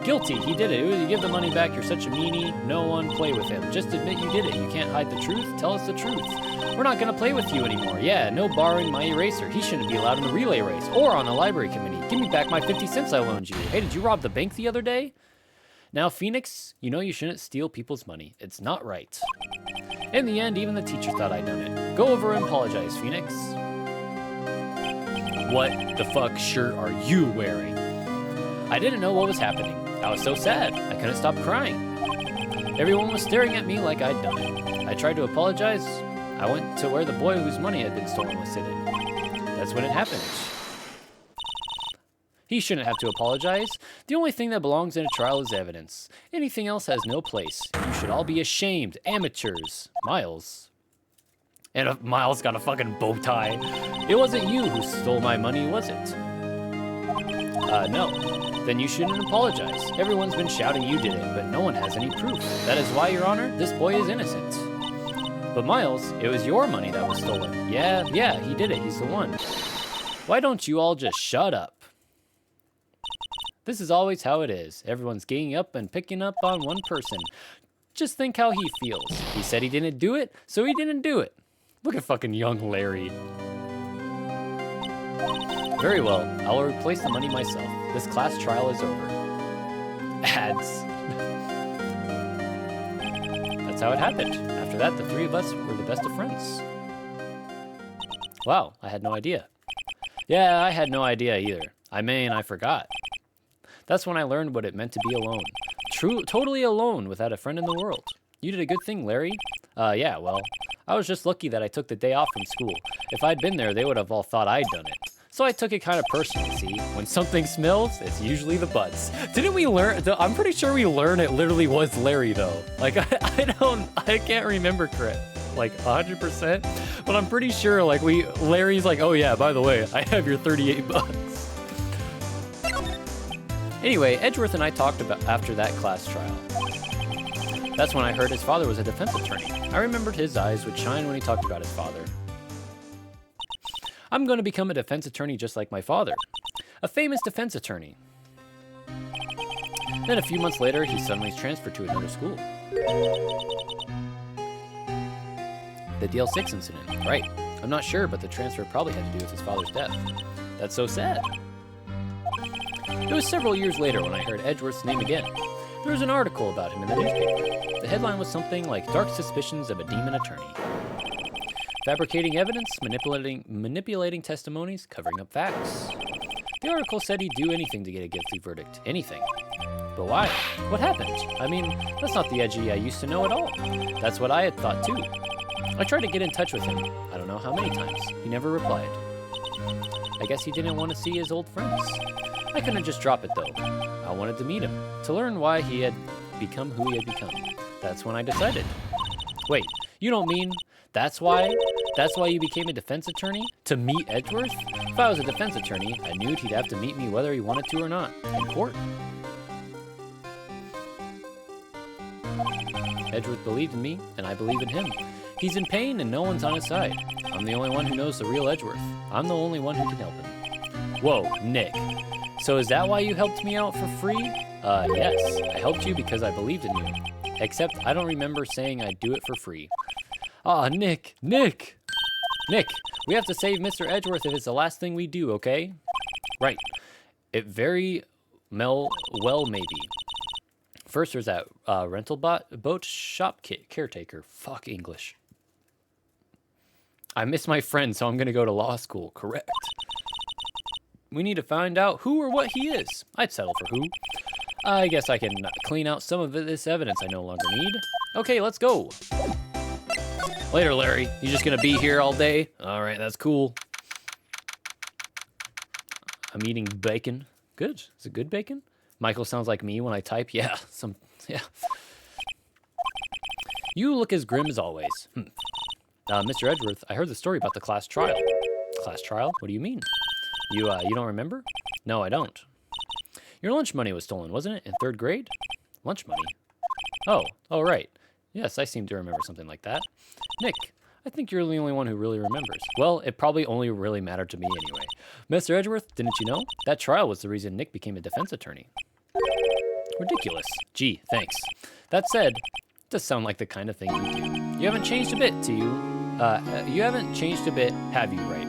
Guilty, he did it. You give the money back, you're such a meanie. No one play with him. Just admit you did it. You can't hide the truth. Tell us the truth. We're not gonna play with you anymore. Yeah, no borrowing my eraser. He shouldn't be allowed in the relay race or on the library committee. Give me back my 50 cents I loaned you. Hey, did you rob the bank the other day? Now, Phoenix, you know you shouldn't steal people's money. It's not right. In the end, even the teacher thought I'd done it. Go over and apologize, Phoenix. What the fuck shirt are you wearing? I didn't know what was happening. I was so sad. I couldn't stop crying. Everyone was staring at me like I'd done it. I tried to apologize. I went to where the boy whose money had been stolen was sitting. That's when it happened. He shouldn't have to apologize. The only thing that belongs in a trial is evidence. Anything else has no place. You should all be ashamed. Amateurs. Miles. And Miles got a fucking bow tie. It wasn't you who stole my money, was it? No. Then you shouldn't apologize. Everyone's been shouting you did it, but no one has any proof. That is why, Your Honor, this boy is innocent. But Miles, it was your money that was stolen. Yeah, he did it. He's the one. Why don't you all just shut up? This is always how it is. Everyone's ganging up and picking up on one person. Just think how he feels. He said he didn't do it, so he didn't do it. Look at fucking young Larry. Very well, I will replace the money myself. This class trial is over. Ads. That's how it happened. After that, the three of us were the best of friends. Wow, I had no idea. Yeah, I had no idea either. I forgot. That's when I learned what it meant to be alone. totally alone without a friend in the world. You did a good thing, Larry. Yeah, well, I was just lucky that I took the day off from school. If I'd been there, they would have all thought I'd done it. So I took it kind of personally, see? When something smells, it's usually the butts. Didn't we learn? I'm pretty sure we learned it literally was Larry, though. Like, I can't remember correct, like 100%, but I'm pretty sure, like, Larry's like, oh yeah, by the way, I have your 38 bucks. Anyway, Edgeworth and I talked about after that class trial. That's when I heard his father was a defense attorney. I remembered his eyes would shine when he talked about his father. I'm going to become a defense attorney just like my father. A famous defense attorney. Then a few months later, he suddenly transferred to another school. The DL6 incident, right. I'm not sure, but the transfer probably had to do with his father's death. That's so sad. It was several years later when I heard Edgeworth's name again. There was an article about him in the newspaper. The headline was something like Dark Suspicions of a Demon Attorney. Fabricating evidence, manipulating testimonies, covering up facts. The article said he'd do anything to get a guilty verdict. Anything. But why? What happened? I mean, that's not the Edgy I used to know at all. That's what I had thought too. I tried to get in touch with him. I don't know how many times. He never replied. I guess he didn't want to see his old friends. I couldn't just drop it though. I wanted to meet him, to learn why he had become who he had become. That's when I decided. Wait, you don't mean that's why you became a defense attorney? To meet Edgeworth? If I was a defense attorney, I knew he'd have to meet me whether he wanted to or not. In court. Edgeworth believed in me, and I believe in him. He's in pain, and no one's on his side. I'm the only one who knows the real Edgeworth. I'm the only one who can help him. Whoa, Nick. So is that why you helped me out for free? Yes. I helped you because I believed in you. Except I don't remember saying I'd do it for free. Aw, Nick, we have to save Mr. Edgeworth if it's the last thing we do, okay? Right. It very well may be. First, there's that rental boat shop caretaker. Fuck English. I miss my friend, so I'm going to go to law school. Correct. We need to find out who or what he is. I'd settle for who. I guess I can clean out some of this evidence I no longer need. Okay, let's go. Later, Larry. You just gonna be here all day? All right, that's cool. I'm eating bacon. Good. Is it good bacon? Michael sounds like me when I type. Yeah, yeah. You look as grim as always. Mr. Edgeworth, I heard the story about the class trial. Class trial? What do you mean? You don't remember? No, I don't. Your lunch money was stolen, wasn't it? In 3rd grade? Lunch money? Oh, right. Yes, I seem to remember something like that. Nick, I think you're the only one who really remembers. Well, it probably only really mattered to me anyway. Mr. Edgeworth, didn't you know? That trial was the reason Nick became a defense attorney. Ridiculous. Gee, thanks. That said, it does sound like the kind of thing you do. You haven't changed a bit, have you, Wright?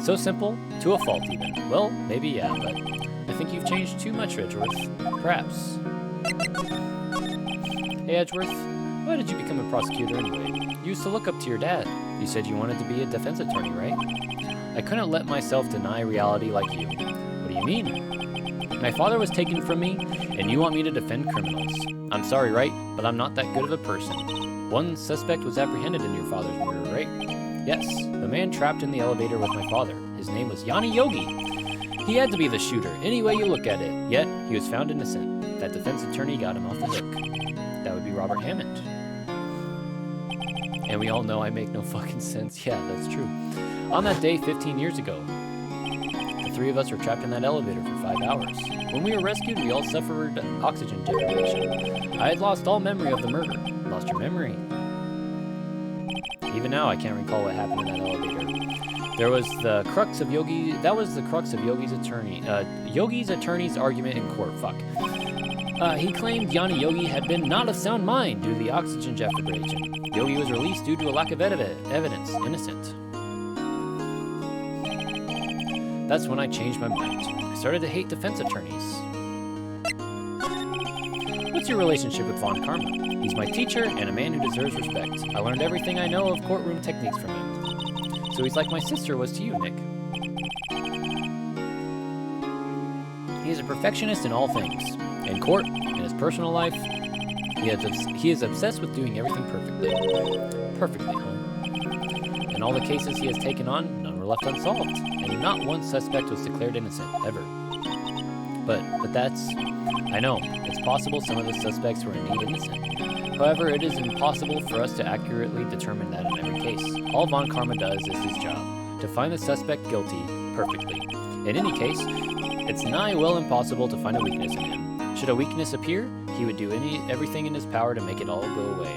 So simple, to a fault even. Well, maybe yeah, but I think you've changed too much, Edgeworth. Perhaps. Hey, Edgeworth, why did you become a prosecutor anyway? You used to look up to your dad. You said you wanted to be a defense attorney, right? I couldn't let myself deny reality like you. What do you mean? My father was taken from me, and you want me to defend criminals. I'm sorry, Wright, but I'm not that good of a person. One suspect was apprehended in your father's murder, right? Yes, the man trapped in the elevator with my father. His name was Yanni Yogi. He had to be the shooter, any way you look at it. Yet, he was found innocent. That defense attorney got him off the hook. That would be Robert Hammond. And we all know I make no fucking sense. Yeah, that's true. On that day 15 years ago, the 3 of us were trapped in that elevator for 5 hours. When we were rescued, we all suffered oxygen deprivation. I had lost all memory of the murder. Lost your memory? Even now, I can't recall what happened in that elevator. There was the crux of Yogi. That was the crux of Yogi's attorney's argument in court. Fuck. He claimed Yanni Yogi had been not of sound mind due to the oxygen deprivation. Yogi was released due to a lack of evidence. Innocent. That's when I changed my mind. I started to hate defense attorneys. What's your relationship with Von Karma? He's my teacher and a man who deserves respect. I learned everything I know of courtroom techniques from him. So he's like my sister was to you, Nick. He is a perfectionist in all things. In court, in his personal life, he is obsessed with doing everything perfectly. Perfectly, huh? In all the cases he has taken on, none were left unsolved, and not one suspect was declared innocent, ever. But that's... I know, it's possible some of the suspects were indeed innocent. However, it is impossible for us to accurately determine that in every case. All Von Karma does is his job, to find the suspect guilty perfectly. In any case, it's nigh well impossible to find a weakness in him. Should a weakness appear, he would do everything in his power to make it all go away.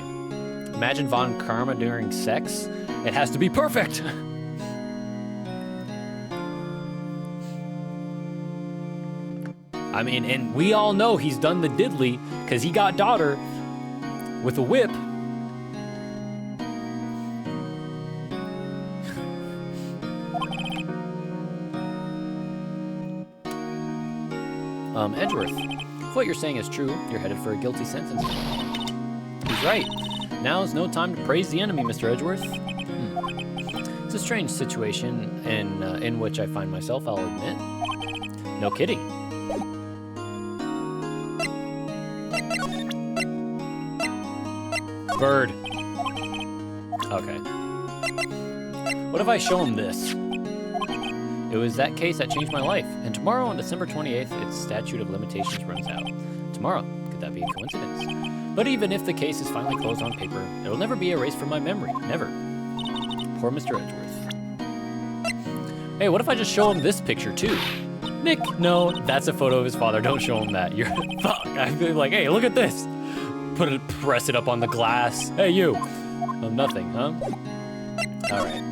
Imagine Von Karma during sex. It has to be perfect! I mean, and we all know he's done the diddly, because he got daughter with a whip. Edgeworth, if what you're saying is true, you're headed for a guilty sentence. He's right. Now's no time to praise the enemy, Mr. Edgeworth. It's a strange situation in which I find myself, I'll admit. No kidding. Bird. Okay. What if I show him this? It was that case that changed my life, and tomorrow on December 28th, its statute of limitations runs out. Tomorrow, could that be a coincidence? But even if the case is finally closed on paper, it'll never be erased from my memory, never. Poor Mr. Edgeworth. Hey, what if I just show him this picture too? Nick, no, that's a photo of his father, don't show him that. You're, fuck, I'd be like, hey, look at this. Press it up on the glass. Hey, you. Oh, nothing, huh? All right.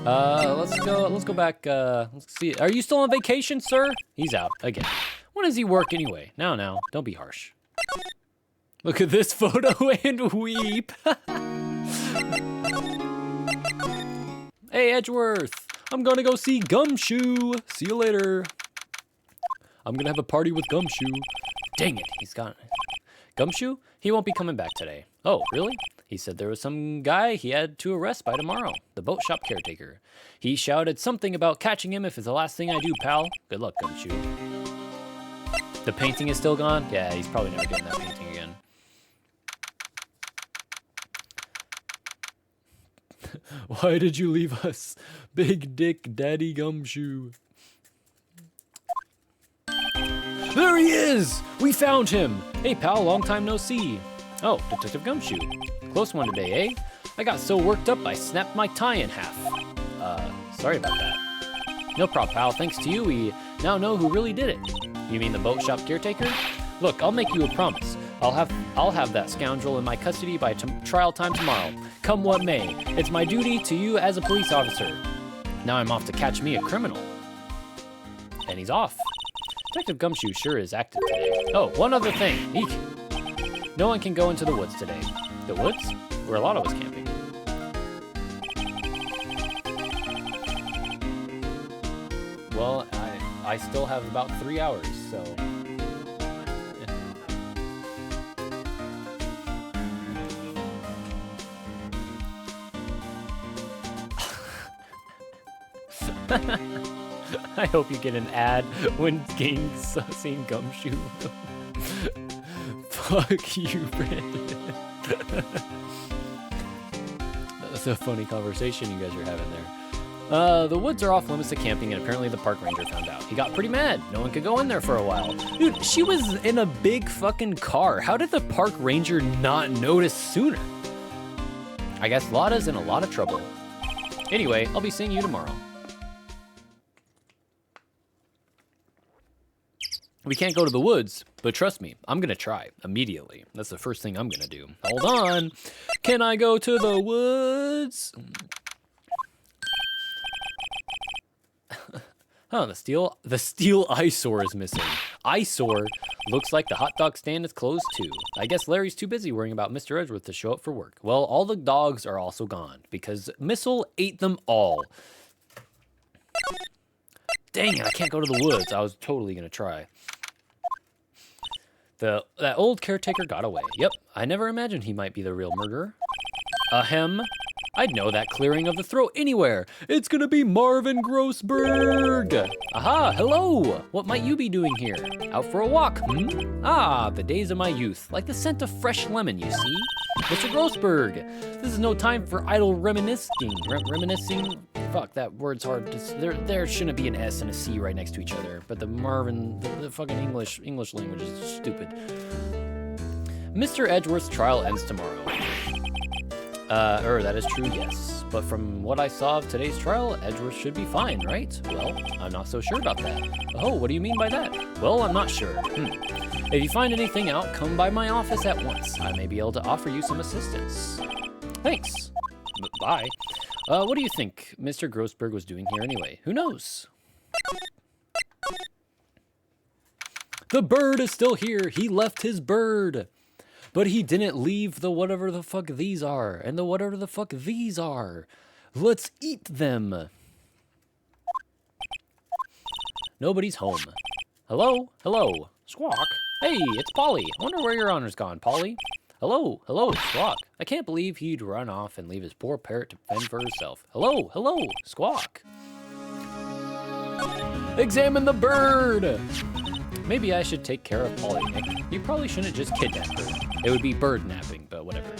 Let's go back, let's see. Are you still on vacation, sir? He's out, again. When does he work anyway? Now, don't be harsh. Look at this photo and weep. Hey, Edgeworth, I'm gonna go see Gumshoe. See you later. I'm gonna have a party with Gumshoe. Dang it, he's gone. Gumshoe? He won't be coming back today. Oh, really? He said there was some guy he had to arrest by tomorrow. The boat shop caretaker. He shouted something about catching him if it's the last thing I do, pal. Good luck, Gumshoe. The painting is still gone? Yeah, he's probably never getting that painting again. Why did you leave us? Big Dick Daddy Gumshoe. There he is! We found him! Hey, pal, long time no see. Oh, Detective Gumshoe. Close one today, eh? I got so worked up I snapped my tie in half. Sorry about that. No problem, pal. Thanks to you, we now know who really did it. You mean the boat shop caretaker? Look, I'll make you a promise. I'll have that scoundrel in my custody by trial time tomorrow. Come what may. It's my duty to you as a police officer. Now I'm off to catch me a criminal. And he's off. Detective Gumshoe sure is active today. Oh, one other thing. Eek. No one can go into the woods today. The woods? Where a lot of us camping. Well, I still have about 3 hours, so... I hope you get an ad when seeing Gumshoe. Fuck you, Brandon. That's a funny conversation you guys are having there. The woods are off limits to camping, and apparently the park ranger found out. He got pretty mad. No one could go in there for a while. Dude, she was in a big fucking car. How did the park ranger not notice sooner? I guess Lotta's in a lot of trouble. Anyway, I'll be seeing you tomorrow. We can't go to the woods, but trust me, I'm gonna try immediately. That's the first thing I'm gonna do. Hold on. Can I go to the woods? Huh, the steel eyesore is missing. Eyesore looks like the hot dog stand is closed too. I guess Larry's too busy worrying about Mr. Edgeworth to show up for work. Well, all the dogs are also gone because Missile ate them all. Dang it, I can't go to the woods. I was totally gonna try. That old caretaker got away. Yep, I never imagined he might be the real murderer. Ahem. I'd know that clearing of the throat anywhere. It's gonna be Marvin Grossberg. Aha, hello. What might you be doing here? Out for a walk, hmm? Ah, the days of my youth, like the scent of fresh lemon, you see? Mr. Grossberg, this is no time for idle reminiscing. Reminiscing? Fuck, that word's hard to there shouldn't be an S and a C right next to each other, but the Marvin, the fucking English language is stupid. Mr. Edgeworth's trial ends tomorrow. That is true, yes. But from what I saw of today's trial, Edgeworth should be fine, right? Well, I'm not so sure about that. Oh, what do you mean by that? Well, I'm not sure. If you find anything out, come by my office at once. I may be able to offer you some assistance. Thanks. Bye. What do you think Mr. Grossberg was doing here anyway? Who knows? The bird is still here. He left his bird. But he didn't leave the whatever the fuck these are, and the whatever the fuck these are. Let's eat them. Nobody's home. Hello? Hello? Squawk? Hey, it's Polly. I wonder where your honor's gone, Polly. Hello? Hello? Squawk? I can't believe he'd run off and leave his poor parrot to fend for herself. Hello? Hello? Squawk? Examine the bird! Maybe I should take care of Polly, Nick. You probably shouldn't just kidnap her. It would be bird napping, but whatever.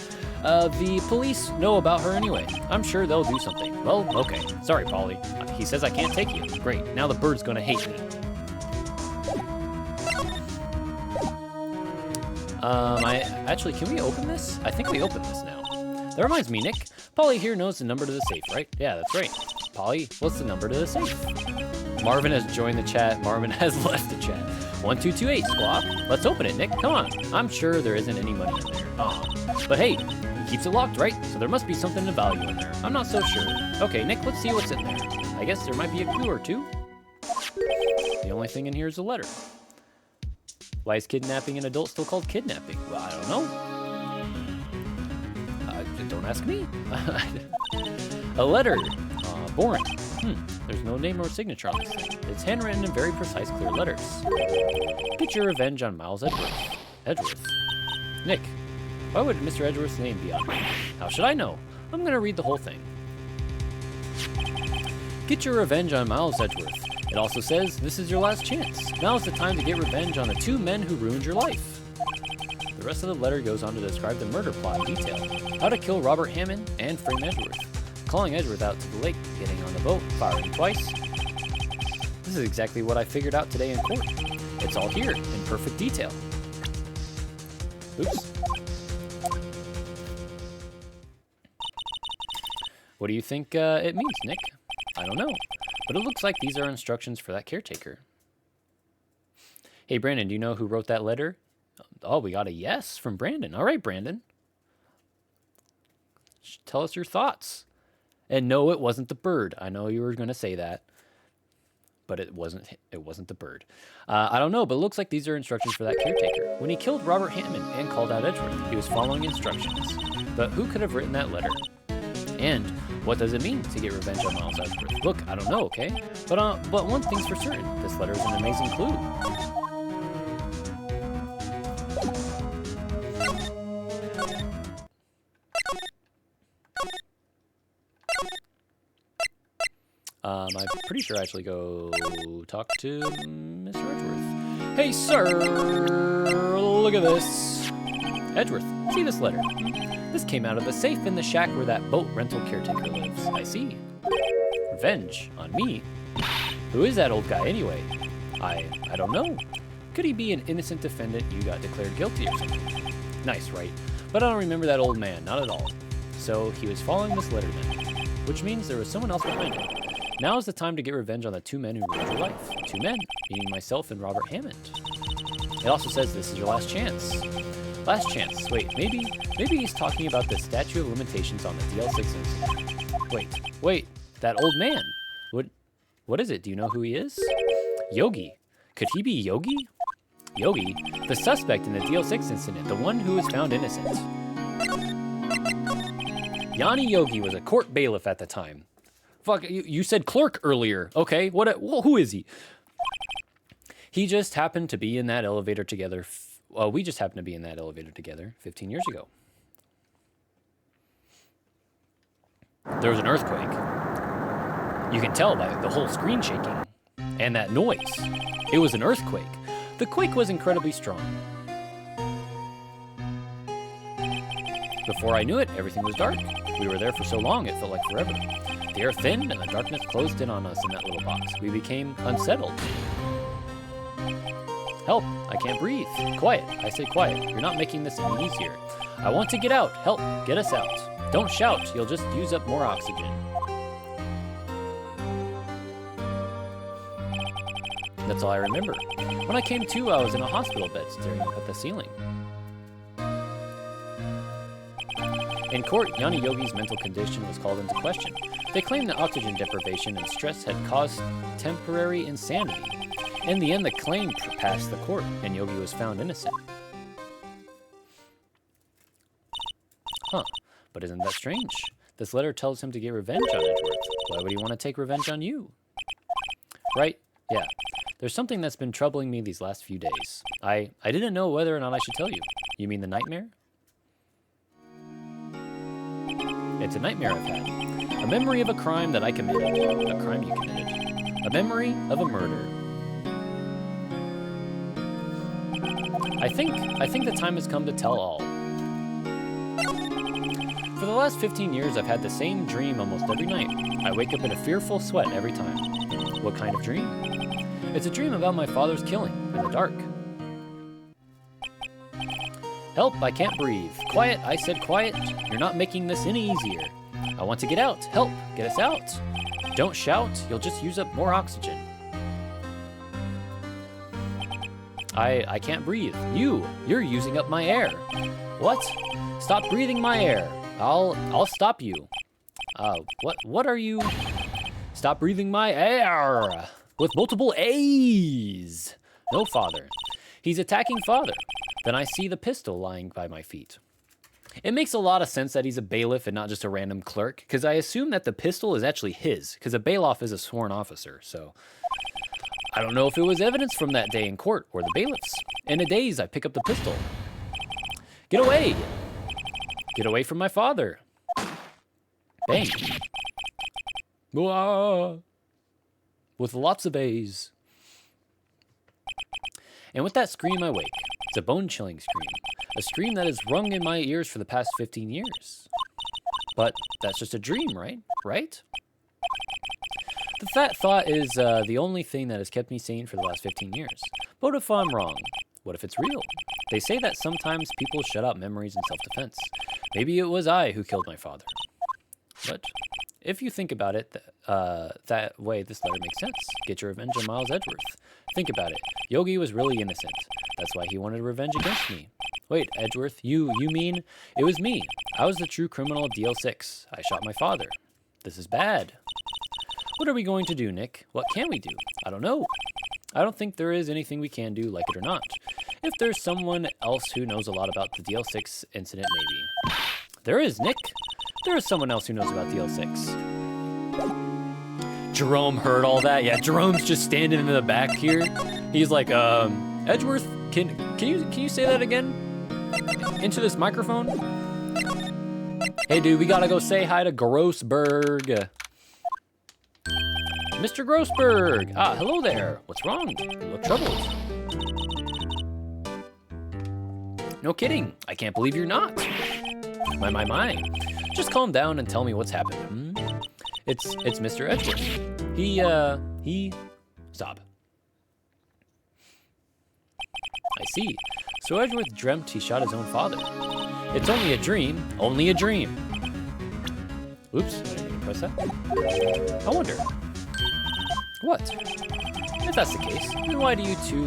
The police know about her anyway. I'm sure they'll do something. Well, okay. Sorry, Polly. He says I can't take you. Great. Now the bird's gonna hate me. Actually, can we open this? I think we open this now. That reminds me, Nick. Polly here knows the number to the safe, right? Yeah, that's right. Polly, what's the number to the safe? Marvin has joined the chat. Marvin has left the chat. 1228, Squawk. Let's open it, Nick. Come on. I'm sure there isn't any money in there. Oh. But hey, he keeps it locked, right? So there must be something of value in there. I'm not so sure. Okay, Nick, let's see what's in there. I guess there might be a clue or two. The only thing in here is a letter. Why is kidnapping an adult still called kidnapping? Well, I don't know. Don't ask me. A letter. Boring. There's no name or signature on this thing. It's handwritten in very precise, clear letters. Get your revenge on Miles Edgeworth. Nick, why would Mr. Edgeworth's name be on here? How should I know? I'm gonna read the whole thing. Get your revenge on Miles Edgeworth. It also says, this is your last chance. Now is the time to get revenge on the two men who ruined your life. The rest of the letter goes on to describe the murder plot in detail. How to kill Robert Hammond and frame Edgeworth. Calling Edgeworth out to the lake, getting on the boat, firing twice. This is exactly what I figured out today in court. It's all here, in perfect detail. Oops. What do you think it means, Nick? I don't know, but it looks like these are instructions for that caretaker. Hey, Brandon, do you know who wrote that letter? Oh, we got a yes from Brandon. All right, Brandon. Tell us your thoughts. And no, it wasn't the bird. I know you were going to say that, but it wasn't the bird. I don't know, but it looks like these are instructions for that caretaker. When he killed Robert Hammond and called out Edgeworth, he was following instructions. But who could have written that letter? And what does it mean to get revenge on Miles Edgeworth? Look, I don't know, okay? But one thing's for certain. This letter is an amazing clue. I'm pretty sure I actually go talk to Mr. Edgeworth. Hey, sir, look at this. Edgeworth, see this letter? This came out of the safe in the shack where that boat rental caretaker lives. I see. Revenge on me? Who is that old guy anyway? I don't know. Could he be an innocent defendant you got declared guilty or something? Nice, right? But I don't remember that old man, not at all. So he was following this letter then, which means there was someone else behind it. Now is the time to get revenge on the two men who ruined your life. Two men, meaning myself and Robert Hammond. It also says this is your last chance. Last chance. Wait, maybe he's talking about the statute of limitations on the DL6 incident. Wait, that old man. What is it? Do you know who he is? Yogi. Could he be Yogi? Yogi, the suspect in the DL6 incident, the one who was found innocent. Yanni Yogi was a court bailiff at the time. Fuck, you said clerk earlier. Okay, who is he? He just happened to be in that elevator together. Well, we just happened to be in that elevator together 15 years ago. there was an earthquake. You can tell by the whole screen shaking. And that noise. It was an earthquake. The quake was incredibly strong. Before I knew it, everything was dark. We were there for so long, it felt like forever. The air thinned and the darkness closed in on us in that little box. We became unsettled. Help, I can't breathe. Quiet, I say quiet. You're not making this any easier. I want to get out. Help, get us out. Don't shout, you'll just use up more oxygen. That's all I remember. When I came to, I was in a hospital bed staring up at the ceiling. In court, Jnana Yogi's mental condition was called into question. They claimed that oxygen deprivation and stress had caused temporary insanity. In the end, the claim passed the court, and Yogi was found innocent. Huh, but isn't that strange? This letter tells him to get revenge on Edgeworth. Why would he want to take revenge on you? Right? Yeah. There's something that's been troubling me these last few days. I didn't know whether or not I should tell you. You mean the nightmare? It's a nightmare I've had. A memory of a crime that I committed. A crime you committed. A memory of a murder. I think the time has come to tell all. For the last 15 years, I've had the same dream almost every night. I wake up in a fearful sweat every time. What kind of dream? It's a dream about my father's killing in the dark. Help, I can't breathe. Quiet, I said quiet. You're not making this any easier. I want to get out. Help, get us out. Don't shout, you'll just use up more oxygen. I can't breathe. You're using up my air. What? Stop breathing my air. I'll stop you. What are you? Stop breathing my air. With multiple A's. No, father. He's attacking father. Then I see the pistol lying by my feet. It makes a lot of sense that he's a bailiff and not just a random clerk, because I assume that the pistol is actually his, because a bailiff is a sworn officer, so... I don't know if it was evidence from that day in court, or the bailiffs. In a daze, I pick up the pistol. Get away! Get away from my father. Bang. Whoa. With lots of A's. And with that scream, I wake. It's a bone-chilling scream. A scream that has rung in my ears for the past 15 years. But that's just a dream, right? Right? That thought is the only thing that has kept me sane for the last 15 years. But what if I'm wrong? What if it's real? They say that sometimes people shut out memories in self-defense. Maybe it was I who killed my father. But if you think about it that way, this letter makes sense. Get your revenge on Miles Edgeworth. Think about it. Yogi was really innocent. That's why he wanted revenge against me. Wait, Edgeworth, you mean? It was me. I was the true criminal of DL6. I shot my father. This is bad. What are we going to do, Nick? What can we do? I don't know. I don't think there is anything we can do, like it or not. If there's someone else who knows a lot about the DL6 incident, maybe. There is, Nick. There is someone else who knows about DL6. Jerome heard all that. Yeah, Jerome's just standing in the back here. He's like, Edgeworth, can you say that again? Into this microphone? Hey, dude, we gotta go say hi to Grossberg. Mr. Grossberg! Ah, hello there. What's wrong? You look troubled. No kidding. I can't believe you're not. My. Just calm down and tell me what's happened. It's Mr. Edgeworth. Stop. I see. So Edgeworth dreamt he shot his own father. It's only a dream. Only a dream. Oops, I didn't mean to press that. I wonder. What? If that's the case, then why do you two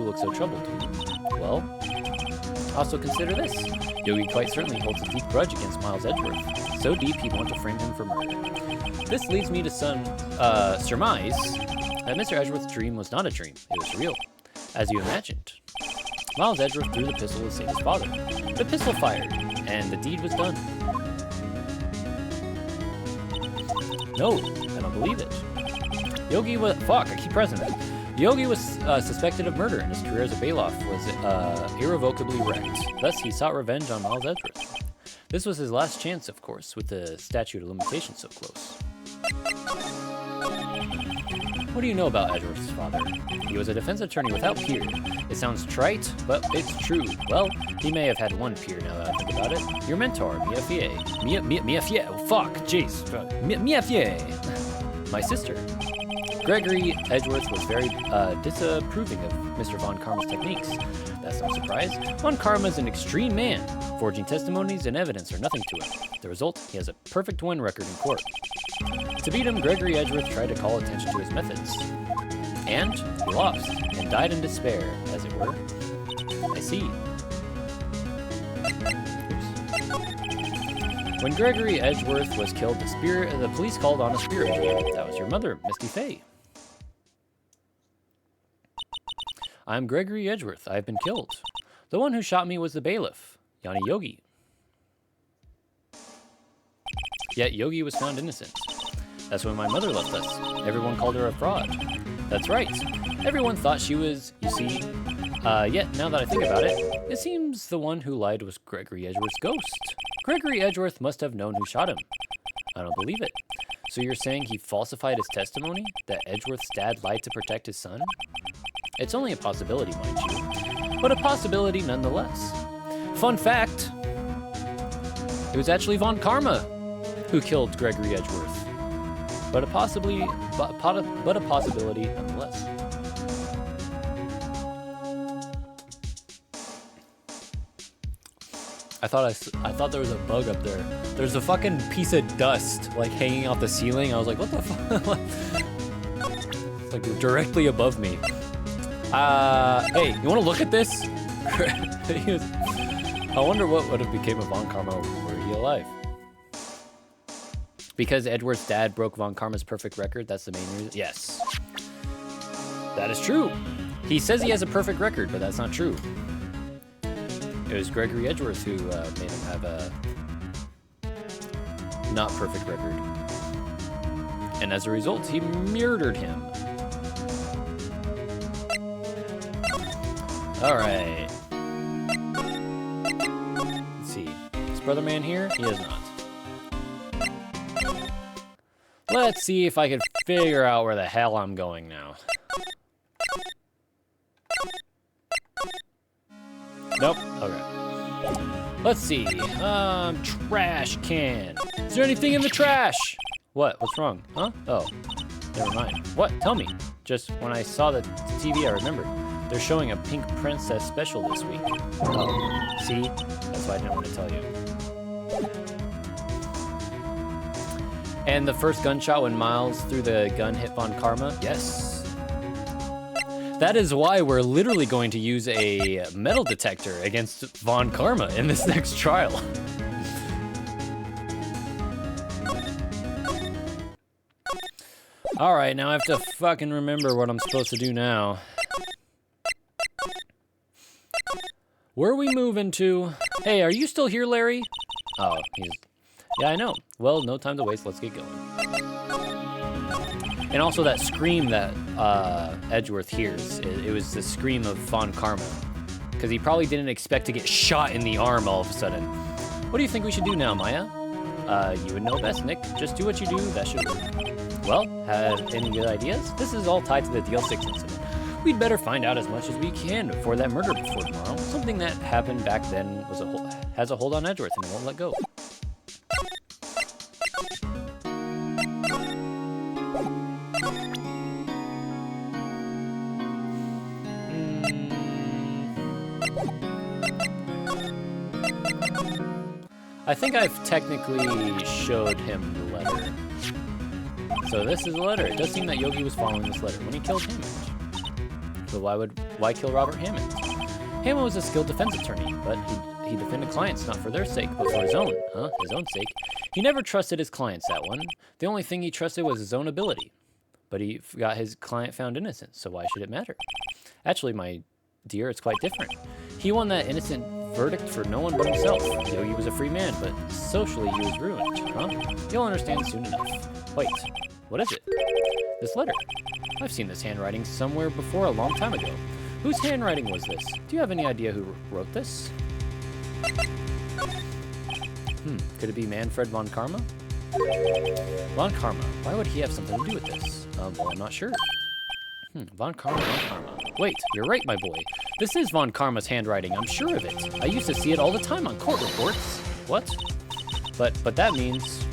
look so troubled? Well, also consider this. Yogi quite certainly holds a deep grudge against Miles Edgeworth. So deep he'd want to frame him for murder. This leads me to surmise that Mr. Edgeworth's dream was not a dream. It was real, as you imagined. Miles Edgeworth threw the pistol to save his father. The pistol fired, and the deed was done. No, I don't believe it. Yogi was... Fuck, I keep pressing it. Yogi was suspected of murder, and his career as a bailiff was irrevocably wrecked. Thus, he sought revenge on Miles Edgeworth. This was his last chance, of course, with the statute of limitations so close. What do you know about Edgeworth's father? He was a defense attorney without peer. It sounds trite, but it's true. Well, he may have had one peer now that I think about it. Your mentor, Mia Fie. Mia Fie. Oh, fuck, jeez. Mia Fie. My sister. Gregory Edgeworth was very disapproving of Mr. Von Karma's techniques. That's no surprise. Von Karma is an extreme man. Forging testimonies and evidence are nothing to him. The result, he has a perfect win record in court. To beat him, Gregory Edgeworth tried to call attention to his methods. And he lost, and died in despair, as it were. I see. Oops. When Gregory Edgeworth was killed, the police called on a spirit medium. That was your mother, Misty Fey. I'm Gregory Edgeworth. I have been killed. The one who shot me was the bailiff, Yanni Yogi. Yet Yogi was found innocent. That's when my mother left us. Everyone called her a fraud. That's right. Everyone thought she was, you see. Yet, now that I think about it, it seems the one who lied was Gregory Edgeworth's ghost. Gregory Edgeworth must have known who shot him. I don't believe it. So you're saying he falsified his testimony? That Edgeworth's dad lied to protect his son? It's only a possibility, mind you. But a possibility nonetheless. Fun fact. It was actually Von Karma who killed Gregory Edgeworth. But a possibility nonetheless. I thought there was a bug up there. There's a fucking piece of dust like hanging off the ceiling. I was like, what the fuck? It's like directly above me. Hey, you want to look at this? I wonder what would have became of Von Karma were he alive. Because Edward's dad broke Von Karma's perfect record, that's the main reason? Yes. That is true. He says he has a perfect record, but that's not true. It was Gregory Edgeworth who made him have a not perfect record. And as a result, he murdered him. Alright. Let's see. Is Brother Man here? He is not. Let's see if I can figure out where the hell I'm going now. Nope. Okay. Let's see. Trash can. Is there anything in the trash? What? What's wrong? Huh? Oh. Never mind. What? Tell me. Just when I saw the TV, I remembered. They're showing a Pink Princess special this week. Oh. See? That's why I didn't want to tell you. And the first gunshot when Miles threw the gun hit Von Karma? Yes. That is why we're literally going to use a metal detector against Von Karma in this next trial. Alright, now I have to fucking remember what I'm supposed to do now. Where are we moving to? Hey, are you still here, Larry? Oh, he's... Yeah, I know. Well, no time to waste. Let's get going. And also that scream that Edgeworth hears, it was the scream of Von Karma. Because he probably didn't expect to get shot in the arm all of a sudden. What do you think we should do now, Maya? You would know best, Nick. Just do what you do. That should work. Well, have any good ideas? This is all tied to the DL6 incident. We'd better find out as much as we can before that murder before tomorrow. Something that happened back then was has a hold on Edgeworth and it won't let go. I think I've technically showed him the letter. So this is the letter. It does seem that Yogi was following this letter when he killed Hammond. But why kill Robert Hammond? Hammond was a skilled defense attorney, but he defended clients not for their sake, but for his own. His own sake. He never trusted his clients, that one. The only thing he trusted was his own ability. But he got his client found innocent, so why should it matter? Actually, my dear, it's quite different. He won that innocent verdict for no one but himself. Yogi was a free man, but socially he was ruined, You'll understand soon enough. Wait, what is it? This letter. I've seen this handwriting somewhere before a long time ago. Whose handwriting was this? Do you have any idea who wrote this? Could it be Manfred von Karma? Von Karma. Why would he have something to do with this? Well, I'm not sure. Von Karma, Von Karma. Wait, you're right, my boy. This is Von Karma's handwriting. I'm sure of it. I used to see it all the time on court reports. What? But that means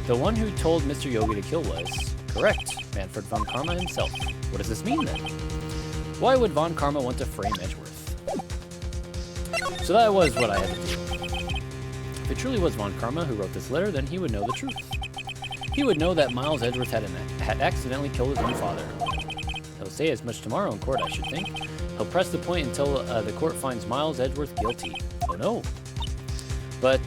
the one who told Mr. Yogi to kill was correct. Manfred von Karma himself. What does this mean then? Why would Von Karma want to frame Edgeworth? So that was what I had to do. If it truly was Von Karma who wrote this letter, then he would know the truth. He would know that Miles Edgeworth had accidentally killed his own father. He'll say as much tomorrow in court, I should think. He'll press the point until the court finds Miles Edgeworth guilty. Oh no. But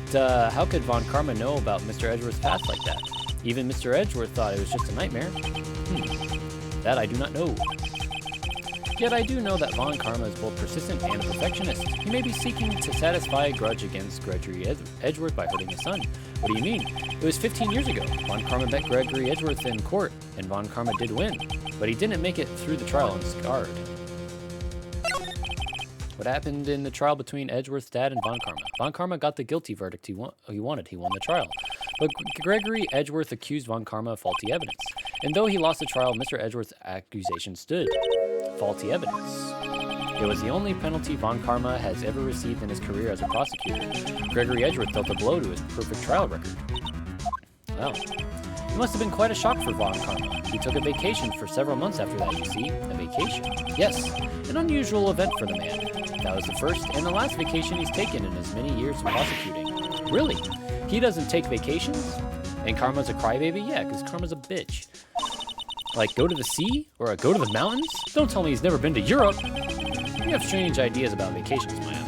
how could Von Karma know about Mr. Edgeworth's past like that? Even Mr. Edgeworth thought it was just a nightmare. That I do not know. Yet I do know that Von Karma is both persistent and a perfectionist. He may be seeking to satisfy a grudge against Gregory Edgeworth by hurting his son. What do you mean? It was 15 years ago. Von Karma met Gregory Edgeworth in court, and Von Karma did win. But he didn't make it through the trial unscarred. What happened in the trial between Edgeworth's dad and Von Karma? Von Karma got the guilty verdict he wanted. He won the trial. But Gregory Edgeworth accused Von Karma of faulty evidence. And though he lost the trial, Mr. Edgeworth's accusation stood. Faulty evidence. It was the only penalty Von Karma has ever received in his career as a prosecutor. Gregory Edgeworth dealt a blow to his perfect trial record. Wow. It must have been quite a shock for Von Karma. He took a vacation for several months after that, you see. A vacation. Yes, an unusual event for the man. That was the first and the last vacation he's taken in his many years of prosecuting. Really? He doesn't take vacations? And Karma's a crybaby? Yeah, because Karma's a bitch. Like, go to the sea? Or go to the mountains? Don't tell me he's never been to Europe! You have strange ideas about vacations, man.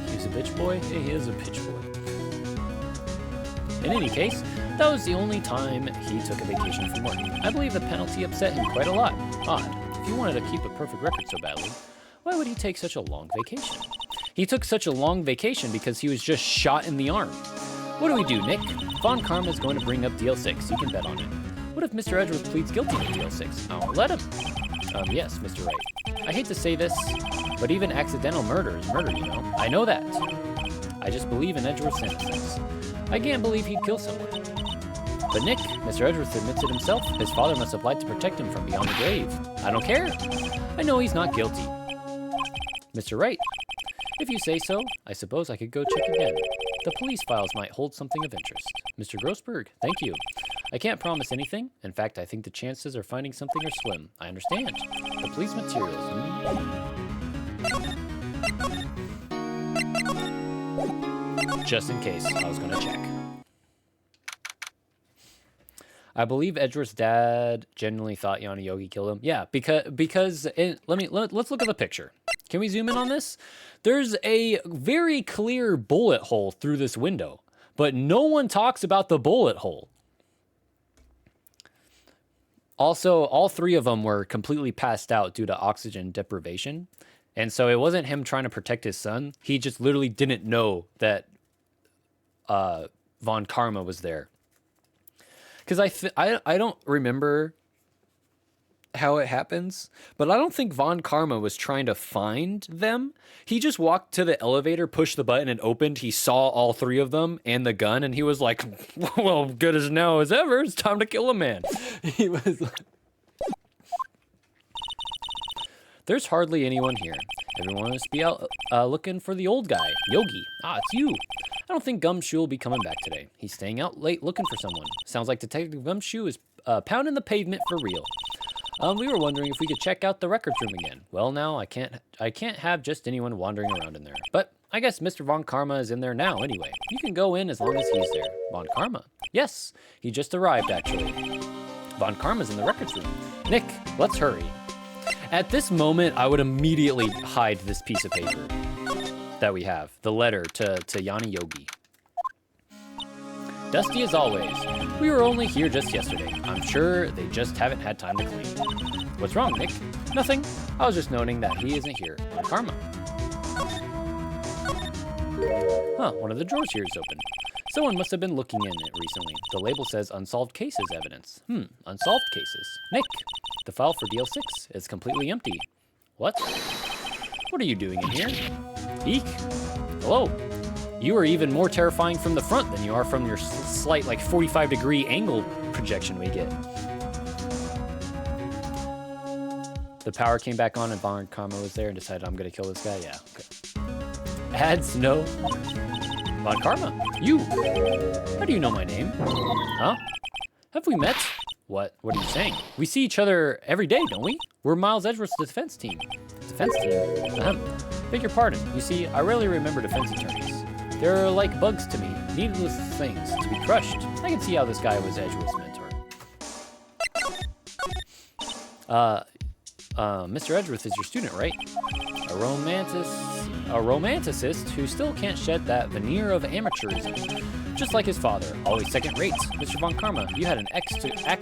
He's a bitch boy? Yeah, he is a bitch boy. In any case, that was the only time he took a vacation from work. I believe the penalty upset him quite a lot. Odd. If he wanted to keep a perfect record so badly, why would he take such a long vacation? He took such a long vacation because he was just shot in the arm. What do we do, Nick? Von Karma is going to bring up Deal 6. You can bet on it. What if Mr. Edgeworth pleads guilty to Deal 6? I'll let him. Yes, Mr. Wright. I hate to say this, but even accidental murder is murder, you know. I know that. I just believe in Edgeworth's innocence. I can't believe he'd kill someone. But Nick, Mr. Edgeworth admits it himself. His father must have lied to protect him from beyond the grave. I don't care. I know he's not guilty. Mr. Wright, if you say so, I suppose I could go check again. The police files might hold something of interest. Mr. Grossberg, thank you. I can't promise anything. In fact, I think the chances of finding something are slim. I understand. The police materials. Just in case, I was going to check. I believe Edgeworth's dad genuinely thought Yana Yogi killed him. Yeah, because let's look at the picture. Can we zoom in on this? There's a very clear bullet hole through this window, but no one talks about the bullet hole. Also, all three of them were completely passed out due to oxygen deprivation. And so it wasn't him trying to protect his son. He just literally didn't know that Von Karma was there. Because I don't remember how it happens, but I don't think Von Karma was trying to find them. He just walked to the elevator, pushed the button, and opened. He saw all three of them and the gun, and he was like, well, good as now as ever. It's time to kill a man. He was like... There's hardly anyone here. Everyone must be out looking for the old guy, Yogi. Ah, it's you. I don't think Gumshoe will be coming back today. He's staying out late looking for someone. Sounds like Detective Gumshoe is pounding the pavement for real. We were wondering if we could check out the records room again. Well, now I can't have just anyone wandering around in there. But I guess Mr. Von Karma is in there now anyway. You can go in as long as he's there. Von Karma? Yes, he just arrived actually. Von Karma's in the records room. Nick, let's hurry. At this moment, I would immediately hide this piece of paper that we have, the letter to Yana Yogi. Dusty as always. We were only here just yesterday. I'm sure they just haven't had time to clean. What's wrong, Nick? Nothing. I was just noting that he isn't here. Von Karma. Huh, one of the drawers here is open. Someone must have been looking in it recently. The label says unsolved cases evidence. Unsolved cases. Nick, the file for DL6 is completely empty. What? What are you doing in here? Eek. Hello. You are even more terrifying from the front than you are from your slight, like, 45-degree angle projection we get. The power came back on and Von Karma was there and decided, I'm gonna kill this guy? Yeah, okay. Ads, no. Von Karma, you. How do you know my name? Huh? Have we met? What are you saying? We see each other every day, don't we? We're Miles Edgeworth's defense team. Defense team? Ahem. Beg your pardon. You see, I rarely remember defense attorneys. They're like bugs to me, needless things to be crushed. I can see how this guy was Edgeworth's mentor. Mr. Edgeworth is your student, right? A romanticist who still can't shed that veneer of amateurism. Just like his father, always second rates. Mr. Von Karma, you had an axe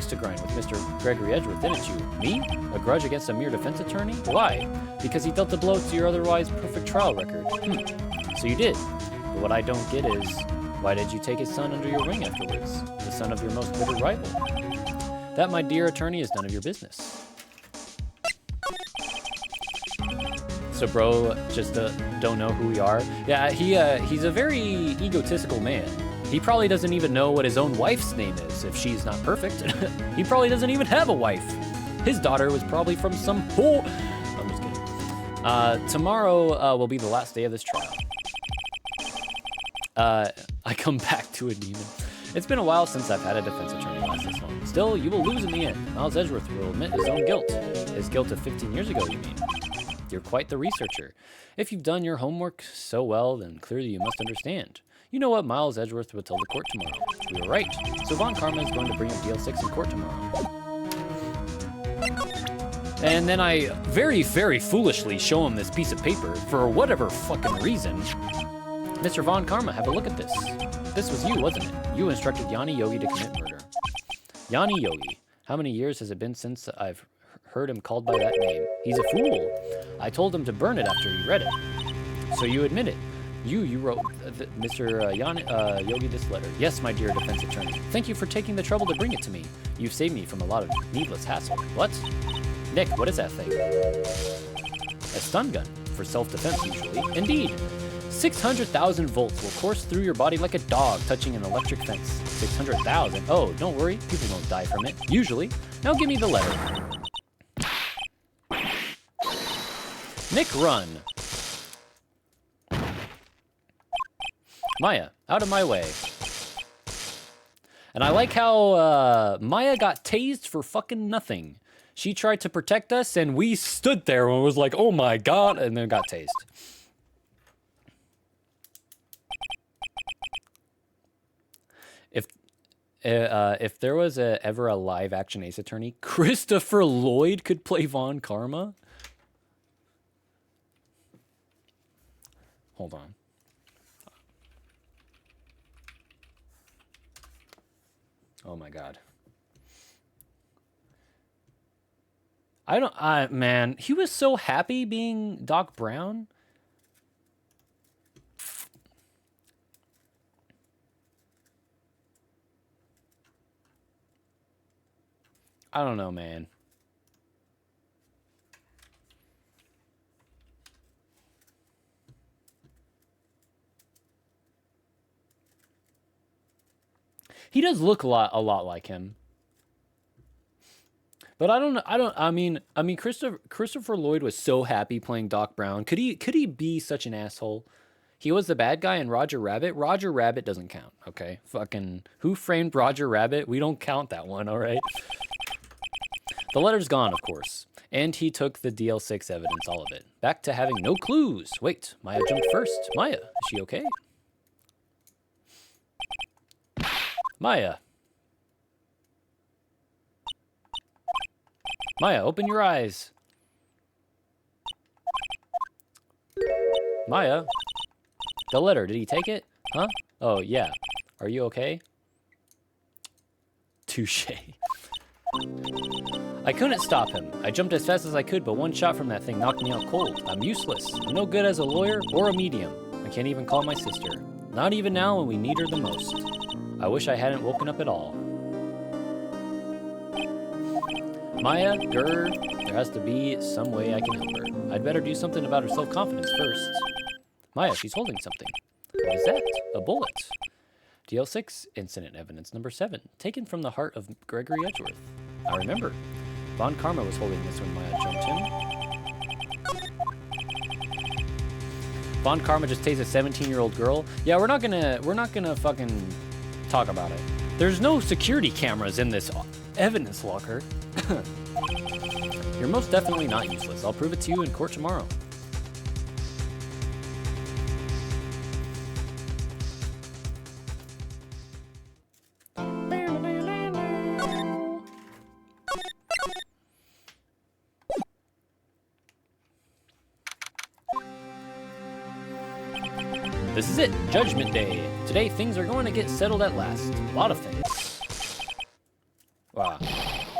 to grind with Mr. Gregory Edgeworth, didn't you? Me? A grudge against a mere defense attorney? Why? Because he dealt a blow to your otherwise perfect trial record. So you did. But what I don't get is, why did you take his son under your wing afterwards? The son of your most bitter rival. That, my dear attorney, is none of your business. So bro just don't know who we are. Yeah, he's a very egotistical man. He probably doesn't even know what his own wife's name is if she's not perfect. He probably doesn't even have a wife. His daughter was probably from some poor... I'm just kidding. Tomorrow will be the last day of this trial. I come back to a demon. It's been a while since I've had a defense attorney last this long. Still, you will lose in the end. Miles Edgeworth will admit his own guilt. His guilt of 15 years ago, you mean? You're quite the researcher. If you've done your homework so well, then clearly you must understand. You know what Miles Edgeworth will tell the court tomorrow. We were right. So Von Karma is going to bring up DL6 in court tomorrow. And then I very, very foolishly show him this piece of paper for whatever fucking reason. Mr. Von Karma, have a look at this. This was you, wasn't it? You instructed Yanni Yogi to commit murder. Yanni Yogi. How many years has it been since I've heard him called by that name? He's a fool. I told him to burn it after he read it. So you admit it. You wrote Mr. Yogi this letter. Yes, my dear defense attorney. Thank you for taking the trouble to bring it to me. You've saved me from a lot of needless hassle. What? Nick, what is that thing? A stun gun. For self-defense, usually. Indeed. 600,000 volts will course through your body like a dog touching an electric fence. 600,000? Oh, don't worry. People don't die from it. Usually. Now give me the letter. Nick, run. Maya, out of my way. And I like how Maya got tased for fucking nothing. She tried to protect us, and we stood there and was like, oh my god, and then got tased. If there was ever a live-action Ace Attorney, Christopher Lloyd could play Von Karma. Hold on. Oh my god. Man, he was so happy being Doc Brown. I don't know, man. He does look a lot like him. But I mean Christopher Lloyd was so happy playing Doc Brown. Could he be such an asshole? He was the bad guy in Roger Rabbit. Roger Rabbit doesn't count, okay? Fucking Who Framed Roger Rabbit? We don't count that one, all right? The letter's gone, of course. And he took the DL6 evidence, all of it. Back to having no clues. Wait, Maya jumped first. Maya, is she okay? Maya. Maya, open your eyes. Maya. The letter, did he take it? Huh? Oh, yeah. Are you okay? Touche. I couldn't stop him. I jumped as fast as I could, but one shot from that thing knocked me out cold. I'm useless. I'm no good as a lawyer or a medium. I can't even call my sister. Not even now when we need her the most. I wish I hadn't woken up at all. Maya, there has to be some way I can help her. I'd better do something about her self-confidence first. Maya, she's holding something. What is that? a bullet. DL6 incident evidence number 7, taken from the heart of Gregory Edgeworth. I remember. Von Karma was holding this when Maya jumped him. Von Karma just tased a 17-year-old girl. Yeah, we're not gonna fucking talk about it. There's no security cameras in this evidence locker. You're most definitely not useless. I'll prove it to you in court tomorrow. This is it, Judgment Day. Today, things are going to get settled at last. A lot of things. Wow.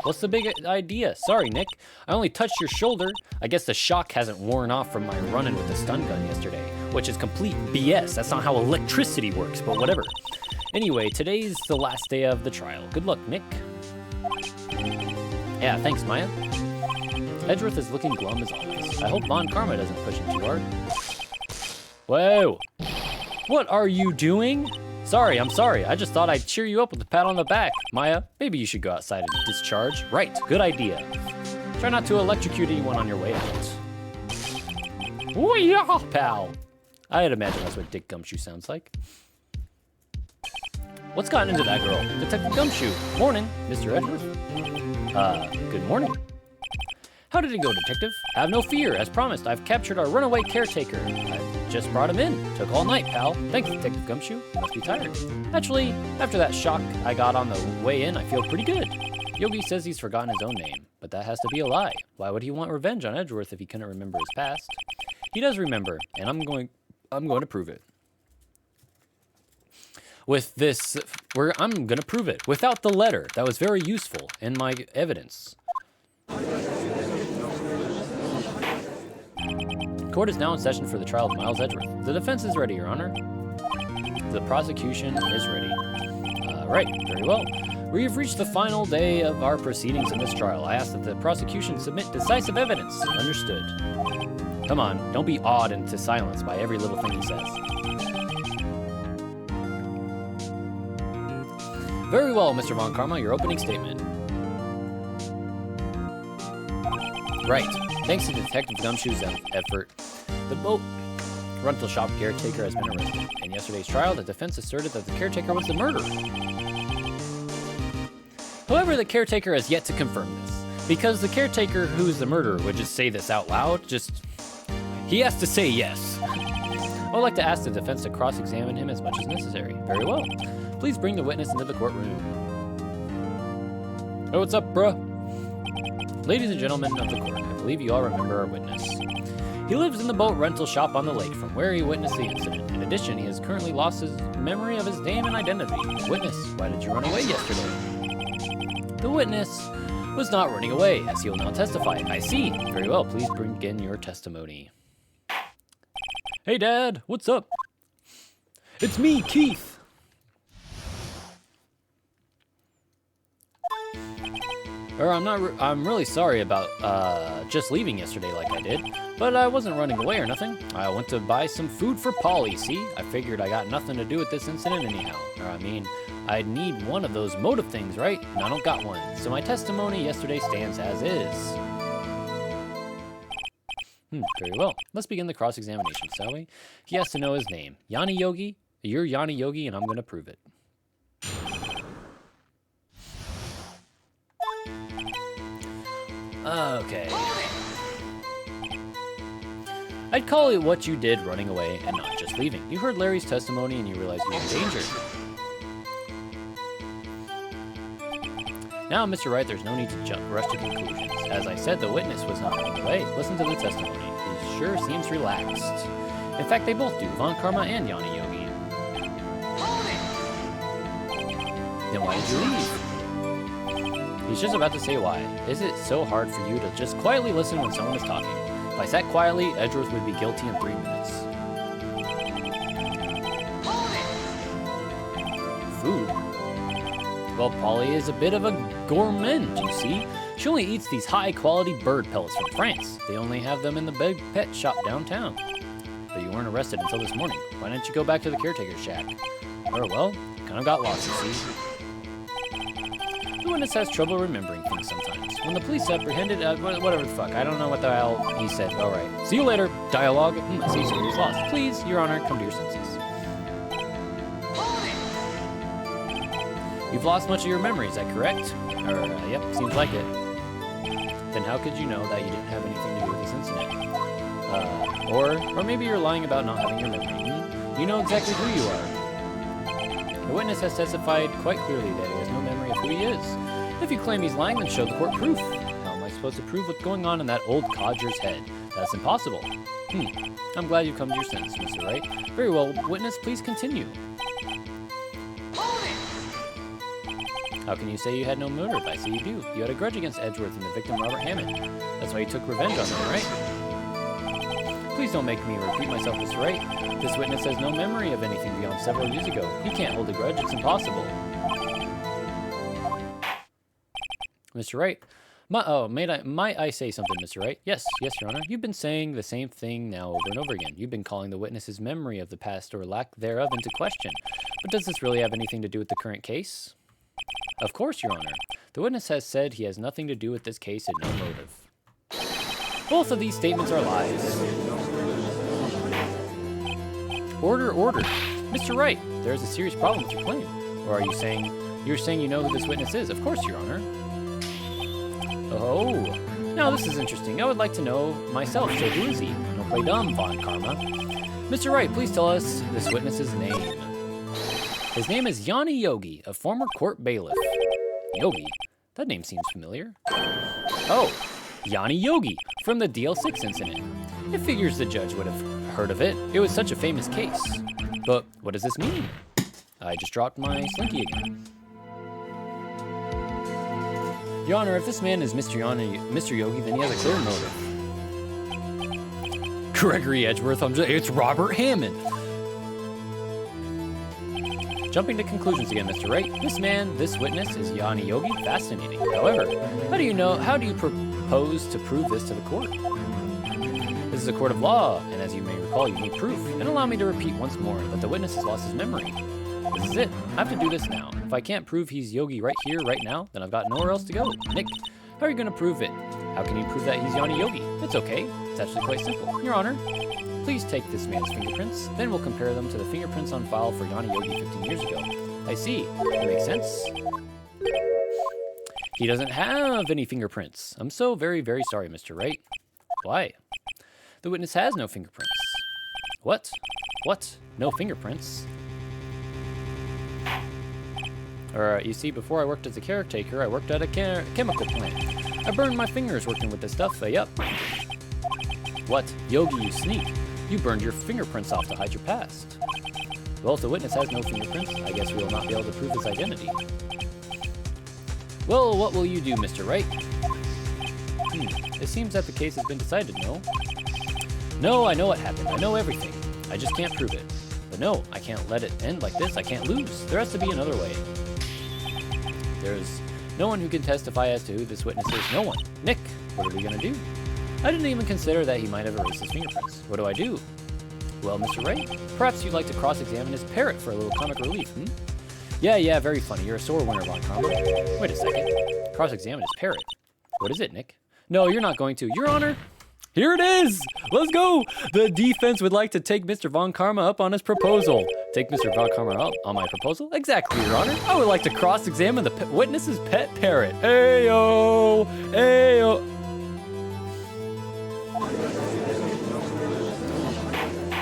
What's the big idea? Sorry, Nick. I only touched your shoulder. I guess the shock hasn't worn off from my run-in with the stun gun yesterday, which is complete BS. That's not how electricity works, but whatever. Anyway, today's the last day of the trial. Good luck, Nick. Yeah, thanks, Maya. Edgeworth is looking glum as always. I hope Von Karma doesn't push him too hard. Whoa. What are you doing? Sorry, I'm sorry. I just thought I'd cheer you up with a pat on the back. Maya, maybe you should go outside and discharge. Right, good idea. Try not to electrocute anyone on your way out. Wee-yaw, pal. I'd imagine that's what Dick Gumshoe sounds like. What's gotten into that girl? Detective Gumshoe. Morning, Mr. Edgeworth. Good morning. How did it go, Detective? Have no fear. As promised, I've captured our runaway caretaker. I just brought him in. Took all night, pal. Thanks, Detective Gumshoe. You must be tired. Actually, after that shock I got on the way in, I feel pretty good. Yogi says he's forgotten his own name, but that has to be a lie. Why would he want revenge on Edgeworth if he couldn't remember his past? He does remember, and I'm going to prove it. With this, I'm going to prove it. Without the letter, that was very useful in my evidence. Court is now in session for the trial of Miles Edgeworth. The defense is ready, Your Honor. The prosecution is ready. Right, very well. We have reached the final day of our proceedings in this trial. I ask that the prosecution submit decisive evidence. Understood. Come on, don't be awed into silence by every little thing he says. Very well, Mr. Von Karma, your opening statement. Right. Thanks to Detective Gumshoe's effort, the boat rental shop caretaker has been arrested. In yesterday's trial, the defense asserted that the caretaker was the murderer. However, the caretaker has yet to confirm this, because the caretaker who's the murderer would just say this out loud. He has to say yes. I would like to ask the defense to cross-examine him as much as necessary. Very well. Please bring the witness into the courtroom. Oh, what's up, bruh? Ladies and gentlemen of the court, I believe you all remember our witness. He lives in the boat rental shop on the lake from where he witnessed the incident. In addition, he has currently lost his memory of his name and identity. Witness, why did you run away yesterday? The witness was not running away, as he will now testify. I see. Very well, please bring in your testimony. Hey, Dad, what's up? It's me, Keith. I'm really sorry about just leaving yesterday like I did, but I wasn't running away or nothing. I went to buy some food for Polly, see? I figured I got nothing to do with this incident anyhow. I'd need one of those motive things, right? And I don't got one. So my testimony yesterday stands as is. Very well. Let's begin the cross-examination, shall we? He has to know his name. Yanni Yogi? You're Yanni Yogi, and I'm going to prove it. Okay. I'd call it what you did running away and not just leaving. You heard Larry's testimony and you realized you were in danger. Now, Mr. Wright, there's no need to rush to conclusions. As I said, the witness was not running away. Listen to the testimony. He sure seems relaxed. In fact, they both do, Von Karma and Yanni Yogi. Then why did you leave? He's just about to say why. Is it so hard for you to just quietly listen when someone is talking? If I sat quietly, Edgeworth would be guilty in 3 minutes. Food? Well, Polly is a bit of a gourmand, you see. She only eats these high-quality bird pellets from France. They only have them in the big pet shop downtown. But you weren't arrested until this morning. Why didn't you go back to the caretaker's shack? Oh, well, kind of got lost, you see. The witness has trouble remembering things sometimes. When the police apprehended, whatever the fuck, I don't know what the hell he said. All right. See you later. Dialogue. I see so he's lost. Please, Your Honor, come to your senses. You've lost much of your memory, is that correct? Yep, seems like it. Then how could you know that you didn't have anything to do with this incident? Or maybe you're lying about not having your memory. You know exactly who you are. The witness has testified quite clearly that he has no memory of who he is. If you claim he's lying, then show the court proof. How am I supposed to prove what's going on in that old codger's head? That's impossible. I'm glad you've come to your senses, Mr. Wright. Very well, witness, please continue. How can you say you had no motive? I see you do. You had a grudge against Edgeworth and the victim, Robert Hammond. That's why you took revenge on them, right? Please don't make me repeat myself, Mr. Wright. This witness has no memory of anything beyond several years ago. He can't hold a grudge. It's impossible. Mr. Wright. Might I say something, Mr. Wright? Yes, Your Honor. You've been saying the same thing now over and over again. You've been calling the witness's memory of the past or lack thereof into question. But does this really have anything to do with the current case? Of course, Your Honor. The witness has said he has nothing to do with this case and no motive. Both of these statements are lies. Order. Mr. Wright, there is a serious problem with your claim. Or are you saying you know who this witness is? Of course, Your Honor. Oh, now this is interesting. I would like to know myself, so who is he? Don't play dumb, Von Karma. Mr. Wright, please tell us this witness's name. His name is Yanni Yogi, a former court bailiff. Yogi? That name seems familiar. Oh, Yanni Yogi, from the DL6 incident. It figures the judge would have heard of it. It was such a famous case. But what does this mean? I just dropped my slinky again. Your Honor, if this man is Mr. Yogi, then he has a clear motive. Gregory Edgeworth, it's Robert Hammond. Jumping to conclusions again, Mr. Wright. This witness is Yanni Yogi. Fascinating. However, how do you propose to prove this to the court? This is a court of law, and as you may recall, you need proof. And allow me to repeat once more that the witness has lost his memory. This is it. I have to do this now. If I can't prove he's Yogi right here, right now, then I've got nowhere else to go. Nick, how are you going to prove it? How can you prove that he's Yanni Yogi? It's okay. It's actually quite simple. Your Honor, please take this man's fingerprints, then we'll compare them to the fingerprints on file for Yanni Yogi 15 years ago. I see. That makes sense. He doesn't have any fingerprints. I'm so very, very sorry, Mr. Wright. Why? The witness has no fingerprints. What? No fingerprints? You see, before I worked as a caretaker, I worked at a chemical plant. I burned my fingers working with this stuff, yup. What? Yogi, you sneak. You burned your fingerprints off to hide your past. Well, if the witness has no fingerprints, I guess we will not be able to prove his identity. Well, what will you do, Mr. Wright? It seems that the case has been decided, no? No, I know what happened. I know everything. I just can't prove it. But no, I can't let it end like this. I can't lose. There has to be another way. There's no one who can testify as to who this witness is. No one. Nick, what are we going to do? I didn't even consider that he might have erased his fingerprints. What do I do? Well, Mr. Wright, perhaps you'd like to cross-examine his parrot for a little comic relief, Yeah, very funny. You're a sore winner, Von Karma. Wait a second. Cross-examine his parrot. What is it, Nick? No, you're not going to. Your Honor, here it is! Let's go! The defense would like to take Mr. Von Karma up on his proposal. Take Mr. Von Karma up on my proposal? Exactly, Your Honor. I would like to cross-examine the witness's pet parrot. Ayo! Ayo!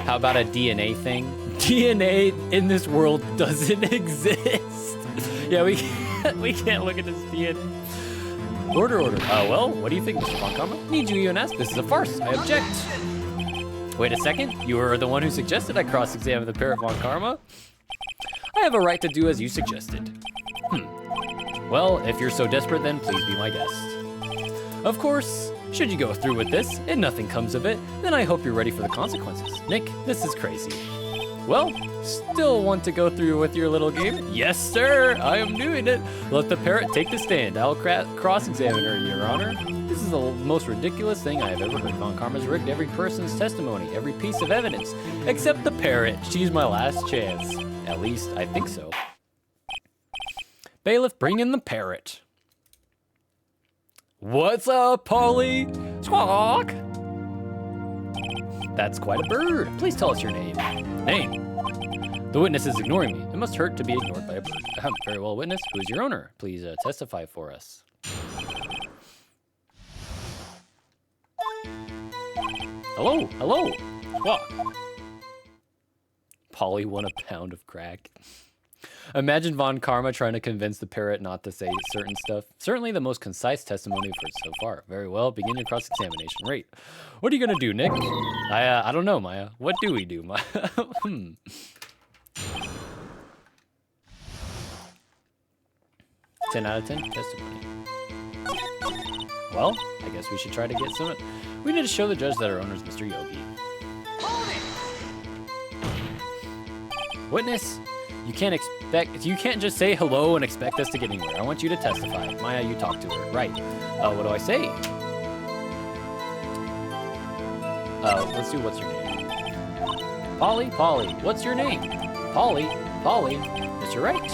How about a DNA thing? DNA in this world doesn't exist. Yeah, we can't look at this DNA. Order. Well, what do you think, Mr. Von Karma? Need you even ask? This is a farce. I object. Wait a second. You were the one who suggested I cross-examine the parrot, Von Karma. I have a right to do as you suggested. Well, if you're so desperate, then please be my guest. Of course, should you go through with this and nothing comes of it, then I hope you're ready for the consequences. Nick, this is crazy. Well, still want to go through with your little game? Yes, sir, I am doing it. Let the parrot take the stand. I'll cross-examine her, Your Honor. This is the most ridiculous thing I have ever heard. Von Karma's rigged every person's testimony, every piece of evidence, except the parrot. She's my last chance. At least, I think so. Bailiff, bring in the parrot. What's up, Polly? Squawk! That's quite a bird. Please tell us your name. Name. The witness is ignoring me. It must hurt to be ignored by a bird. Very well, witness. Who is your owner? Please testify for us. Hello, hello. Squawk. Polly won a pound of crack. Imagine Von Karma trying to convince the parrot not to say certain stuff. Certainly the most concise testimony for so far. Very well, begin your cross-examination. Right. What are you gonna do, Nick? I don't know, Maya. What do we do, Maya? 10 out of 10 testimony. Well, I guess we should try to get some. We need to show the judge that our owner's Mr. Yogi. Witness. You can't just say hello and expect us to get anywhere. I want you to testify. Maya, you talk to her. Right. What do I say? Let's do what's your name. Polly, what's your name? Polly, Mr. Wright.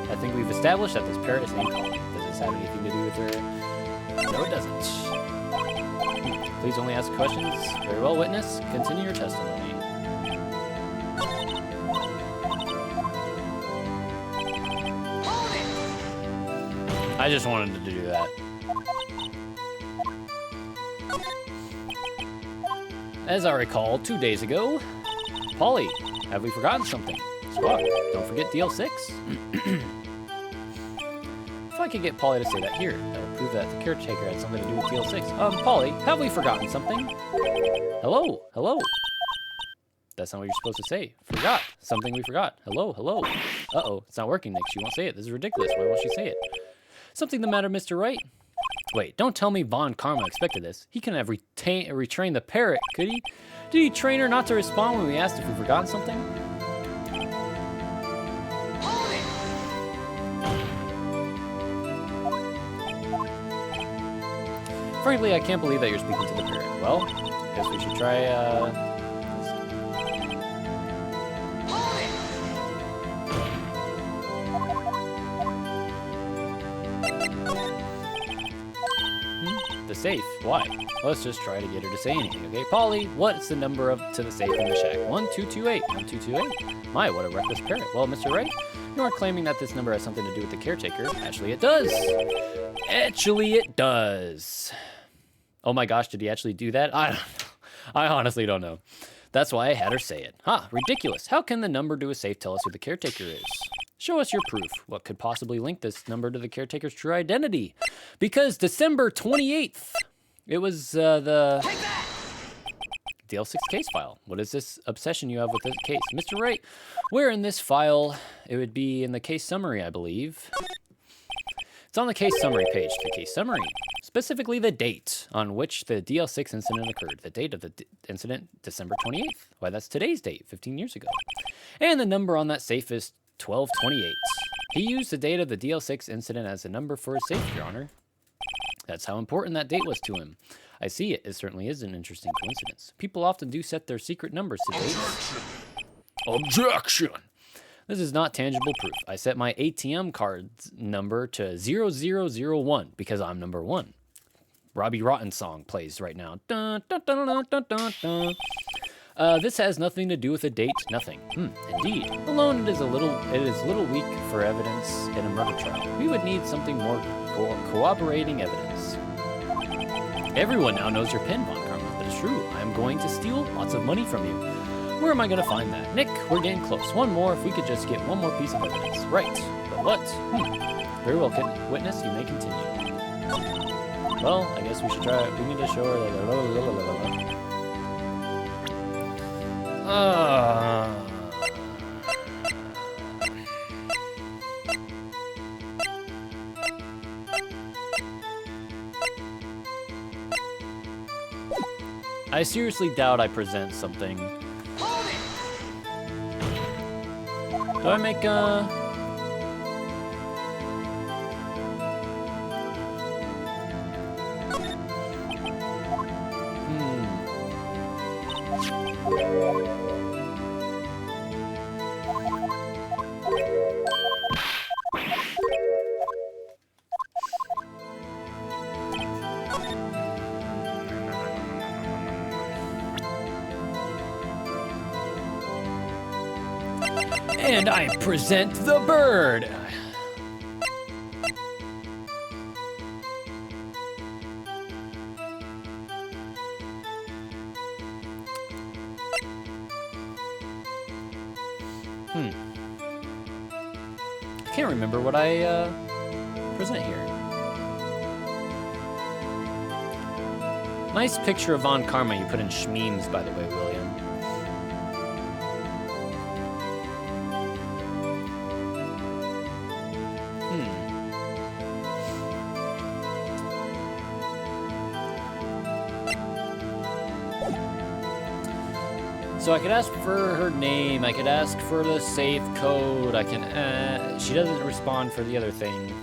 I think we've established that this parrot is named Polly. Does this have anything to do with her? No, it doesn't. Please only ask questions. Very well, witness. Continue your testimony. I just wanted to do that. As I recall, 2 days ago, Polly, have we forgotten something? Squawk, don't forget DL6. If I could get Polly to say that here, that would prove that the caretaker had something to do with DL6. Polly, have we forgotten something? Hello. That's not what you're supposed to say. Forgot. Something we forgot. Hello. Uh-oh, it's not working, Nick. She won't say it. This is ridiculous. Why won't she say it? Something the matter, Mr. Wright? Wait, don't tell me Von Karma expected this. He couldn't have retrained the parrot, could he? Did he train her not to respond when we asked if we forgot something? Frankly, I can't believe that you're speaking to the parrot. Well, I guess we should try, the safe. Why? Let's just try to get her to say anything, okay? Polly, what's the number to the safe in the shack? 1228. 1228? My, what a reckless parrot. Well, Mr. Wright, you are claiming that this number has something to do with the caretaker. Actually, it does. Oh my gosh, did he actually do that? I don't know. I honestly don't know. That's why I had her say it. Ridiculous. How can the number to a safe tell us who the caretaker is? Show us your proof. What could possibly link this number to the caretaker's true identity? Because December 28th, it was the DL6 case file. What is this obsession you have with this case? Mr. Wright, where in this file? It would be in the case summary, I believe. It's on the case summary page, the case summary. Specifically the date on which the DL6 incident occurred. The date of the incident, December 28th. Why, that's today's date, 15 years ago. And the number on that safe is 1228. He used the date of the DL6 incident as a number for his safe, Your Honor. That's how important that date was to him. I see it. It certainly is an interesting coincidence. People often do set their secret numbers to dates. Objection! This is not tangible proof. I set my ATM card's number to 0001 because I'm number 1. Robbie Rotten song plays right now. Dun, dun, dun, dun, dun, dun, dun. This has nothing to do with a date. Nothing. Indeed. Alone, it is little weak for evidence in a murder trial. We would need something more corroborating evidence. Everyone now knows your pen, Von Karma. That is true. I am going to steal lots of money from you. Where am I going to find that? Nick, we're getting close. One more, if we could just get one more piece of evidence. Right. But what? Very well, witness, you may continue. Well, I guess we should try it. We need to show her I seriously doubt I present something. Do I make And I present the bird. I can't remember what I present here. Nice picture of Von Karma you put in Shmeems, by the way, William. So I could ask for her name, I could ask for the safe code, I can, she doesn't respond for the other thing.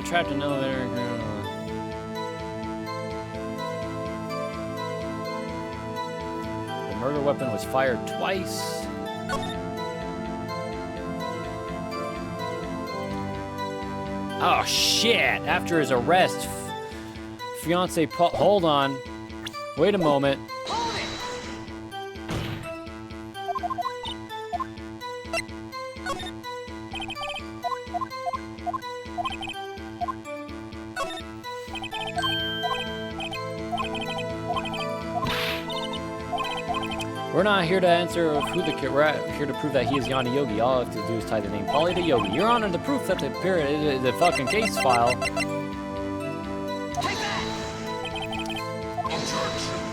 Trapped in an elevator. The murder weapon was fired twice. Oh shit! After his arrest, fiance hold on. Wait a moment. We're not here to answer who we're here to prove that he is Yanni Yogi. All I have to do is tie the name Polly to Yogi. Your Honor, the proof that the fucking case file. Take that!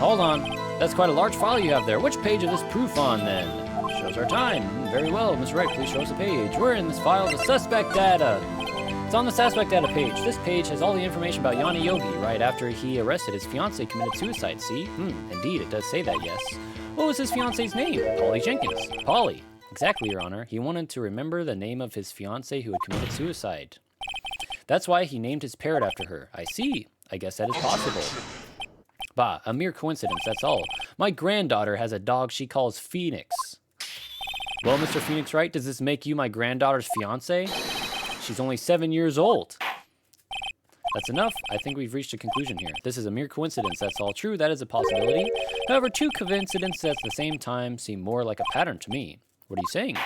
Hold on. That's quite a large file you have there. Which page is this proof on, then? Shows our time. Very well, Mr. Wright, please show us a page. We're in this file, the suspect data. It's on the suspect data page. This page has all the information about Yanni Yogi. Right after he arrested his fiancée committed suicide, see? Indeed, it does say that, yes. What was his fiancée's name? Polly Jenkins. Polly. Exactly, Your Honor. He wanted to remember the name of his fiancée who had committed suicide. That's why he named his parrot after her. I see. I guess that is possible. Bah, a mere coincidence, that's all. My granddaughter has a dog she calls Phoenix. Well, Mr. Phoenix Wright, does this make you my granddaughter's fiancé? She's only 7 years old. That's enough. I think we've reached a conclusion here. This is a mere coincidence. That's all true. That is a possibility. However, two coincidences at the same time seem more like a pattern to me. What are you saying?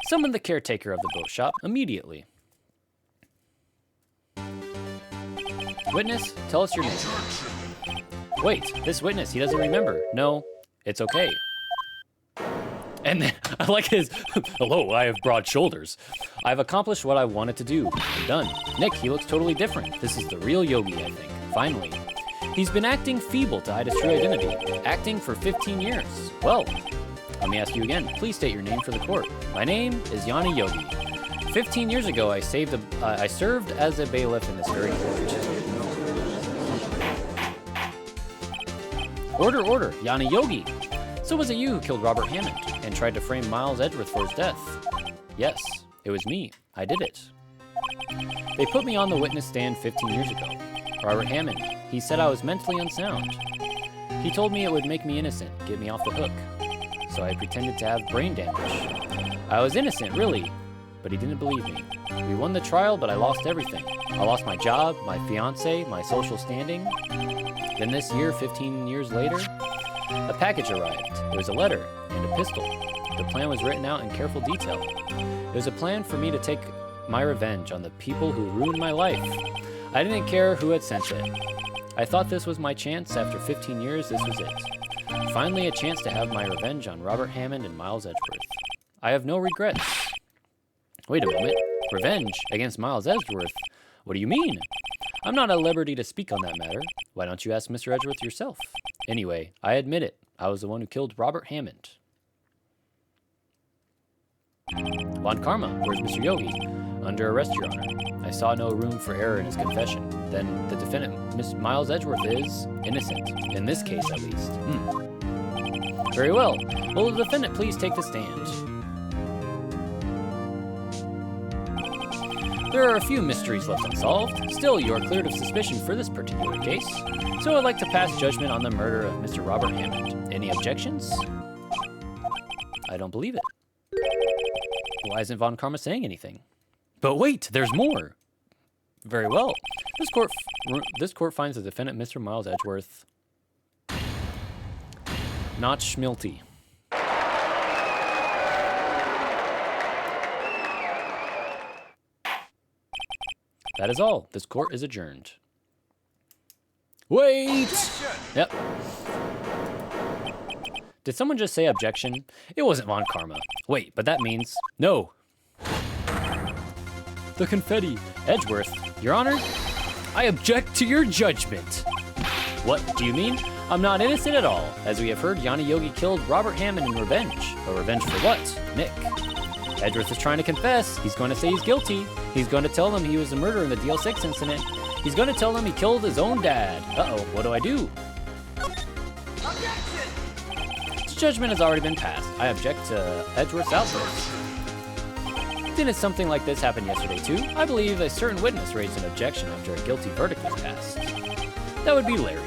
Summon the caretaker of the boat shop immediately. Witness, tell us your name. Wait, this witness, he doesn't remember. No, it's okay. And then, I like his, hello, I have broad shoulders. I've accomplished what I wanted to do. I'm done. Nick, he looks totally different. This is the real Yogi, I think. Finally. He's been acting feeble to hide his true identity. Acting for 15 years. Well, let me ask you again. Please state your name for the court. My name is Yanni Yogi. 15 years ago, I served as a bailiff in this very court. Order, order. Yanni Yogi. So was it you who killed Robert Hammond and tried to frame Miles Edgeworth for his death? Yes, it was me. I did it. They put me on the witness stand 15 years ago. Robert Hammond, he said I was mentally unsound. He told me it would make me innocent, get me off the hook. So I pretended to have brain damage. I was innocent, really, but he didn't believe me. We won the trial, but I lost everything. I lost my job, my fiancé, my social standing. Then this year, 15 years later, a package arrived. It was a letter and a pistol. The plan was written out in careful detail. It was a plan for me to take my revenge on the people who ruined my life. I didn't care who had sent it. I thought this was my chance. After 15 years, this was it. Finally, a chance to have my revenge on Robert Hammond and Miles Edgeworth. I have no regrets. Wait a moment. Revenge against Miles Edgeworth? What do you mean? I'm not at liberty to speak on that matter. Why don't you ask Mr. Edgeworth yourself? Anyway, I admit it. I was the one who killed Robert Hammond. Von Karma, where's Mr. Yogi? Under arrest, Your Honor. I saw no room for error in his confession. Then the defendant, Miss Miles Edgeworth, is innocent. In this case, at least. Very well. Will the defendant please take the stand? There are a few mysteries left unsolved. Still, you are cleared of suspicion for this particular case. So I'd like to pass judgment on the murder of Mr. Robert Hammond. Any objections? I don't believe it. Why isn't Von Karma saying anything? But wait, there's more. Very well. This court finds the defendant, Mr. Miles Edgeworth, not schmilty. That is all. This court is adjourned. Wait! Yep. Did someone just say objection? It wasn't Von Karma. Wait, but that means no. The confetti. Edgeworth, Your Honor, I object to your judgment. What do you mean? I'm not innocent at all. As we have heard, Yanni Yogi killed Robert Hammond in revenge. But revenge for what? Nick. Edgeworth is trying to confess. He's going to say he's guilty. He's going to tell them he was the murderer in the DL6 incident. He's going to tell them he killed his own dad. Uh-oh, what do I do? Objection! This judgment has already been passed. I object to Edgeworth's outburst. Didn't something like this happen yesterday too? I believe a certain witness raised an objection after a guilty verdict was passed. That would be Larry.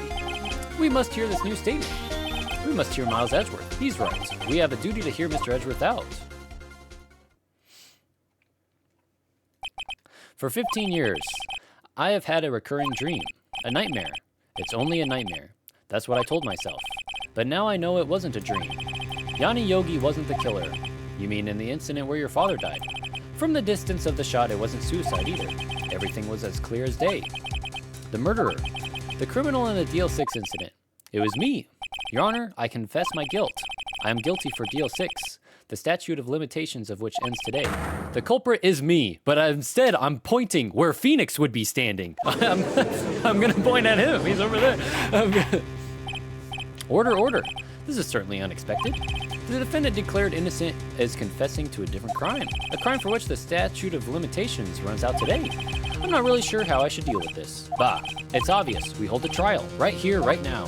We must hear this new statement. We must hear Miles Edgeworth. He's right. We have a duty to hear Mr. Edgeworth out. For 15 years, I have had a recurring dream. A nightmare. It's only a nightmare. That's what I told myself. But now I know it wasn't a dream. Yanni Yogi wasn't the killer. You mean in the incident where your father died? From the distance of the shot, it wasn't suicide either. Everything was as clear as day. The murderer. The criminal in the DL6 incident. It was me. Your Honor, I confess my guilt. I am guilty for DL6, the statute of limitations of which ends today. The culprit is me, but instead I'm pointing where Phoenix would be standing. I'm gonna point at him. He's over there. Order. This is certainly unexpected. The defendant declared innocent is confessing to a different crime. A crime for which the statute of limitations runs out today. I'm not really sure how I should deal with this. Bah, it's obvious. We hold a trial, right here, right now.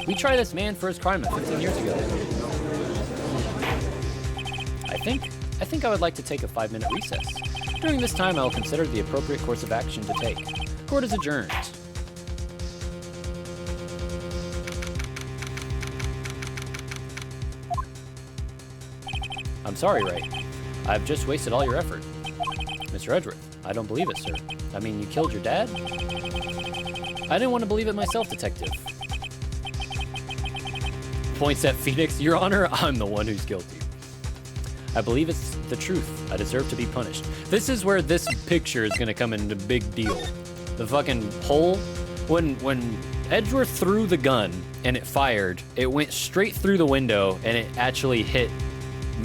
We tried this man for his crime 15 years ago. I think I would like to take a 5-minute recess. During this time, I will consider the appropriate course of action to take. Court is adjourned. I'm sorry, Wright. I've just wasted all your effort. Mr. Edgeworth, I don't believe it, sir. I mean, you killed your dad? I didn't want to believe it myself, Detective. Points at Phoenix. Your Honor, I'm the one who's guilty. I believe it's the truth. I deserve to be punished. This is where this picture is going to come into big deal. The fucking hole. When Edgeworth threw the gun and it fired, it went straight through the window and it actually hit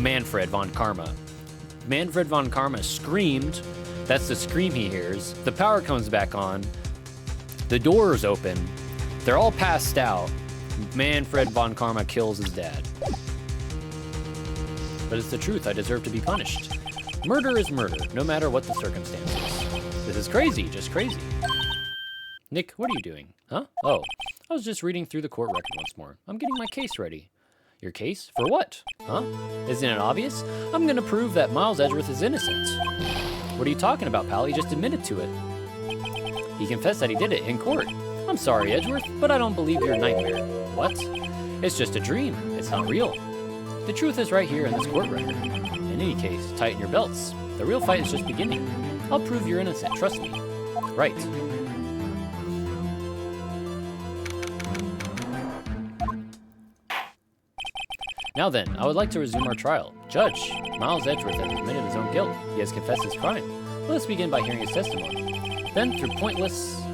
Manfred Von Karma. Manfred Von Karma screamed. That's the scream he hears. The power comes back on. The doors open. They're all passed out. Manfred Von Karma kills his dad. But it's the truth. I deserve to be punished. Murder is murder, no matter what the circumstances. This is crazy, just crazy. Nick, what are you doing? Huh? Oh, I was just reading through the court record once more. I'm getting my case ready. Your case? For what? Huh? Isn't it obvious? I'm gonna prove that Miles Edgeworth is innocent. What are you talking about, pal? He just admitted to it. He confessed that he did it in court. I'm sorry, Edgeworth, but I don't believe your nightmare. What? It's just a dream. It's not real. The truth is right here in this court record. In any case, tighten your belts. The real fight is just beginning. I'll prove you're innocent, trust me. Right. Now then, I would like to resume our trial. Judge, Miles Edgeworth has admitted his own guilt. He has confessed his crime. Let us begin by hearing his testimony. Then,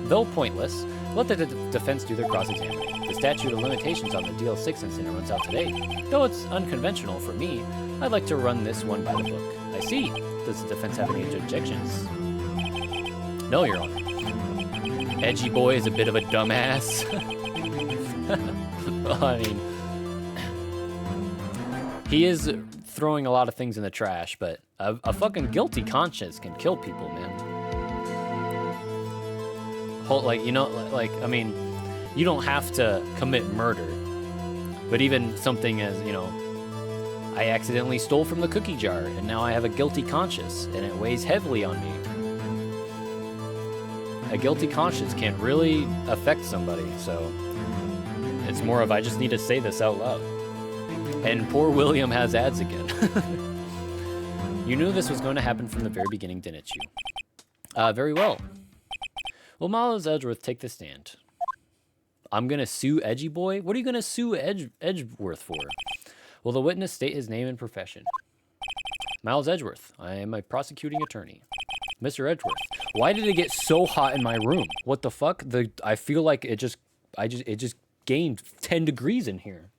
though pointless, let the defense do their cross-examining. The statute of limitations on the DL6 incident runs out today. Though it's unconventional for me, I'd like to run this one by the book. I see. Does the defense have any objections? No, Your Honor. Edgy boy is a bit of a dumbass. Well, I mean, he is throwing a lot of things in the trash, but a fucking guilty conscience can kill people, man. Like, you know, like, I mean, you don't have to commit murder, but even something as, you know, I accidentally stole from the cookie jar, and now I have a guilty conscience, and it weighs heavily on me. A guilty conscience can really affect somebody, so it's more of I just need to say this out loud. And poor William has ads again. You knew this was going to happen from the very beginning, didn't you? Very well. Will Miles Edgeworth take the stand? I'm going to sue Edgy Boy? What are you going to sue Edgeworth for? Will the witness state his name and profession? Miles Edgeworth. I am a prosecuting attorney. Mr. Edgeworth. Why did it get so hot in my room? What the fuck? I feel like it just gained 10 degrees in here.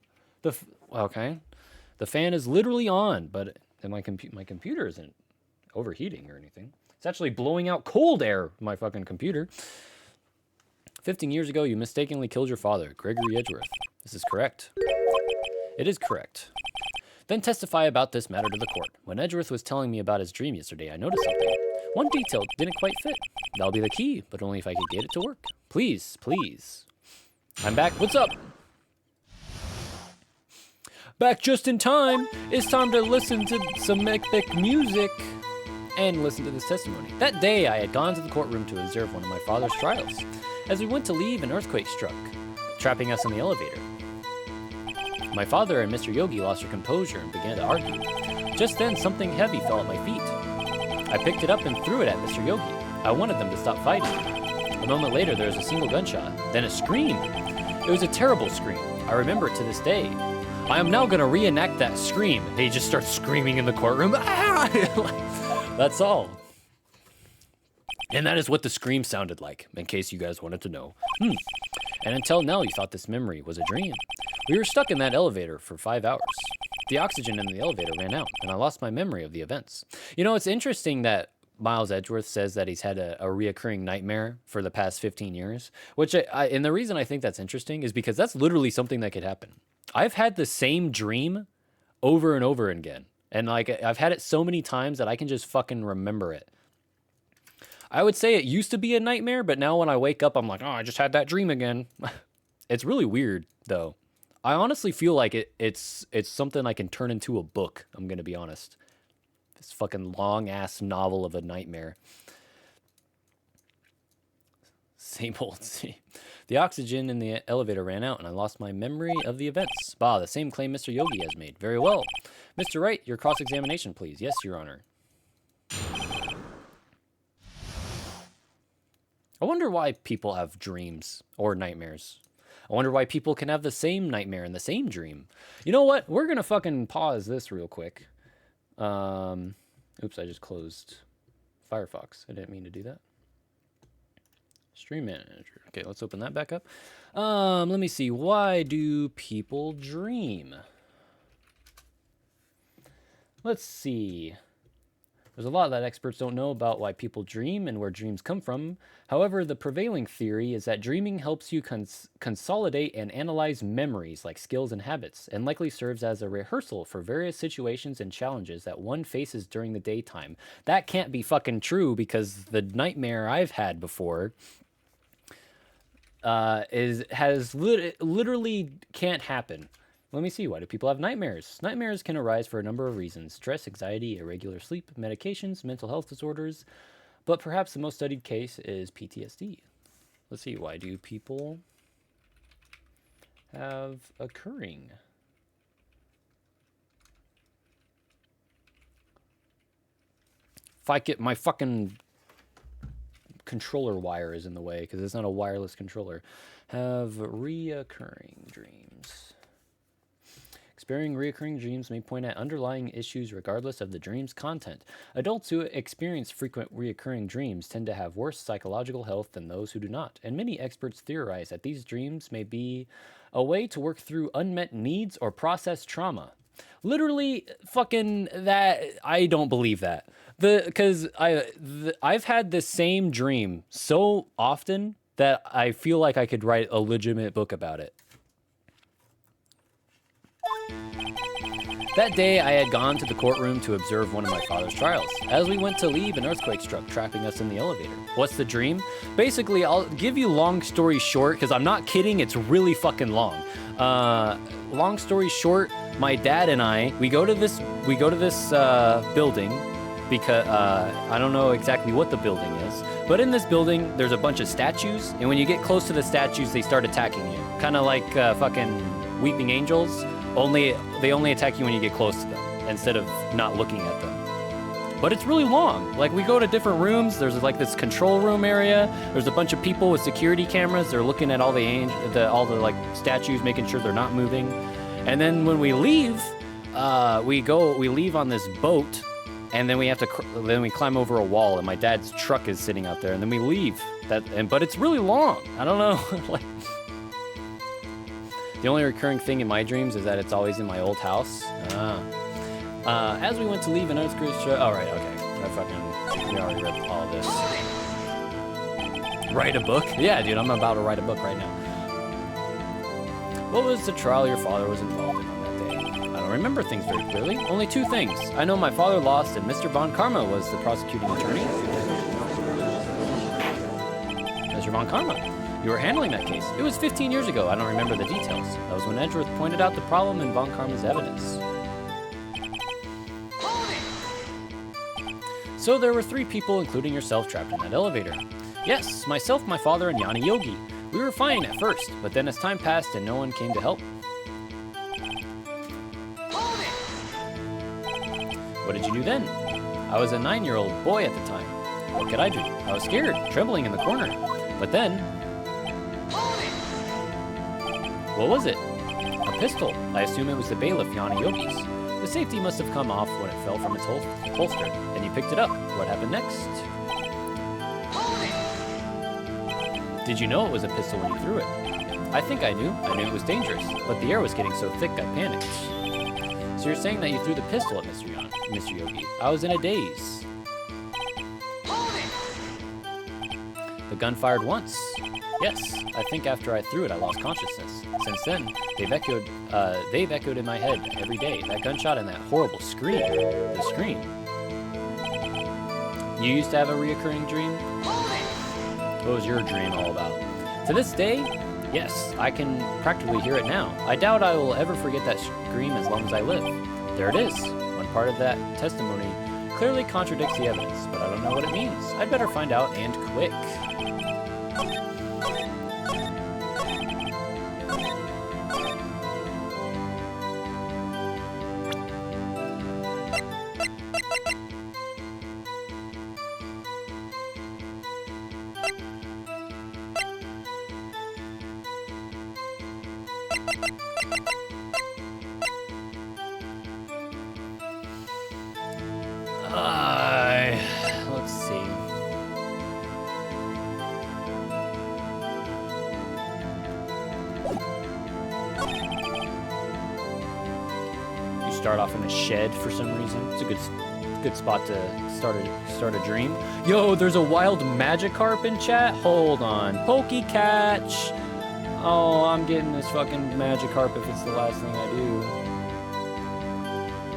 Okay. The fan is literally on, but my computer isn't overheating or anything. It's actually blowing out cold air, my fucking computer. 15 years ago, you mistakenly killed your father, Gregory Edgeworth. This is correct. It is correct. Then testify about this matter to the court. When Edgeworth was telling me about his dream yesterday, I noticed something. One detail didn't quite fit. That'll be the key, but only if I could get it to work. Please, please. I'm back. What's up? Back just in time. It's time to listen to some epic music and listen to this testimony. That day, I had gone to the courtroom to observe one of my father's trials. As we went to leave, an earthquake struck, trapping us in the elevator. My father and Mr. Yogi lost their composure and began to argue. Just then, something heavy fell at my feet. I picked it up and threw it at Mr. Yogi. I wanted them to stop fighting. A moment later, there was a single gunshot, then a scream. It was a terrible scream. I remember it to this day. I am now going to reenact that scream. He just starts screaming in the courtroom. That's all. And that is what the scream sounded like, in case you guys wanted to know. And until now, you thought this memory was a dream. We were stuck in that elevator for 5 hours. The oxygen in the elevator ran out, and I lost my memory of the events. You know, it's interesting that Miles Edgeworth says that he's had a reoccurring nightmare for the past 15 years, which and the reason I think that's interesting is because that's literally something that could happen. I've had the same dream over and over again, and like I've had it so many times that I can just fucking remember it. I would say it used to be a nightmare, but now when I wake up, I'm like, oh, I just had that dream again. It's really weird, though. I honestly feel like it's something I can turn into a book, I'm going to be honest. This fucking long-ass novel of a nightmare. Same old scene. The oxygen in the elevator ran out, and I lost my memory of the events. Bah, the same claim Mr. Yogi has made. Very well. Mr. Wright, your cross-examination, please. Yes, Your Honor. I wonder why people have dreams or nightmares. I wonder why people can have the same nightmare and the same dream. You know what? We're going to fucking pause this real quick. Oops, I just closed Firefox. I didn't mean to do that. Stream Manager. Okay, let's open that back up. Let me see. Why do people dream? Let's see. There's a lot that experts don't know about why people dream and where dreams come from. However, the prevailing theory is that dreaming helps you consolidate and analyze memories like skills and habits, and likely serves as a rehearsal for various situations and challenges that one faces during the daytime. That can't be fucking true because the nightmare I've had before literally can't happen. Let me see. Why do people have nightmares? Nightmares can arise for a number of reasons. Stress, anxiety, irregular sleep, medications, mental health disorders. But perhaps the most studied case is PTSD. Let's see. Why do people have occurring? If I get my fucking controller wire is in the way because it's not a wireless controller. Have reoccurring dreams. Experiencing recurring dreams may point at underlying issues regardless of the dream's content. Adults who experience frequent recurring dreams tend to have worse psychological health than those who do not, and many experts theorize that these dreams may be a way to work through unmet needs or process trauma. Literally, fucking that. I don't believe that. Because I've had the same dream so often that I feel like I could write a legitimate book about it. That day, I had gone to the courtroom to observe one of my father's trials. As we went to leave, an earthquake struck, trapping us in the elevator. What's the dream? Basically, I'll give you long story short, because I'm not kidding, it's really fucking long. Long story short, my dad and I, we go to this building, because I don't know exactly what the building is, but in this building, there's a bunch of statues, and when you get close to the statues, they start attacking you. Kind of like fucking Weeping Angels. They only attack you when you get close to them, instead of not looking at them. But it's really long. Like, we go to different rooms. There's like this control room area. There's a bunch of people with security cameras. They're looking at all the like statues, making sure they're not moving. And then when we leave, we leave on this boat, and then we climb over a wall, and my dad's truck is sitting out there, and then we leave. But it's really long. I don't know. Like, the only recurring thing in my dreams is that it's always in my old house. As we went to leave an earthquake struck. All right, okay. We already read all of this. Write a book? Yeah, dude, I'm about to write a book right now. What was the trial your father was involved in on that day? I don't remember things very clearly. Only two things. I know my father lost, and Mr. Von Karma was the prosecuting attorney. Mr. Von Karma. You were handling that case. It was 15 years ago. I don't remember the details. That was when Edgeworth pointed out the problem in Von Karma's evidence. So there were 3 people, including yourself, trapped in that elevator. Yes, myself, my father, and Yanni Yogi. We were fine at first, but then as time passed and no one came to help. What did you do then? I was a 9-year-old boy at the time. What could I do? I was scared, trembling in the corner. But then... What was it? A pistol. I assume it was the bailiff Yanni Yogi's. The safety must have come off when it fell from its holster, and you picked it up. What happened next? Did you know it was a pistol when you threw it? I think I knew. I knew it was dangerous, but the air was getting so thick I panicked. So you're saying that you threw the pistol at Mr. Yogi. I was in a daze. The gun fired once. Yes, I think after I threw it, I lost consciousness. Since then, they've echoed in my head every day. That gunshot and that horrible scream. The scream. You used to have a reoccurring dream? What was your dream all about? To this day, yes, I can practically hear it now. I doubt I will ever forget that scream as long as I live. There it is. One part of that testimony clearly contradicts the evidence, but I don't know what it means. I'd better find out, and quick. Let's see. You start off in a shed for some reason. It's a good spot to start a dream. Yo, there's a wild Magikarp in chat. Hold on, Pokecatch. Oh, I'm getting this fucking Magikarp if it's the last thing I do.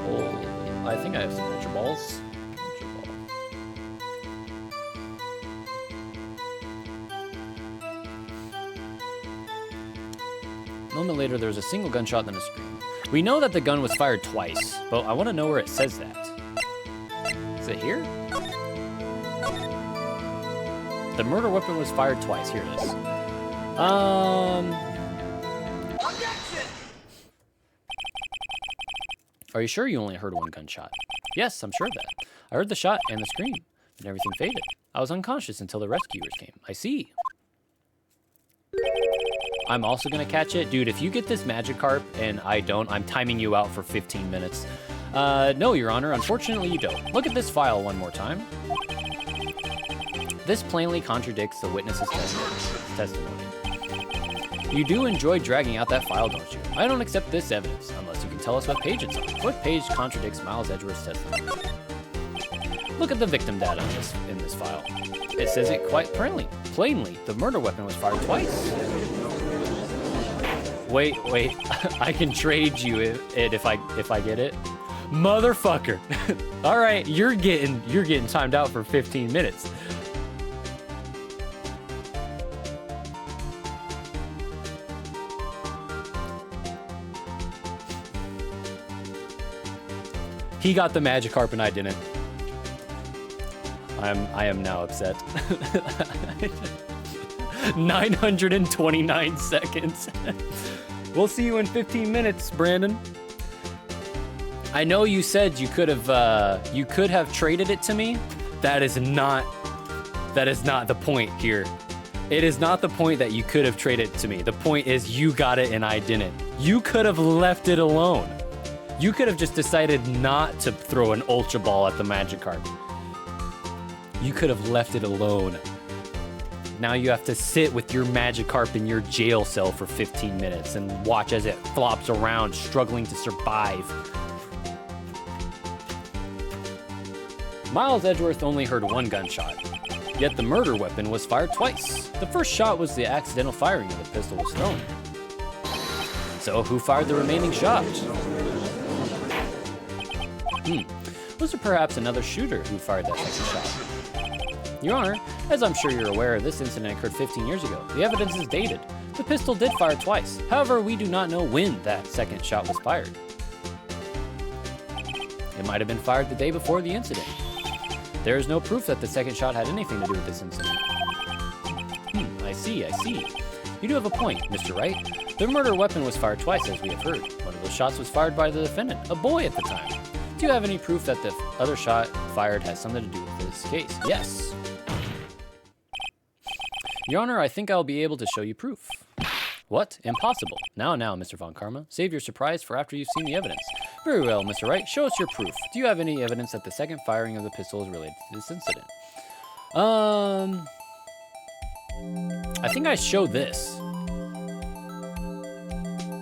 Oh, I think I have some Ultra Balls. A moment later, there was a single gunshot and then a scream. We know that the gun was fired twice, but I want to know where it says that. Is it here? The murder weapon was fired twice. Here it is. Are you sure you only heard one gunshot? Yes, I'm sure of that. I heard the shot and the scream, and everything faded. I was unconscious until the rescuers came. I see. I'm also gonna catch it. Dude, if you get this Magikarp and I don't, I'm timing you out for 15 minutes. No, Your Honor, unfortunately you don't. Look at this file one more time. This plainly contradicts the witness's testimony. You do enjoy dragging out that file, don't you? I don't accept this evidence, unless you can tell us what page it's on. What page contradicts Miles Edgeworth's testimony? Look at the victim data in this file. It says it quite plainly, the murder weapon was fired twice. Wait, I can trade you it if I get it. Motherfucker. All right, you're getting timed out for 15 minutes. He got the Magikarp and I didn't. I am now upset. 929 seconds. We'll see you in 15 minutes, Brandon. I know you said you could have traded it to me. That is not the point here. It is not the point that you could have traded it to me. The point is you got it and I didn't. You could have left it alone. You could have just decided not to throw an Ultra Ball at the Magikarp. You could have left it alone. Now you have to sit with your Magikarp in your jail cell for 15 minutes and watch as it flops around, struggling to survive. Miles Edgeworth only heard one gunshot, yet the murder weapon was fired twice. The first shot was the accidental firing of the pistol was thrown. So who fired the remaining shot? Was there perhaps another shooter who fired that second shot? Your Honor, as I'm sure you're aware, this incident occurred 15 years ago. The evidence is dated. The pistol did fire twice. However, we do not know when that second shot was fired. It might have been fired the day before the incident. There is no proof that the second shot had anything to do with this incident. I see. You do have a point, Mr. Wright. The murder weapon was fired twice, as we have heard. One of those shots was fired by the defendant, a boy at the time. Do you have any proof that the other shot fired has something to do with this case? Yes. Your Honor, I think I'll be able to show you proof. What? Impossible. Now, Mr. Von Karma. Save your surprise for after you've seen the evidence. Very well, Mr. Wright. Show us your proof. Do you have any evidence that the second firing of the pistol is related to this incident? I think I showed this.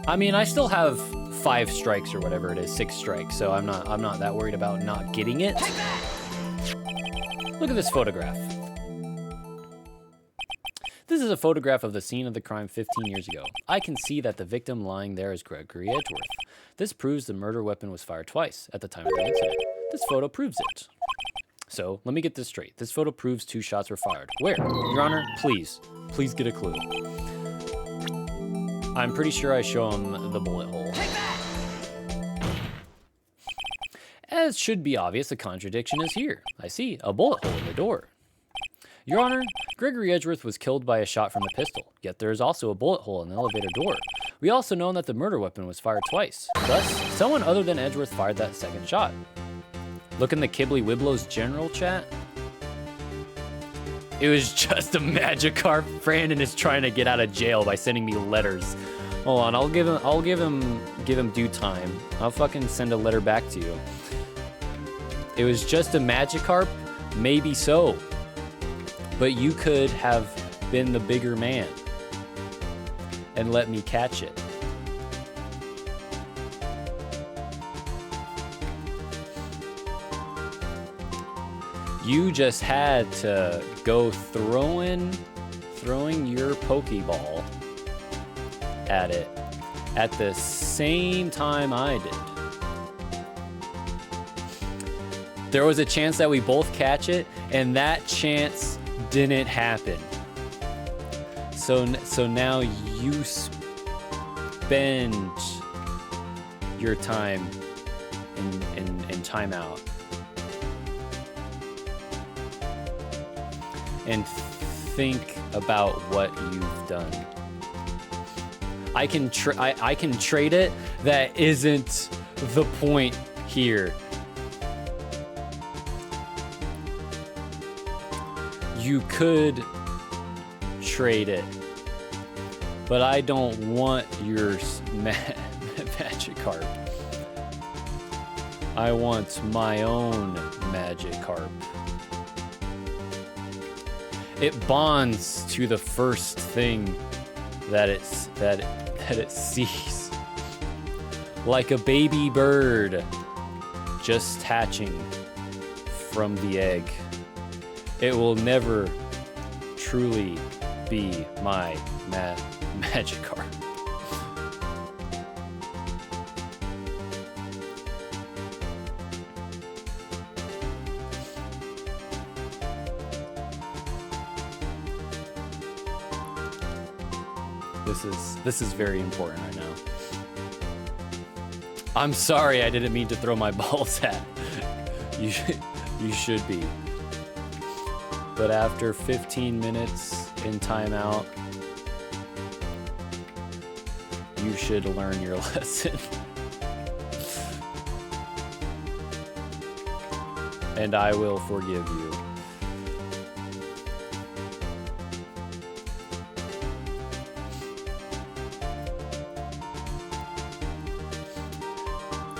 I mean, I still have 5 strikes or whatever it is, 6 strikes, so I'm not that worried about not getting it. Look at this photograph. This is a photograph of the scene of the crime 15 years ago. I can see that the victim lying there is Gregory Edgeworth. This proves the murder weapon was fired twice at the time of the incident. This photo proves it. So, let me get this straight. This photo proves 2 shots were fired. Where? Your Honor, please get a clue. I'm pretty sure I show him the bullet hole. As should be obvious, a contradiction is here. I see, a bullet hole in the door. Your Honor, Gregory Edgeworth was killed by a shot from the pistol, yet there is also a bullet hole in the elevator door. We also know that the murder weapon was fired twice. Thus, someone other than Edgeworth fired that second shot. Look in the Kibbly Wibblo's general chat. It was just a Magikarp. Brandon is trying to get out of jail by sending me letters. Hold on, I'll give him due time. I'll fucking send a letter back to you. It was just a Magikarp? Maybe so. But you could have been the bigger man and let me catch it. You just had to go throwing your Pokeball at it at the same time I did. There was a chance that we both catch it, and that chance didn't happen. So now you spend your time in timeout. And think about what you've done. I can trade it. That isn't the point here. You could trade it, But I don't want your Magikarp. I want my own Magikarp. It bonds to the first thing that it sees. Like a baby bird just hatching from the egg. It will never truly be my Magikarp. This is very important right now. I'm sorry, I didn't mean to throw my balls at. You should be. But after 15 minutes in timeout, you should learn your lesson. And I will forgive you.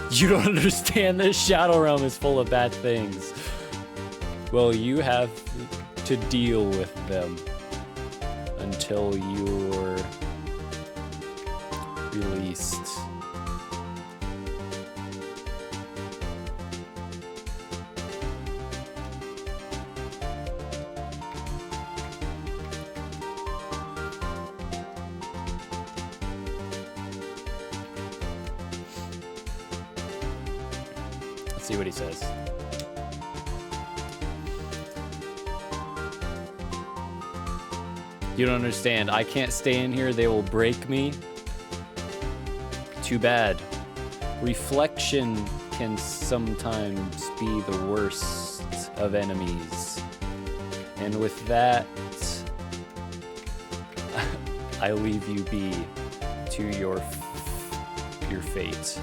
You don't understand, this Shadow Realm is full of bad things. Well, you have to deal with them until you're released. See what he says. You don't understand. I can't stay in here. They will break me. Too bad. Reflection can sometimes be the worst of enemies. And with that, I leave you be to your fate.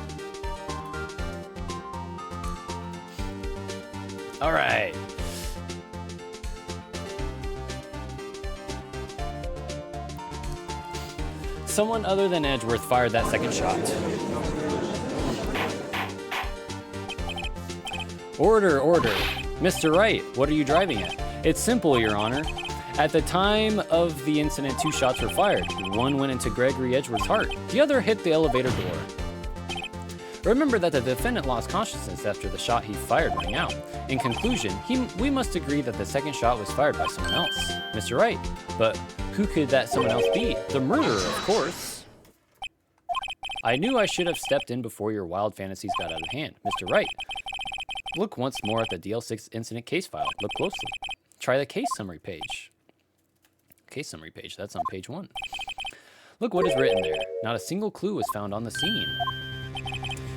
All right. Someone other than Edgeworth fired that second shot. Order, order. Mr. Wright, what are you driving at? It's simple, Your Honor. At the time of the incident, 2 shots were fired. One went into Gregory Edgeworth's heart. The other hit the elevator door. Remember that the defendant lost consciousness after the shot he fired rang out. In conclusion, we must agree that the second shot was fired by someone else. Mr. Wright, but who could that someone else be? The murderer, of course. I knew I should have stepped in before your wild fantasies got out of hand. Mr. Wright, look once more at the DL6 incident case file. Look closely. Try the case summary page. Case summary page, that's on page 1. Look what is written there. Not a single clue was found on the scene.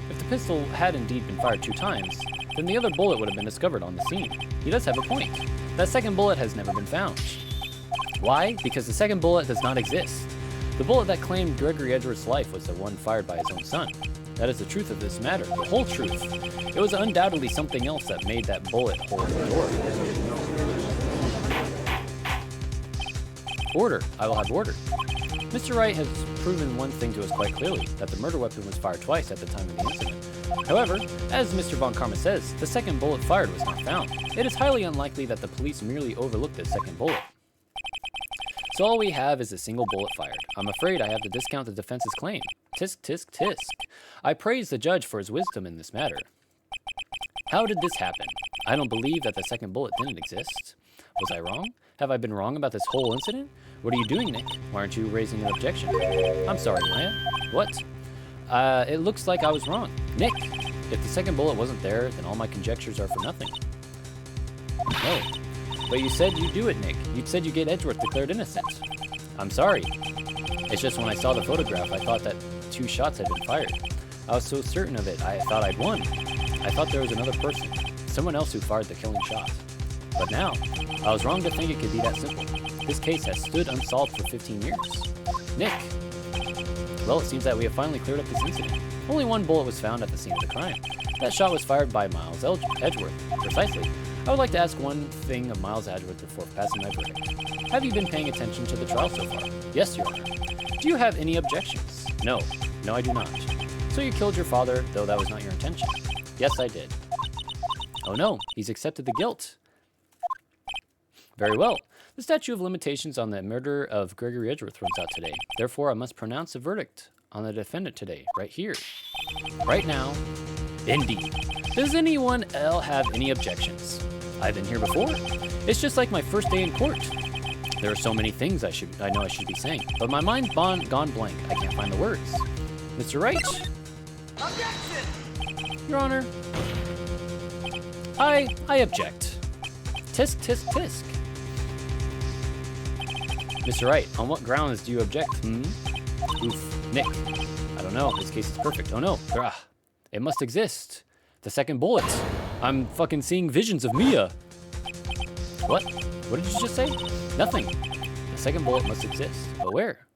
If the pistol had indeed been fired 2 times, then the other bullet would have been discovered on the scene. He does have a point. That second bullet has never been found. Why? Because the second bullet does not exist. The bullet that claimed Gregory Edgeworth's life was the one fired by his own son. That is the truth of this matter, the whole truth. It was undoubtedly something else that made that bullet hold the door. Order. I will have order. Mr. Wright has proven one thing to us quite clearly, that the murder weapon was fired twice at the time of the incident. However, as Mr. Von Karma says, the second bullet fired was not found. It is highly unlikely that the police merely overlooked the second bullet. So all we have is a single bullet fired. I'm afraid I have to discount the defense's claim. Tisk, tisk, tisk. I praise the judge for his wisdom in this matter. How did this happen? I don't believe that the second bullet didn't exist. Was I wrong? Have I been wrong about this whole incident? What are you doing, Nick? Why aren't you raising an objection? I'm sorry, Maya. What? It looks like I was wrong. Nick, if the second bullet wasn't there, then all my conjectures are for nothing. No. But you said you'd do it, Nick. You said you'd get Edgeworth declared innocent. I'm sorry. It's just when I saw the photograph, I thought that 2 shots had been fired. I was so certain of it, I thought I'd won. I thought there was another person, someone else who fired the killing shot. But now, I was wrong to think it could be that simple. This case has stood unsolved for 15 years. Nick! Well, it seems that we have finally cleared up this incident. Only 1 bullet was found at the scene of the crime. That shot was fired by Miles Edgeworth. Precisely. I would like to ask one thing of Miles Edgeworth before passing my verdict. Have you been paying attention to the trial so far? Yes, Your Honor. Do Do you have any objections? No. No, I do not. So you killed your father, though that was not your intention. Yes, I did. Oh no, he's accepted the guilt. Very well. The statute of limitations on the murder of Gregory Edgeworth runs out today. Therefore, I must pronounce a verdict on the defendant today, right here. Right now. Indeed. Does anyone else have any objections? I've been here before. It's just like my first day in court. There are so many things I know I should be saying, but my mind's gone blank. I can't find the words. Mr. Wright? Objection! Your Honor, I object. Tisk, tisk, tisk. Mr. Wright, on what grounds do you object? Oof, Nick. I don't know. This case is perfect. Oh no. It must exist. The second bullet. I'm fucking seeing visions of Mia. What? What did you just say? Nothing. The second bullet must exist. But where?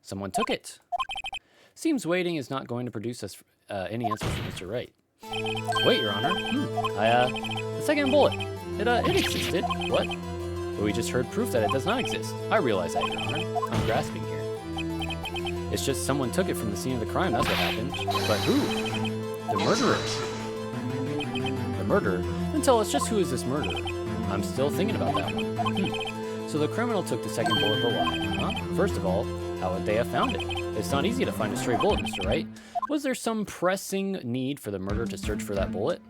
Someone took it. Seems waiting is not going to produce us any answers from Mr. Wright. Wait, Your Honor. The second bullet. It existed. What? But we just heard proof that it does not exist. I realize that, Your Honor. I'm grasping here. It's just someone took it from the scene of the crime. That's what happened. But who? The murderer. The murderer? Then tell us, just who is this murderer? I'm still thinking about that one. So the criminal took the second bullet, but why? Huh? First of all, how would they have found it? It's not easy to find a stray bullet, Mr. Wright. Was there some pressing need for the murderer to search for that bullet?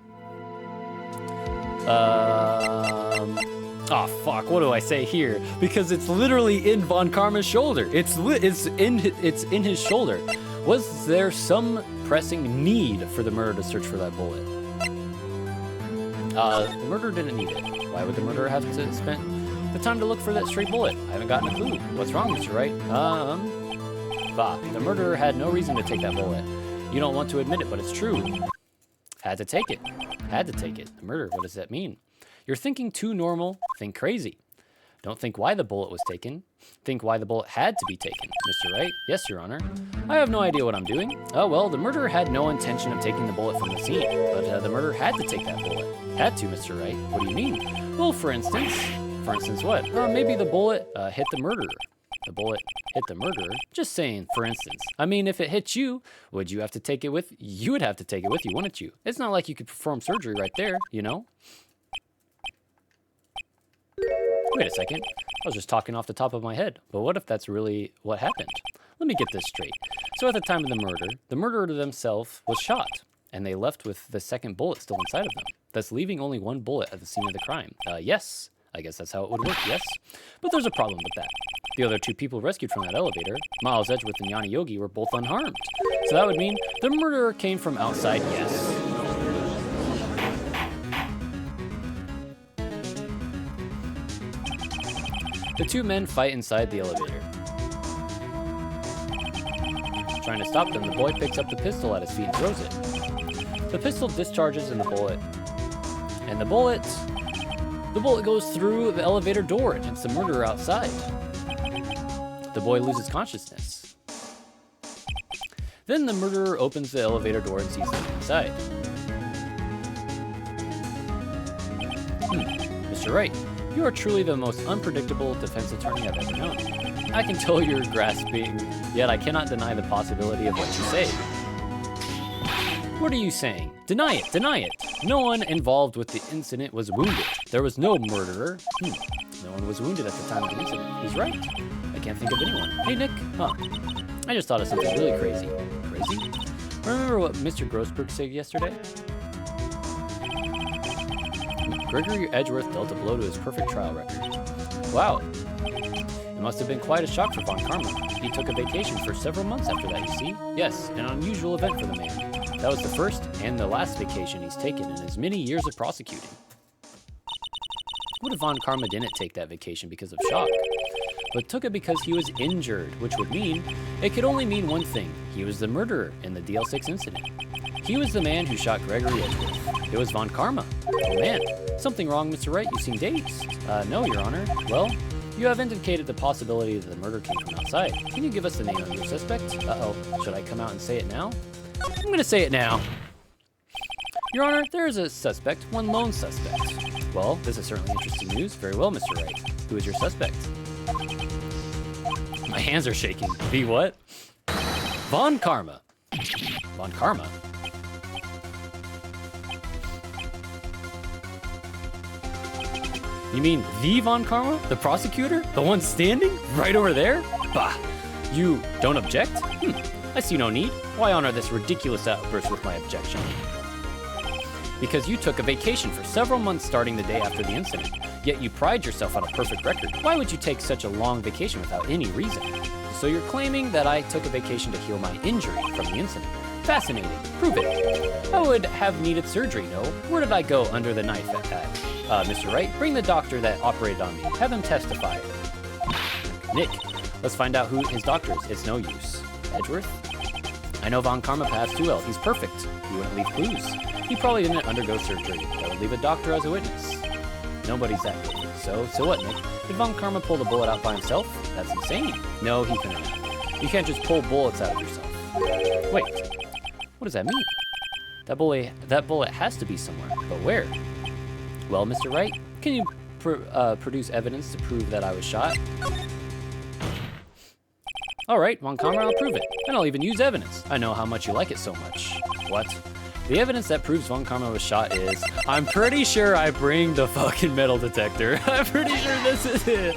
Oh fuck, what do I say here? Because it's literally in Von Karma's shoulder. It's in his shoulder. Was there some pressing need for the murderer to search for that bullet? The murderer didn't need it. Why would the murderer have to spend the time to look for that stray bullet? I haven't gotten a clue. What's wrong, Mr. Wright? The murderer had no reason to take that bullet. You don't want to admit it, but it's true. Had to take it. Had to take it. The murder, what does that mean? You're thinking too normal. Think crazy. Don't think why the bullet was taken. Think why the bullet had to be taken. Mr. Wright? Yes, Your Honor. I have no idea what I'm doing. Oh, well, the murderer had no intention of taking the bullet from the scene, but the murderer had to take that bullet. Had to, Mr. Wright. What do you mean? Well, for instance what? Maybe the bullet hit the murderer. The bullet hit the murderer? Just saying, for instance. I mean, if it hit you, would you have to take it with? You would have to take it with you, wouldn't you? It's not like you could perform surgery right there, you know? Wait a second. I was just talking off the top of my head. But what if that's really what happened? Let me get this straight. So at the time of the murderer themselves was shot, and they left with the second bullet still inside of them, thus leaving only one bullet at the scene of the crime. Yes. I guess that's how it would work, yes? But there's a problem with that. The other two people rescued from that elevator, Miles Edgeworth and Yanni Yogi, were both unharmed. So that would mean the murderer came from outside, yes. The two men fight inside the elevator. Trying to stop them, the boy picks up the pistol at his feet and throws it. The pistol discharges in the bullet. And the bullet goes through the elevator door and hits the murderer outside. The boy loses consciousness. Then the murderer opens the elevator door and sees them inside. Mr. Wright, you are truly the most unpredictable defense attorney I've ever known. I can tell you're grasping, yet I cannot deny the possibility of what you say. What are you saying? Deny it, deny it. No one involved with the incident was wounded. There was no murderer. No one was wounded at the time of the incident. He's right. I can't think of anyone. Hey, Nick. I just thought of something really crazy. Crazy? Remember what Mr. Grossberg said yesterday? Gregory Edgeworth dealt a blow to his perfect trial record. Wow. It must have been quite a shock for Von Karma. He took a vacation for several months after that, you see? Yes, an unusual event for the man. That was the first and the last vacation he's taken in his many years of prosecuting. What if Von Karma didn't take that vacation because of shock, but took it because he was injured, which would mean, it could only mean one thing. He was the murderer in the DL6 incident. He was the man who shot Gregory Edgeworth. It was Von Karma. Oh man, something wrong, Mr. Wright? You seem dazed. No, Your Honor. Well, you have indicated the possibility that the murder came from outside. Can you give us the name of your suspect? Uh-oh, should I come out and say it now? I'm gonna say it now. Your Honor, there is a suspect, one lone suspect. Well, this is certainly interesting news. Very well, Mr. Wright. Who is your suspect? My hands are shaking. V what? Von Karma. Von Karma? You mean the Von Karma? The prosecutor? The one standing? Right over there? Bah. You don't object? I see no need. Why honor this ridiculous outburst with my objection? Because you took a vacation for several months starting the day after the incident, yet you pride yourself on a perfect record. Why would you take such a long vacation without any reason? So you're claiming that I took a vacation to heal my injury from the incident. Fascinating. Prove it. I would have needed surgery, no? Where did I go under the knife at that? Mr. Wright, bring the doctor that operated on me. Have him testify. Nick, let's find out who his doctor is. It's no use. Edgeworth? I know Von Karma passed too well. He's perfect. He wouldn't leave clues. He probably didn't undergo surgery. That would leave a doctor as a witness. Nobody's that good. So what, Nick? Did Von Karma pull the bullet out by himself? That's insane. No, he couldn't have. You can't just pull bullets out of yourself. Wait, what does that mean? That bullet has to be somewhere, but where? Well, Mr. Wright, can you produce evidence to prove that I was shot? All right, Von Karma, I'll prove it. And I'll even use evidence. I know how much you like it so much. What? The evidence that proves Von Karma was shot is... I'm pretty sure I bring the fucking metal detector. I'm pretty sure this is it.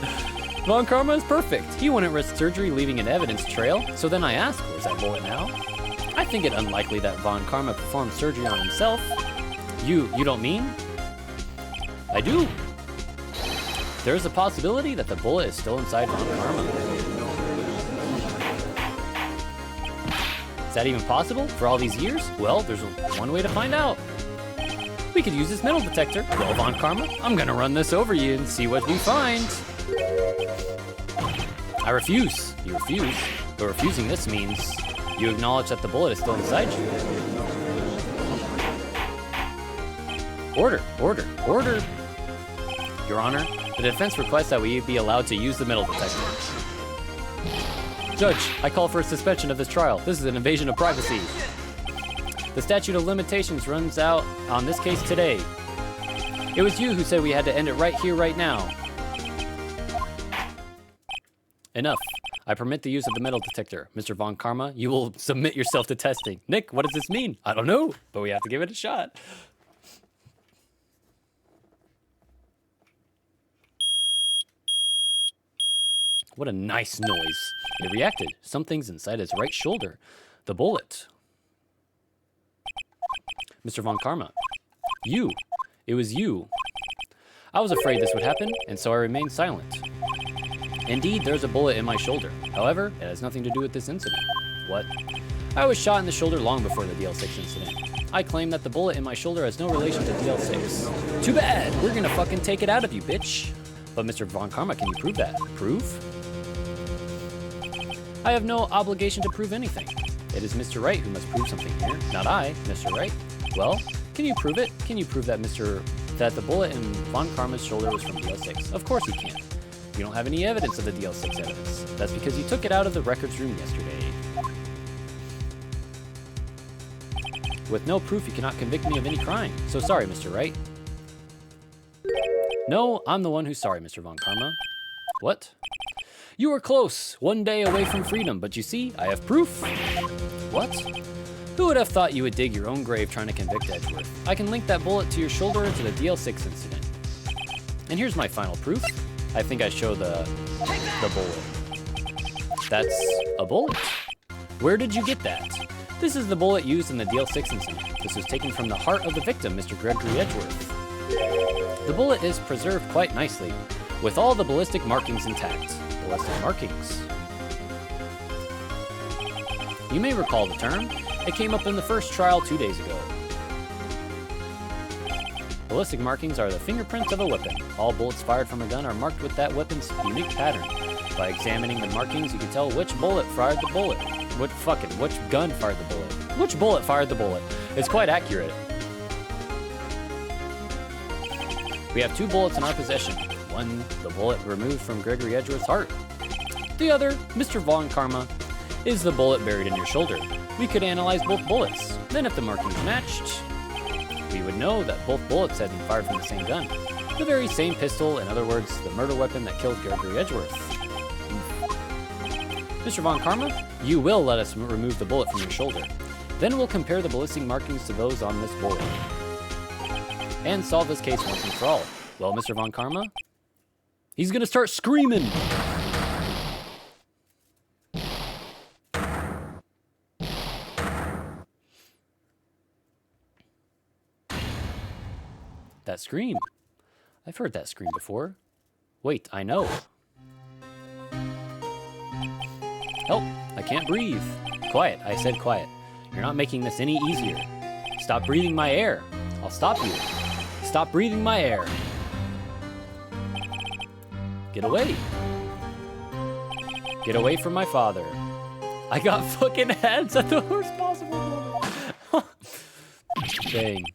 Von Karma is perfect. He wouldn't risk surgery leaving an evidence trail. So then I ask, where's that bullet now? I think it unlikely that Von Karma performed surgery on himself. You don't mean? I do. There is a possibility that the bullet is still inside Von Karma. Is that even possible for all these years? Well, there's one way to find out. We could use this metal detector. Well, Von Karma, I'm gonna run this over you and see what we find. I refuse. You refuse. But refusing this means you acknowledge that the bullet is still inside you. Order. Your Honor, the defense requests that we be allowed to use the metal detector. Judge, I call for a suspension of this trial. This is an invasion of privacy. The statute of limitations runs out on this case today. It was you who said we had to end it right here, right now. Enough. I permit the use of the metal detector. Mr. Von Karma, you will submit yourself to testing. Nick, what does this mean? I don't know, but we have to give it a shot. What a nice noise. It reacted. Something's inside his right shoulder. The bullet. Mr. Von Karma. You. It was you. I was afraid this would happen, and so I remained silent. Indeed, there's a bullet in my shoulder. However, it has nothing to do with this incident. What? I was shot in the shoulder long before the DL6 incident. I claim that the bullet in my shoulder has no relation to DL6. Too bad! We're gonna fucking take it out of you, bitch! But Mr. Von Karma, can you prove that? Prove? I have no obligation to prove anything. It is Mr. Wright who must prove something here, not I, Mr. Wright. Well, can you prove it? Can you prove that the bullet in Von Karma's shoulder was from DL6? Of course you can. You don't have any evidence of the DL6 evidence. That's because you took it out of the records room yesterday. With no proof, you cannot convict me of any crime. So sorry, Mr. Wright. No, I'm the one who's sorry, Mr. Von Karma. What? You were close, one day away from freedom, but you see, I have proof. What? Who would have thought you would dig your own grave trying to convict Edgeworth? I can link that bullet to your shoulder to the DL6 incident. And here's my final proof. I think I show the bullet. That's a bullet. Where did you get that? This is the bullet used in the DL6 incident. This was taken from the heart of the victim, Mr. Gregory Edgeworth. The bullet is preserved quite nicely, with all the ballistic markings intact. Ballistic markings. You may recall the term. It came up in the first trial 2 days ago. Ballistic markings are the fingerprints of a weapon. All bullets fired from a gun are marked with that weapon's unique pattern. By examining the markings, you can tell which bullet fired the bullet. Which gun fired the bullet? Which bullet fired the bullet? It's quite accurate. We have 2 bullets in our possession. One, the bullet removed from Gregory Edgeworth's heart. The other, Mr. Von Karma, is the bullet buried in your shoulder. We could analyze both bullets. Then if the markings matched, we would know that both bullets had been fired from the same gun. The very same pistol, in other words, the murder weapon that killed Gregory Edgeworth. Mr. Von Karma, you will let us remove the bullet from your shoulder. Then we'll compare the ballistic markings to those on this bullet. And solve this case once and for all. Well, Mr. Von Karma, he's gonna start screaming. That scream. I've heard that scream before. Wait, I know. Help, I can't breathe. Quiet, I said quiet. You're not making this any easier. Stop breathing my air. I'll stop you. Stop breathing my air. Get away. Get away from my father. I got fucking heads at the worst possible moment. Dang.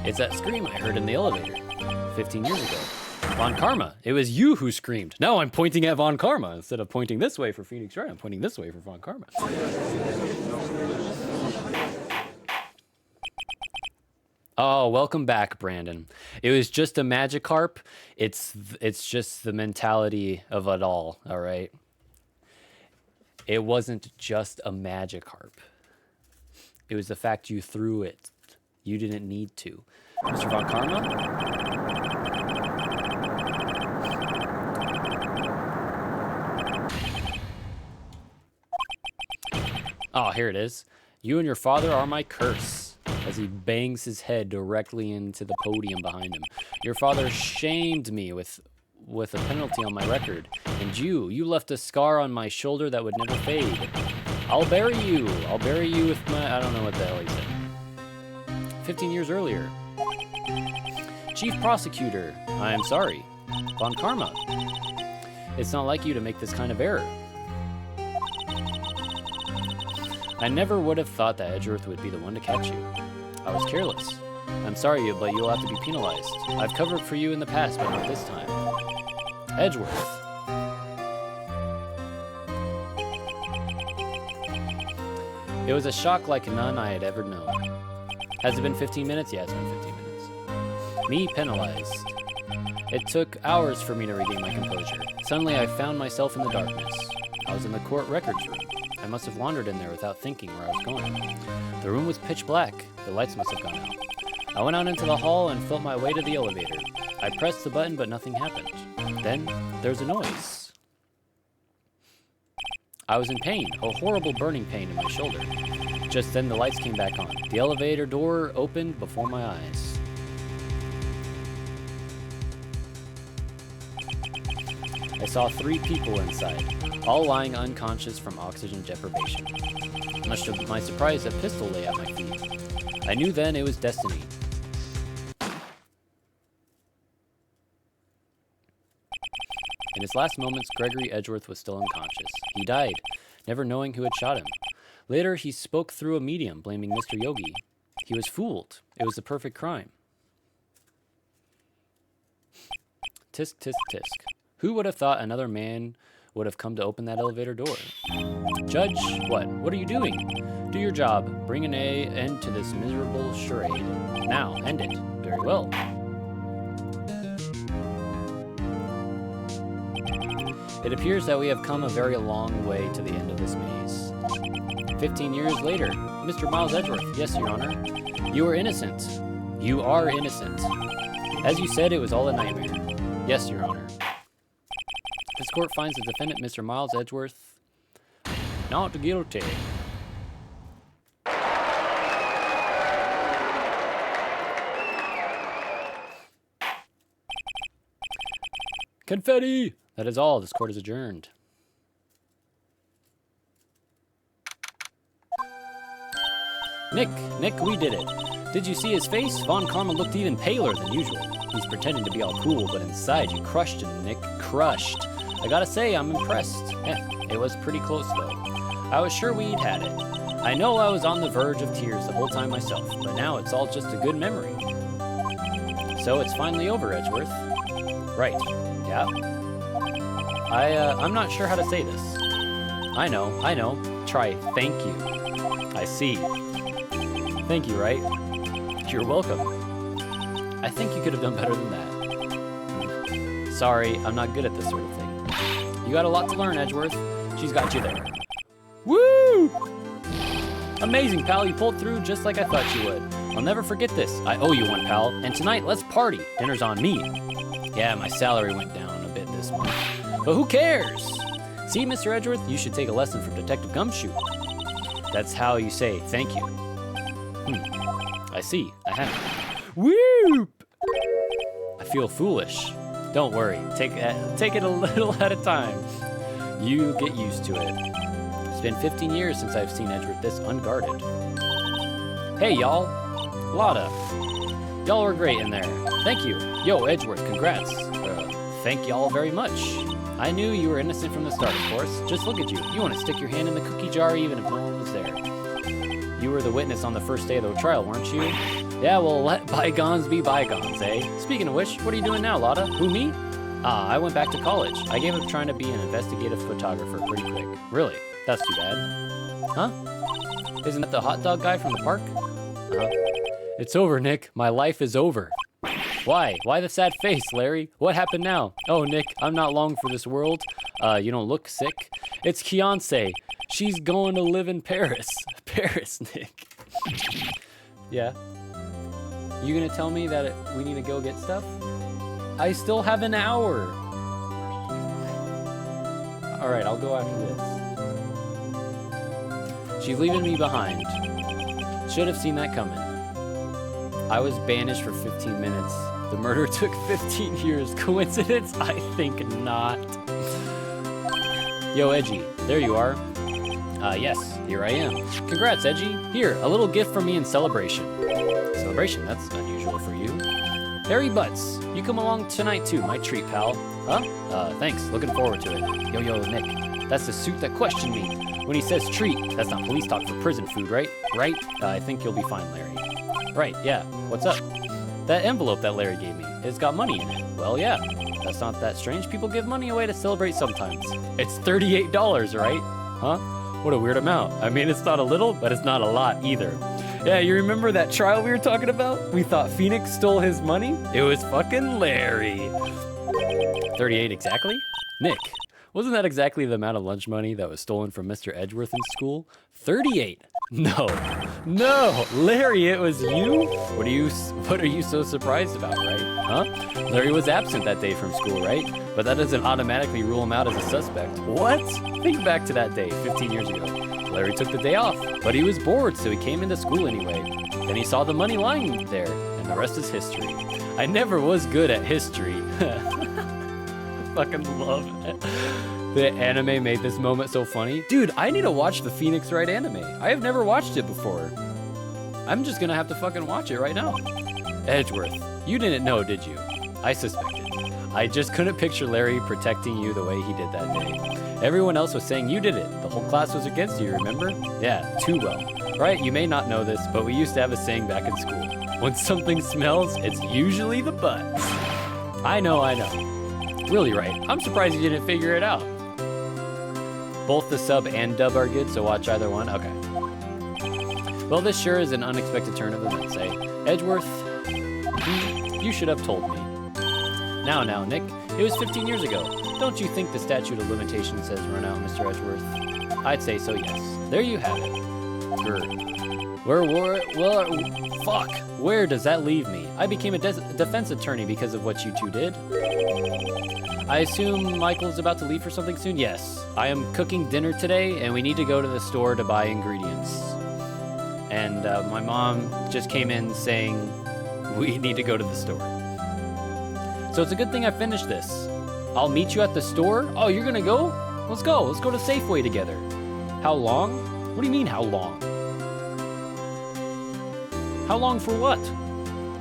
It's that scream I heard in the elevator 15 years ago. Von Karma, it was you who screamed. Now I'm pointing at Von Karma. Instead of pointing this way for Phoenix Wright, I'm pointing this way for Von Karma. Oh, welcome back, Brandon. It was just a Magikarp. It's just the mentality of it all right? It wasn't just a Magikarp. It was the fact you threw it. You didn't need to. Mr. Von Karma? Oh, here it is. You and your father are my curse. As he bangs his head directly into the podium behind him. Your father shamed me with a penalty on my record. And you left a scar on my shoulder that would never fade. I'll bury you. I'll bury you with my... I don't know what the hell he said. 15 years earlier. Chief Prosecutor, I am sorry. Von Karma. It's not like you to make this kind of error. I never would have thought that Edgeworth would be the one to catch you. I was careless. I'm sorry, but you'll have to be penalized. I've covered for you in the past, but not this time. Edgeworth. It was a shock like none I had ever known. Has it been 15 minutes? Yeah, it's been 15 minutes. Me penalized. It took hours for me to regain my composure. Suddenly, I found myself in the darkness. I was in the court records room. I must have wandered in there without thinking where I was going. The room was pitch black. The lights must have gone out. I went out into the hall and felt my way to the elevator. I pressed the button, but nothing happened. Then, there's a noise. I was in pain, a horrible burning pain in my shoulder. Just then, the lights came back on. The elevator door opened before my eyes. I saw 3 people inside, all lying unconscious from oxygen deprivation. Much to my surprise, a pistol lay at my feet. I knew then it was destiny. In his last moments, Gregory Edgeworth was still unconscious. He died, never knowing who had shot him. Later, he spoke through a medium, blaming Mr. Yogi. He was fooled. It was the perfect crime. Tisk, tisk, tisk. Who would have thought another man would have come to open that elevator door? Judge, what? What are you doing? Do your job. Bring an end to this miserable charade. Now, end it. Very well. It appears that we have come a very long way to the end of this maze. 15 years later, Mr. Miles Edgeworth. Yes, Your Honor. You are innocent. You are innocent. As you said, it was all a nightmare. Yes, Your Honor. This court finds the defendant, Mr. Miles Edgeworth, not guilty. Confetti! That is all. This court is adjourned. Nick, we did it. Did you see his face? Von Karma looked even paler than usual. He's pretending to be all cool, but inside you crushed him, Nick. Crushed. I gotta say, I'm impressed. It was pretty close, though. I was sure we'd had it. I know I was on the verge of tears the whole time myself, but now it's all just a good memory. So it's finally over, Edgeworth. Right. Yeah? I'm not sure how to say this. I know. Try thank you. I see. Thank you, Wright. You're welcome. I think you could have done better than that. Sorry, I'm not good at this sort of thing. You got a lot to learn, Edgeworth. She's got you there. Woo! Amazing, pal. You pulled through just like I thought you would. I'll never forget this. I owe you one, pal. And tonight, let's party. Dinner's on me. Yeah, my salary went down a bit this month. But who cares? See, Mr. Edgeworth, you should take a lesson from Detective Gumshoe. That's how you say thank you. I see. I haven't. Whoop! I feel foolish. Don't worry. Take it a little at a time. You get used to it. It's been 15 years since I've seen Edgeworth this unguarded. Hey, y'all. Lotta. Y'all were great in there. Thank you. Yo, Edgeworth, congrats. Thank y'all very much. I knew you were innocent from the start, of course. Just look at you. You want to stick your hand in the cookie jar even if no one was there. You were the witness on the first day of the trial, weren't you? Yeah, well, let bygones be bygones, eh? Speaking of which, what are you doing now, Lotta? Who, me? I went back to college. I gave up trying to be an investigative photographer pretty quick. Really? That's too bad. Huh? Isn't that the hot dog guy from the park? It's over, Nick. My life is over. Why? Why the sad face, Larry? What happened now? Oh, Nick, I'm not long for this world. You don't look sick. It's Fiancé. She's going to live in Paris. Paris, Nick. Yeah. You gonna tell me that we need to go get stuff? I still have an hour. All right, I'll go after this. She's leaving me behind. Should have seen that coming. I was banished for 15 minutes. The murder took 15 years. Coincidence? I think not. Yo, Edgy, there you are. Yes, here I am. Congrats, Edgy. Here, a little gift from me in celebration. Celebration? That's unusual for you. Harry Butts, you come along tonight too, my treat, pal. Huh? Thanks, looking forward to it. Yo, Nick, that's the suit that questioned me. When he says treat, that's not police talk for prison food, right? Right? I think you'll be fine, Larry. Right, yeah, what's up? That envelope that Larry gave me, it's got money in it. Well, yeah, that's not that strange. People give money away to celebrate sometimes. It's $38, right? Huh? What a weird amount. I mean, it's not a little, but it's not a lot either. Yeah, you remember that trial we were talking about? We thought Phoenix stole his money? It was fucking Larry. 38 exactly? Nick, wasn't that exactly the amount of lunch money that was stolen from Mr. Edgeworth in school? 38. No, Larry, it was you? What are you so surprised about, right? Huh? Larry was absent that day from school, right? But that doesn't automatically rule him out as a suspect. What? Think back to that day, 15 years ago. Larry took the day off, but he was bored, so he came into school anyway. Then he saw the money lying there, and the rest is history. I never was good at history. I fucking love it. The anime made this moment so funny. Dude, I need to watch the Phoenix Wright anime. I have never watched it before. I'm just gonna have to fucking watch it right now. Edgeworth, you didn't know, did you? I suspected. I just couldn't picture Larry protecting you the way he did that day. Everyone else was saying you did it. The whole class was against you, remember? Yeah, too well. Right, you may not know this, but we used to have a saying back in school. When something smells, it's usually the butts. I know. Really, Wright. I'm surprised you didn't figure it out. Both the sub and dub are good, so watch either one. Okay. Well, this sure is an unexpected turn of events, eh? Edgeworth, you should have told me. Now, Nick, it was 15 years ago. Don't you think the statute of limitations has run out, Mr. Edgeworth? I'd say so, yes. There you have it. Fuck. Where does that leave me? I became a defense attorney because of what you two did. I assume Michael's about to leave for something soon? Yes. I am cooking dinner today, and we need to go to the store to buy ingredients. And my mom just came in saying we need to go to the store. So it's a good thing I finished this. I'll meet you at the store? Oh, you're gonna go? Let's go. Let's go to Safeway together. How long? What do you mean, how long? How long for what?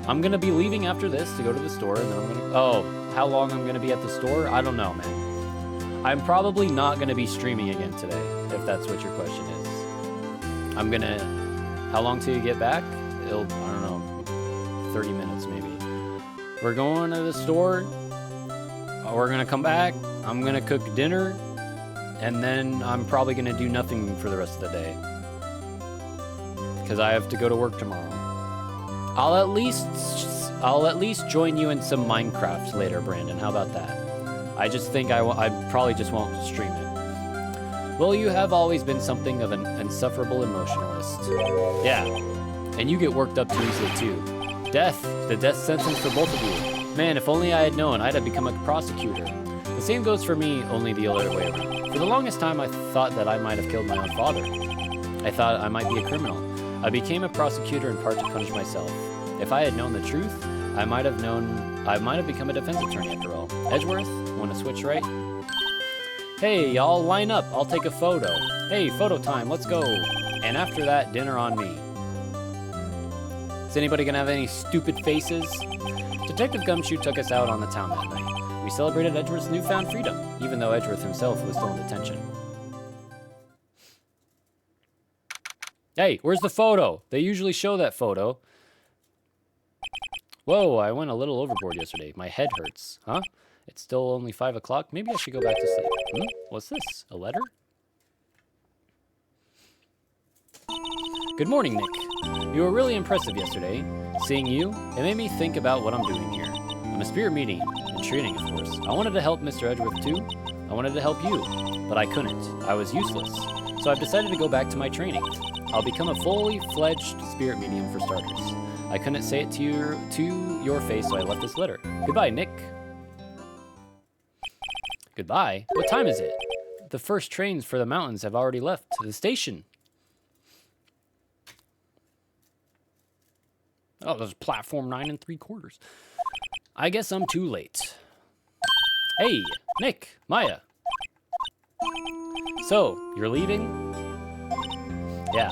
I'm gonna be leaving after this to go to the store, and then I'm gonna... Oh, how long I'm gonna be at the store? I don't know, man. I'm probably not gonna be streaming again today, if that's what your question is. I'm gonna... How long till you get back? I don't know, 30 minutes maybe. We're going to the store. We're gonna come back. I'm gonna cook dinner. And then I'm probably gonna do nothing for the rest of the day. Because I have to go to work tomorrow. I'll at least I'll at least join you in some Minecraft later, Brandon. How about that? I just think I probably just won't stream it. Well, you have always been something of an insufferable emotionalist. Yeah, and you get worked up too easily too. Death, the death sentence for both of you. Man, if only I had known, I'd have become a prosecutor. The same goes for me, only the other way around. For the longest time, I thought that I might have killed my own father. I thought I might be a criminal. I became a prosecutor in part to punish myself. If I had known the truth, I might have become a defense attorney after all. Edgeworth, want to switch right? Hey, y'all line up, I'll take a photo. Hey, photo time, let's go. And after that, dinner on me. Is anybody gonna have any stupid faces? Detective Gumshoe took us out on the town that night. We celebrated Edgeworth's newfound freedom, even though Edgeworth himself was still in detention. Hey, where's the photo? They usually show that photo. Whoa, I went a little overboard yesterday. My head hurts. Huh? It's still only 5 o'clock. Maybe I should go back to sleep. What's this? A letter? Good morning, Nick. You were really impressive yesterday. Seeing you, it made me think about what I'm doing here. I'm a spirit medium, and training, of course. I wanted to help Mr. Edgeworth too. I wanted to help you, but I couldn't. I was useless. So I've decided to go back to my training. I'll become a fully fledged spirit medium for starters. I couldn't say it to your face, so I left this letter. Goodbye, Nick. Goodbye? What time is it? The first trains for the mountains have already left the station. Oh, there's platform 9 3/4. I guess I'm too late. Hey, Nick, Maya. So, you're leaving? Yeah,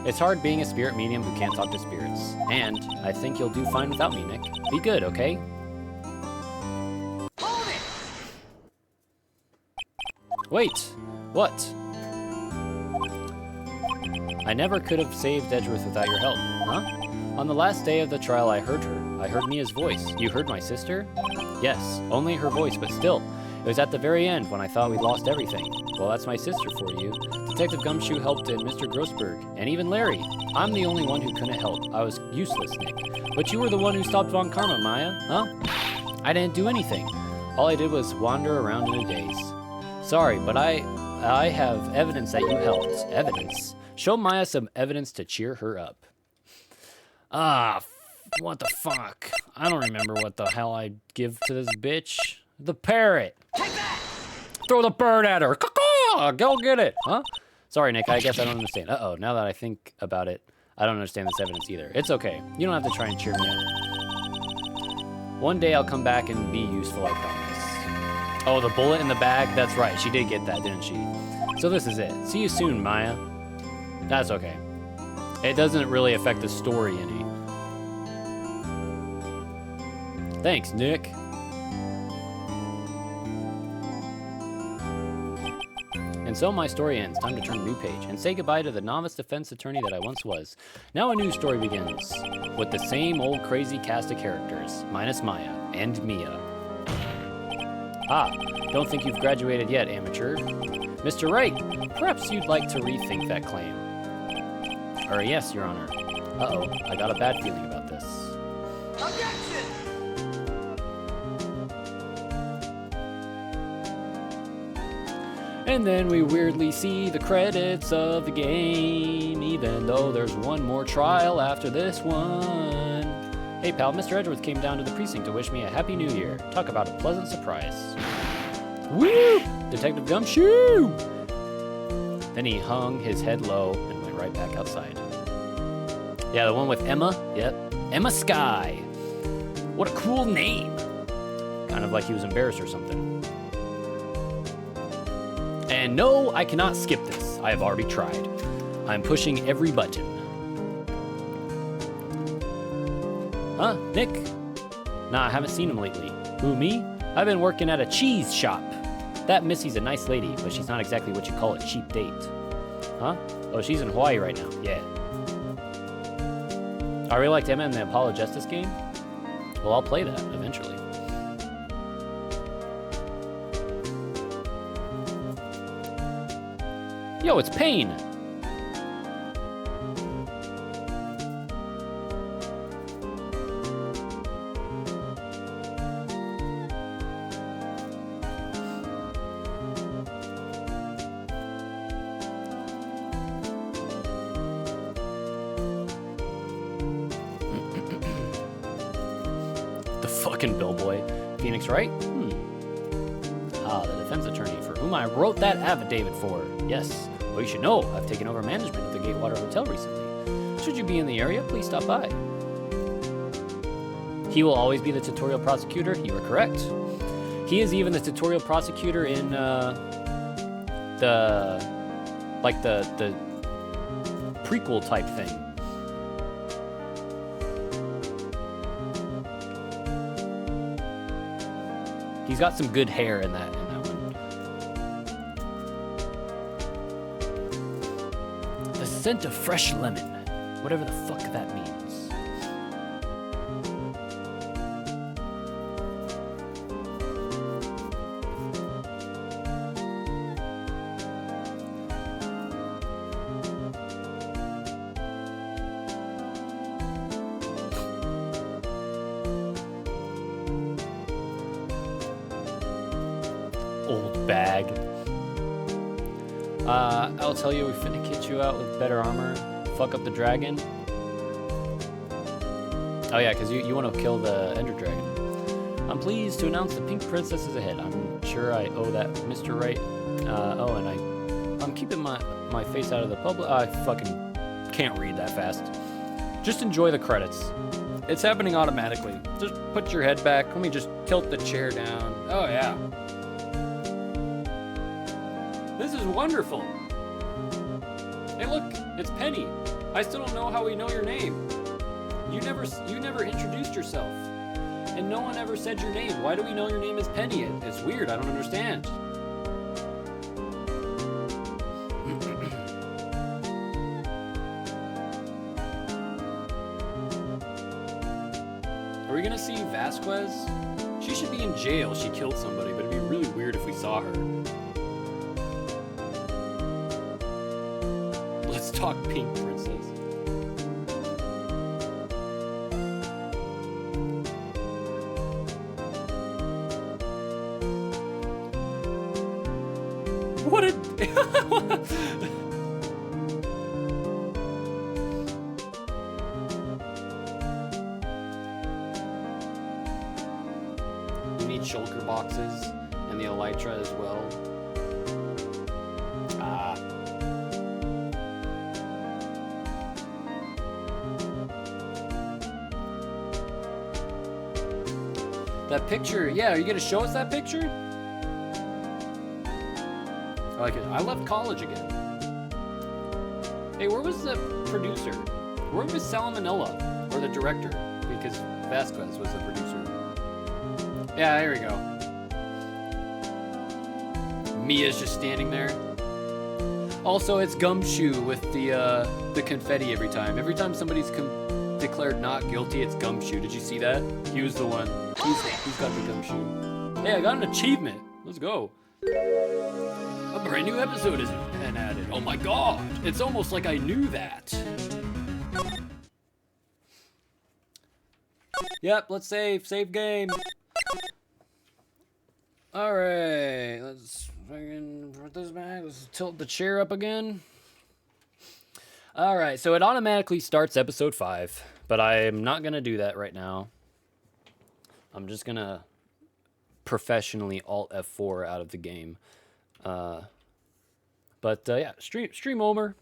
it's hard being a spirit medium who can't talk to spirits. And I think you'll do fine without me, Nick. Be good, okay? Wait, what? I never could have saved Edgeworth without your help, huh? On the last day of the trial, I heard her. I heard Mia's voice. You heard my sister? Yes, only her voice, but still. It was at the very end when I thought we'd lost everything. Well, that's my sister for you. Detective Gumshoe helped in Mr. Grossberg, and even Larry. I'm the only one who couldn't help. I was useless, Nick. But you were the one who stopped Von Karma, Maya, huh? I didn't do anything. All I did was wander around in a daze. Sorry, but I have evidence that you helped. Evidence? Show Maya some evidence to cheer her up. What the fuck? I don't remember what the hell I give to this bitch. The parrot. Take that! Throw the bird at her. Caw-caw! Go get it. Huh? Sorry, Nick, I guess I don't understand. Uh-oh, now that I think about it, I don't understand this evidence either. It's okay. You don't have to try and cheer me up. One day I'll come back and be useful, I promise. Oh, the bullet in the bag? That's right. She did get that, didn't she? So this is it. See you soon, Maya. That's okay. It doesn't really affect the story any. Thanks, Nick. And so my story ends. Time to turn a new page and say goodbye to the novice defense attorney that I once was. Now a new story begins with the same old crazy cast of characters, minus Maya and Mia. Don't think you've graduated yet, amateur. Mr. Wright, perhaps you'd like to rethink that claim. Yes, Your Honor. Uh-oh, I got a bad feeling about this. Objection! And then we weirdly see the credits of the game, even though there's one more trial after this one. Hey pal, Mr. Edgeworth came down to the precinct to wish me a happy new year. Talk about a pleasant surprise. Woo! Detective Gumshoe! Then he hung his head low and went right back outside. Yeah, the one with Emma? Yep. Emma Sky. What a cool name. Kind of like he was embarrassed or something. And no, I cannot skip this. I have already tried. I'm pushing every button. Huh? Nick? Nah, I haven't seen him lately. Who, me? I've been working at a cheese shop. That Missy's a nice lady, but she's not exactly what you call a cheap date. Huh? Oh, she's in Hawaii right now. Yeah. I really liked Emma in the Apollo Justice game. Well, I'll play that eventually. Yo, it's Pain! Fucking bellboy. Phoenix Wright? Ah, the defense attorney for whom I wrote that affidavit for. Yes. Well, you should know, I've taken over management of the Gatewater Hotel recently. Should you be in the area, please stop by. He will always be the tutorial prosecutor. You are correct. He is even the tutorial prosecutor in the prequel type thing. He's got some good hair in that one. The scent of fresh lemon. Whatever the fuck that means. Old bag. I'll tell you, we finna kit you out with better armor. Fuck up the dragon. Oh yeah, because you want to kill the Ender Dragon. I'm pleased to announce the Pink Princess is ahead. I'm sure I owe that Mr. Wright. Oh, and I'm keeping my face out of the public. I fucking can't read that fast. Just enjoy the credits. It's happening automatically. Just put your head back. Let me just tilt the chair down. Oh yeah. This is wonderful. Hey look, it's Penny. I still don't know how we know your name. You never introduced yourself. And no one ever said your name. Why do we know your name is Penny? It's weird, I don't understand. Are we gonna see Vasquez? She should be in jail. She killed somebody, but it'd be really weird if we saw her. Let's talk Pink Princess. What a... You need shulker boxes and the elytra as well. That picture, yeah, are you gonna show us that picture? I like it. I left college again. Hey, where was the producer? Where was Salmonella? Or the director? Because Vasquez was the producer. Yeah, there we go. Mia's just standing there. Also, it's Gumshoe with the confetti every time. Every time somebody's declared not guilty, it's Gumshoe. Did you see that? He was the one. He's got the Gumshoe. Hey, I got an achievement. Let's go. A brand new episode has been added. Oh my god! It's almost like I knew that. Yep, let's save. Save game. Alright, let's fucking put this back. Let's tilt the chair up again. Alright, so it automatically starts episode 5, but I'm not gonna do that right now. I'm just gonna professionally Alt F4 out of the game. Yeah, stream over.